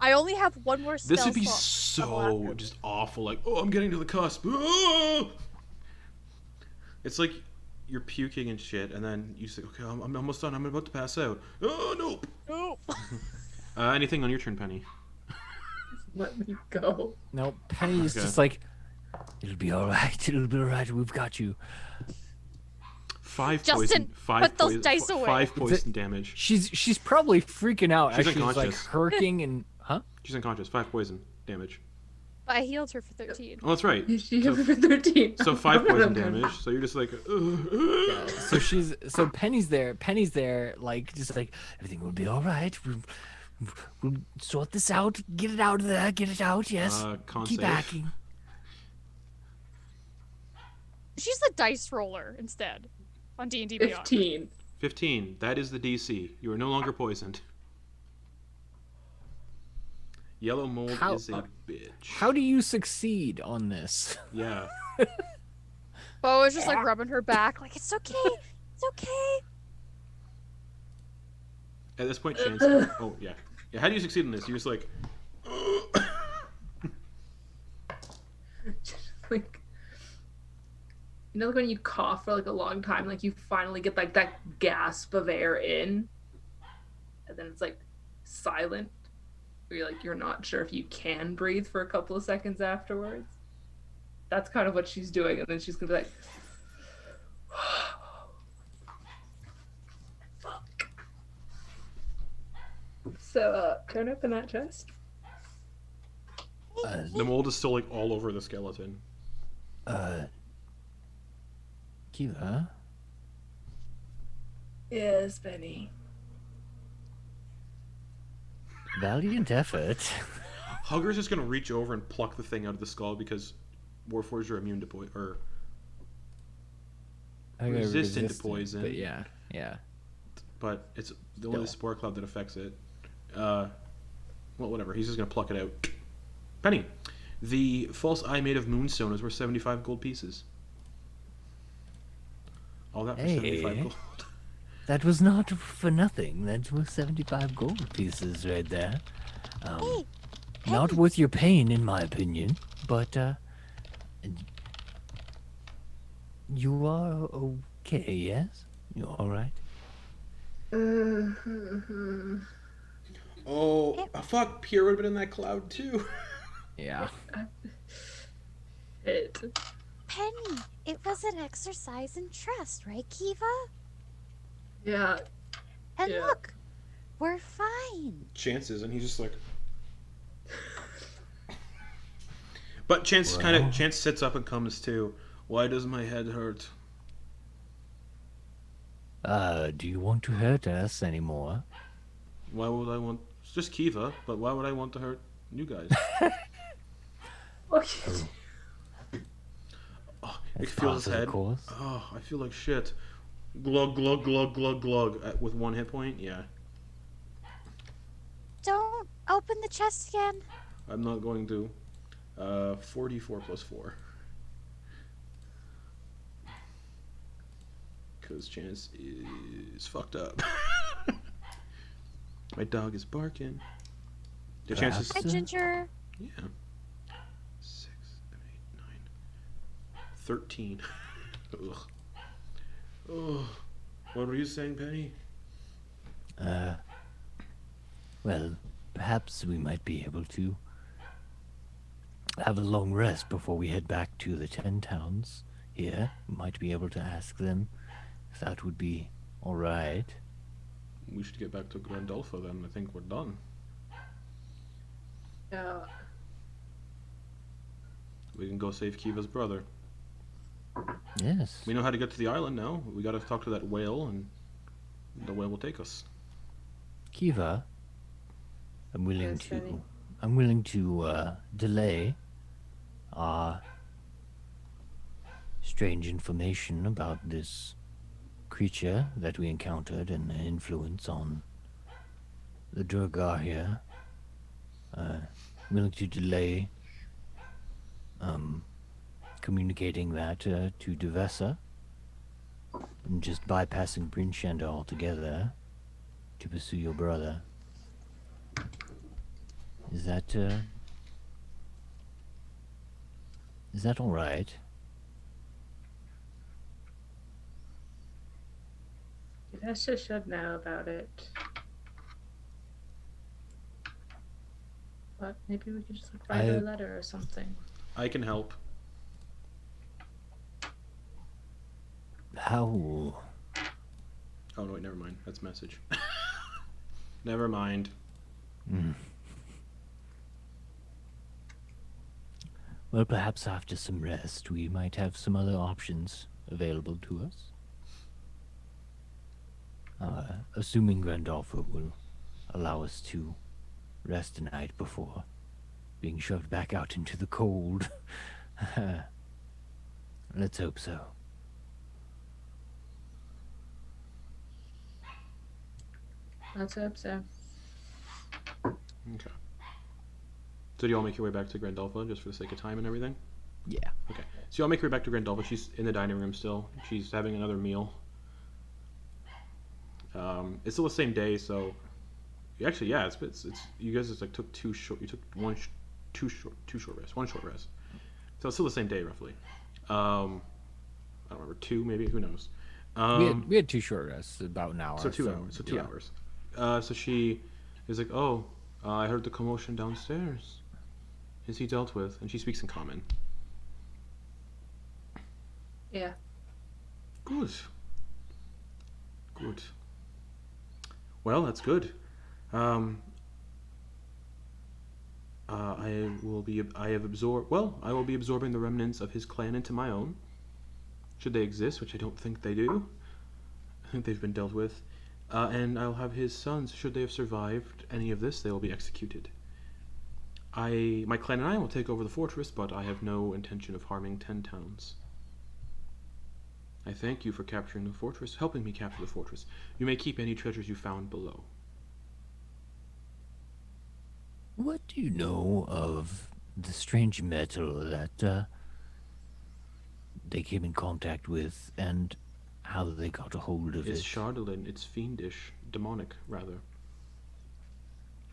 I only have one more spell This would be slot. so just awful. Like, oh, I'm getting to the cusp. Ah! It's like you're puking and shit, and then you say, okay, I'm almost done. I'm about to pass out. Oh, nope. Nope. Anything on your turn, Penny? Let me go. No, Penny is Okay. just like, It'll be all right. It'll be all right. We've got you. 5 Justin, poison. 5 put those poison. dice away. 5 poison damage. she's probably freaking out She's as she's like unconscious. hurking and She's unconscious. 5 poison damage. But I healed her for 13. Oh, that's right. She hit me for 13. So 5 poison damage. So you're just like. so Penny's there like just like Everything will be all right. We'll sort this out. Get it out of there. Get it out. Yes. Con Keep save. hacking. She's the dice roller instead on D&D Beyond. 15. 15. That is the DC. You are no longer poisoned. Yellow mold How- is a bitch. how do you succeed on this? Yeah. Bo was just like rubbing her back, like, it's okay. It's okay. At this point, Chance. Oh, yeah. Yeah, how do you succeed in this? You're just like. Just like, you know, like when you cough for like a long time, like you finally get like that gasp of air in, and then it's like silent. Where you're not sure if you can breathe for a couple of seconds afterwards. That's kind of what she's doing, and then she's gonna be like, "Fuck." So, turn open that chest. The mold is still like all over the skeleton. Kiva. Yes, Benny. Valiant effort. Hugger's just gonna reach over and pluck the thing out of the skull because Warforged are immune to poison, or I got resistant to poison. But yeah. But it's the only Still. spore cloud that affects it. Well, whatever. He's just gonna pluck it out. Penny, the false eye made of moonstone is worth 75 gold pieces. All that for 75 Hey. gold. That was not for nothing. That's worth 75 gold pieces right there. Hey, Not Penny. worth your pain, in my opinion, but you are okay, yes? You're all right? Oh, fuck! Pierre would have been in that cloud too. Yeah. It. Penny, it was an exercise in trust, right, Kiva? Yeah. And Yeah. look, we're fine. Chances, and he's just like. But Chance Well. Chance sits up and comes to. Why does my head hurt? Do you want to hurt us anymore? Why would I want? It's just Kiva, but why would I want to hurt you guys? Okay. Oh, it That's feels his part of the head. course. Oh, I feel like shit. Glug glug glug glug glug. With 1 hit point, yeah. Don't open the chest again. I'm not going to. 44 plus 4. Because Chance is fucked up. My dog is barking. The chances. Hi, Ginger. Yeah. 6, 7, 8, 9, 13. Ugh. Oh. What were you saying, Penny? Well, perhaps we might be able to have a long rest before we head back to the 10 towns here. We might be able to ask them if that would be all right. We should get back to Grandolpha then. I think we're done. Yeah. We can go save Kiva's brother. Yes. We know how to get to the island now. We gotta talk to that whale, and the whale will take us. Kiva, I'm willing Yes, to. Penny. I'm willing to delay our strange information about this creature that we encountered and the influence on the Durgar here. Willing to delay communicating that to Devessa and just bypassing Brinchanda altogether to pursue your brother. Is that all right? Devessa should know about it. But maybe we could just like, write her a letter or something. I can help. How? Oh no, wait, never mind. That's message. Never mind. Well, perhaps after some rest, we might have some other options available to us. Assuming Grandolpho will allow us to rest a night before being shoved back out into the cold. Let's hope so. Let's hope so. Okay. So do you all make your way back to Grandolpha just for the sake of time and everything? Yeah. Okay. So you all make your way back to Grandolpha. She's in the dining room still. She's having another meal. It's still the same day, so actually, yeah, it's you guys just like took two short. You took two short rests, one short rest. So it's still the same day roughly. I don't remember, 2 maybe, who knows. We had 2 short rests, about an hour. So 2 hours. So 2 yeah. hours. So she is like, oh, I heard the commotion downstairs. Is he dealt with? And she speaks in common. Yeah. Good. Good. Well, that's good. I will be absorbing the remnants of his clan into my own, should they exist, which I don't think they do. I think they've been dealt with. And I'll have his sons, should they have survived any of this, they will be executed. My clan and I will take over the fortress, but I have no intention of harming 10 towns. I thank you for capturing the fortress, helping me capture the fortress. You may keep any treasures you found below. What do you know of the strange metal that they came in contact with, and how they got a hold of It's it? Chardolin. It's fiendish, demonic rather.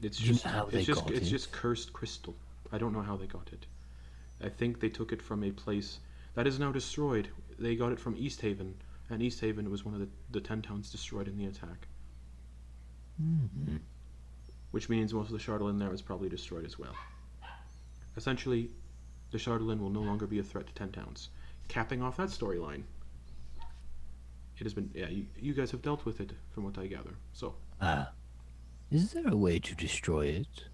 It's Do you just know how they got it's it? just cursed crystal. I don't know how they got it. I think they took it from a place that is now destroyed. They got it from East Haven, and East Haven was one of the 10 towns destroyed in the attack. Hmm. Which means most of the Chardolin there was probably destroyed as well. Essentially, the Chardolin will no longer be a threat to 10 towns. Capping off that storyline, it has been, yeah, you guys have dealt with it from what I gather. So, Is there a way to destroy it?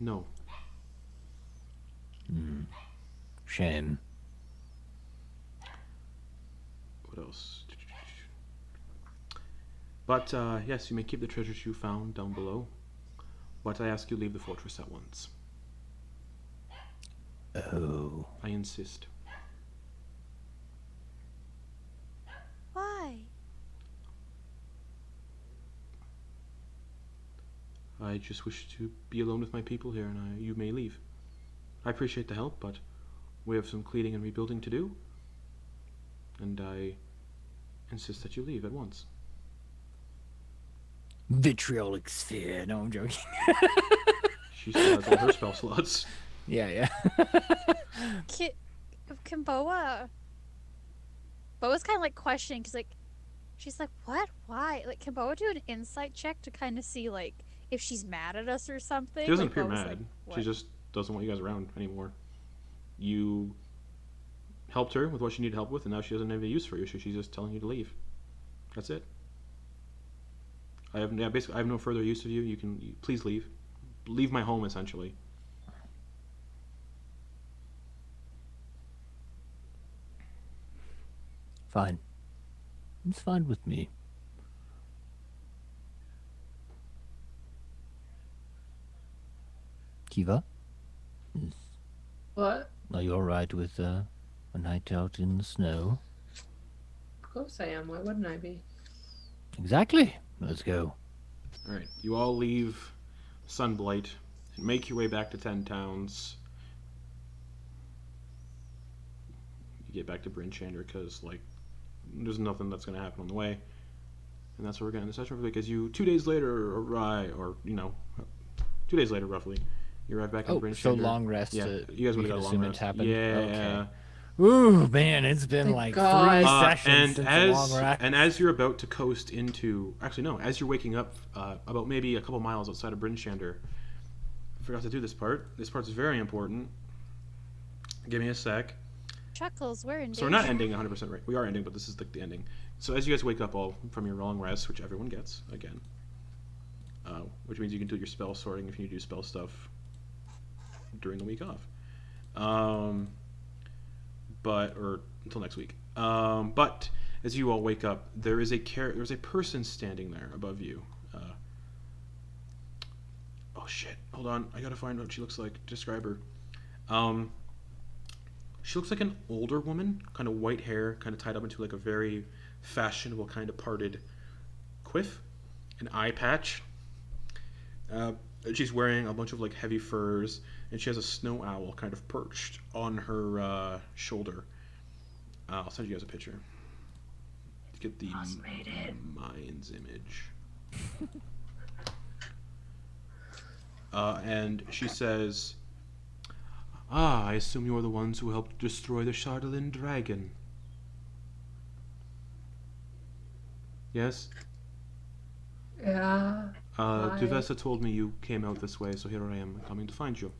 no. Shame. What else? But, yes, you may keep the treasures you found down below. But I ask you leave the fortress at once. Oh. I insist. Why? I just wish to be alone with my people here, and you may leave. I appreciate the help, but we have some cleaning and rebuilding to do, and I insist that you leave at once. Vitriolic sphere. No, I'm joking. She still has all her spell slots. Yeah. Can Boa? Boa's kind of like questioning because she's like, what? Why? Like, can Boa do an insight check to kind of see like if she's mad at us or something? She doesn't Like, appear Boa's mad. like, She "What?" just doesn't want you guys around anymore. You helped her with what she needed help with, and now she doesn't have any use for you, so she's just telling you to leave. That's it. Basically, I have no further use of you. Please leave. Leave my home, essentially. Fine. It's fine with me. Kiva, What? are you alright with a night out in the snow? Of course I am. Why wouldn't I be? Exactly. Let's go. Alright, you all leave Sunblight and make your way back to 10 towns. You get back to Bryn Shander because, there's nothing that's going to happen on the way. And that's where we're going to end the session, because you, 2 days later, arrive, or, 2 days later, roughly, you arrive back in Bryn So Shander. long rest. Yeah, you guys we would can have got a assume long it's rest. happened. Yeah. Okay. Ooh, man, it's been Thank like God. 3 sessions since the long rest. And as you're about to coast into, as you're waking up about maybe a couple miles outside of Bryn Shander, I forgot to do this part. This part's very important. Give me a sec. Chuckles, we're in So we're not danger. ending 100% right. We are ending, but this is the ending. So as you guys wake up all from your long rest, which everyone gets again, which means you can do your spell sorting if you do spell stuff during the week off, or until next week. But as you all wake up, there's a person standing there above you. Oh shit! Hold on, I gotta find out what she looks like. Describe her. She looks like an older woman, kind of white hair, kind of tied up into like a very fashionable kind of parted quiff, an eye patch. She's wearing a bunch of heavy furs, and she has a snow owl kind of perched on her shoulder. I'll send you guys a picture. Get the mind's image. And she says, I assume you're the ones who helped destroy the Chardolin dragon. Yes? Yeah. Hi. Duvessa told me you came out this way, so here I am coming to find you.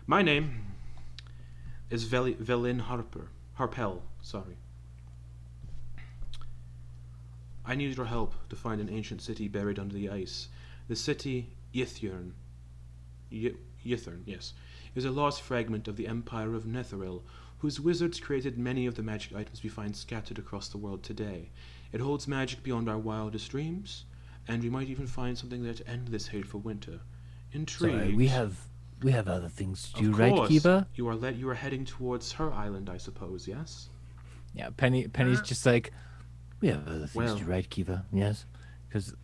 My name is Velin Harpel, sorry. I need your help to find an ancient city buried under the ice. The city Yithern, yes, is a lost fragment of the Empire of Netheril, whose wizards created many of the magic items we find scattered across the world today. It holds magic beyond our wildest dreams, and we might even find something there to end this hateful winter. Intrigued. Sorry, we have We have other things to Of do, right, course. Kiva? You are heading towards her island, I suppose, yes? Yeah, Penny's just like, We have other things Well. to do, right, Kiva? Yes. because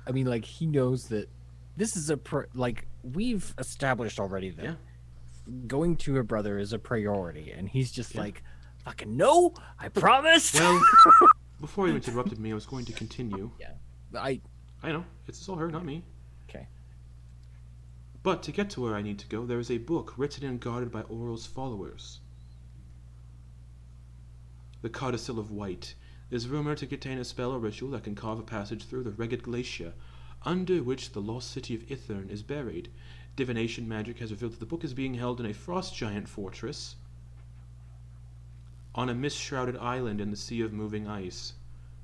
I mean, like, he knows that this is like, we've established already that Yeah. going to her brother is a priority, and he's just Yeah. like, fucking no, I promised. Well, before you interrupted me, I was going to continue. I I know, it's all her, not me. okay. But to get to where I need to go, there is a book written and guarded by Oral's followers. The Codicil of White is rumored to contain a spell or ritual that can carve a passage through the Reged Glacier, under which the lost city of Ithern is buried. Divination magic has revealed that the book is being held in a frost giant fortress on a mist-shrouded island in the Sea of Moving Ice.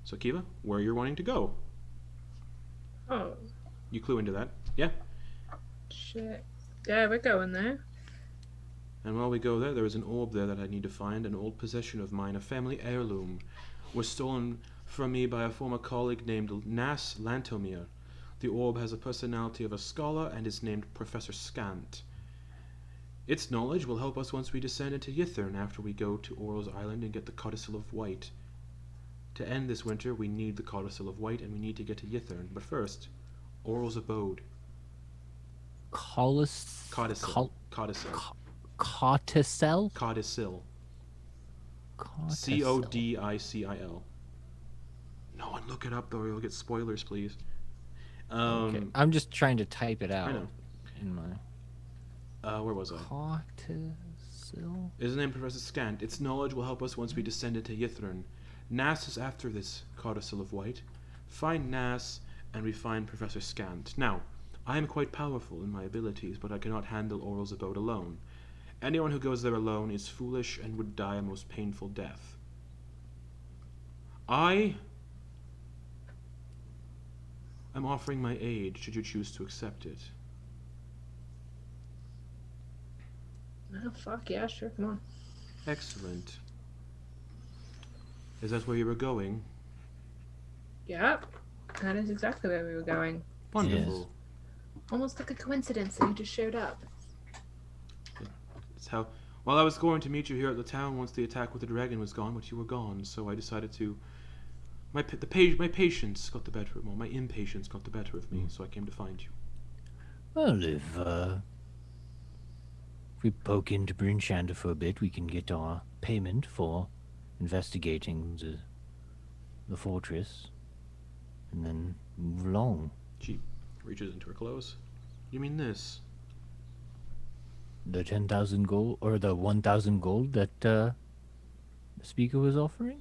So, Kiva, where you're wanting to go? Oh, You clue into that? Yeah. shit. Yeah, we're going there. And while we go there, there is an orb there that I need to find, an old possession of mine, a family heirloom. Was stolen from me by a former colleague named Nas Lantomir. The orb has the personality of a scholar and is named Professor Scant. Its knowledge will help us once we descend into Yithern after we go to Oral's Island and get the Codicil of White. To end this winter, we need the Codicil of White, and we need to get to Yithern. But first, Oral's abode. Codicil. Codicil. Codicil? Codicil. Codicil. Codicil. No one look it up, though, or you'll get spoilers, please. Okay. I'm just trying to type it out. I know. In my Where was I? Codicil. His name Professor Scant. Its knowledge will help us once we descend into Yithrin. Nas is after this Codicil of White. Find Nas, and we find Professor Scant. Now, I am quite powerful in my abilities, but I cannot handle Oral's abode alone. Anyone who goes there alone is foolish and would die a most painful death. I am offering my aid, should you choose to accept it. Oh, fuck yeah, sure, come on. Excellent. Is that where you were going? Yep, that is exactly where we were going. Wonderful. Almost like a coincidence that you just showed up. That's how. Well, I was going to meet you here at the town once the attack with the dragon was gone, but you were gone, so I decided to. My patience got the better of me. My impatience got the better of me, so I came to find you. Well, if we poke into Bryn Shander for a bit, we can get our payment for investigating the fortress, and then move along. She reaches into her clothes. You mean this? The 10,000 gold, or the 1,000 gold that the speaker was offering?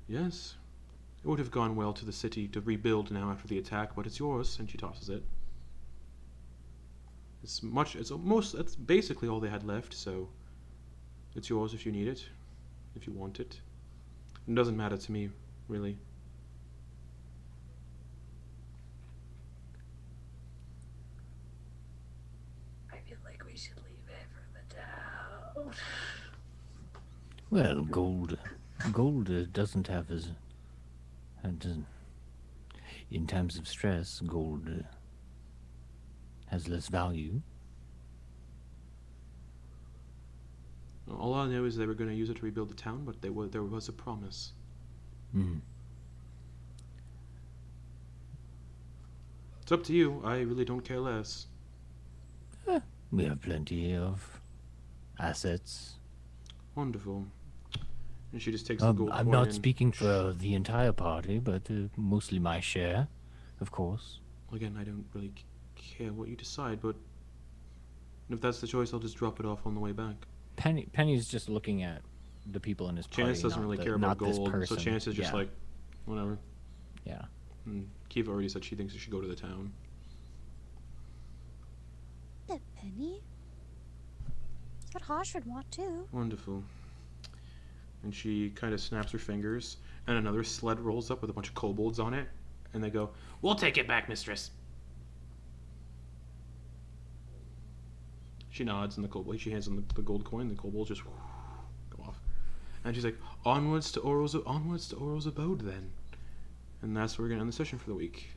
Yes. It would have gone well to the city to rebuild now after the attack, but it's yours, and she tosses it. It's basically all they had left, so it's yours if you need it, if you want it. It doesn't matter to me, really. I feel like we should leave it for the town. Well, gold doesn't have as in times of stress, gold has less value. All I know is they were going to use it to rebuild the town, but there was a promise. Hmm. It's up to you. I really don't care less. We have plenty of assets. Wonderful. And she just takes the gold I'm coin not and- speaking for the entire party, but mostly my share, of course. Again, I don't really care what you decide, but if that's the choice, I'll just drop it off on the way back. Penny's just looking at the people in his party. Chance doesn't not really the- care not about this gold, so person. Chance is just Yeah. like, whatever. Yeah. And Kiva already said she thinks she should go to the town. The penny? That's what Hosh would want too. Wonderful. And she kind of snaps her fingers, and another sled rolls up with a bunch of kobolds on it, and they go, "We'll take it back, mistress." She nods, and she hands them the gold coin. The kobolds just go off, and she's like, onwards to Oral's abode, then. And that's where we're gonna end the session for the week.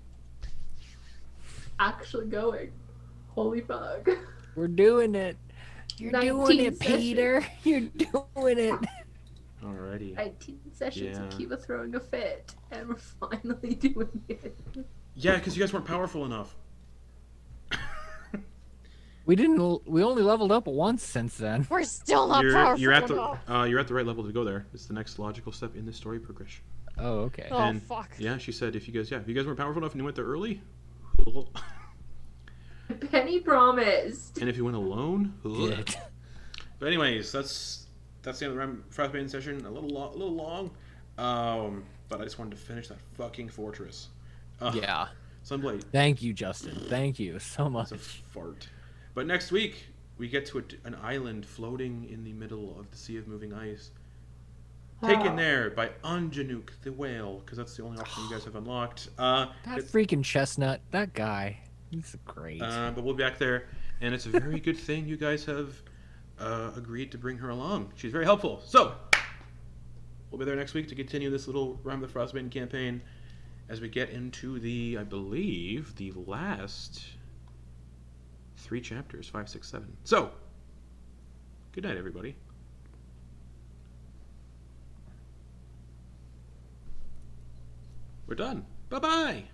Actually going. Holy fuck. We're doing it. You're doing 19 it, Peter. You're doing it. Alrighty. 19 sessions Yeah. of Kiva throwing a fit, and we're finally doing it. Yeah, because you guys weren't powerful enough. We didn't. We only leveled up once since then. We're still not powerful You're at enough. the right level to go there. It's the next logical step in the story progression. Oh, okay. Oh, And, fuck. Yeah, she said if you guys weren't powerful enough and you went there early, Penny promised. and if you went alone, Good. But anyways, that's the end of the Frostmaiden session. A little long, but I just wanted to finish that fucking fortress. Yeah. Sunblight. Thank you, Justin. Thank you so much. It's a fart. But next week we get to an island floating in the middle of the sea of moving ice, taken there by Unjanuk the whale, because that's the only option you guys have unlocked. That freaking chestnut. That guy. He's great. But we'll be back there, and it's a very good thing you guys have agreed to bring her along. She's very helpful. So we'll be there next week to continue this little Rime of the Frostmaiden campaign as we get into I believe, the last 3 chapters, 5, 6, 7. So, good night, everybody. We're done. Bye-bye.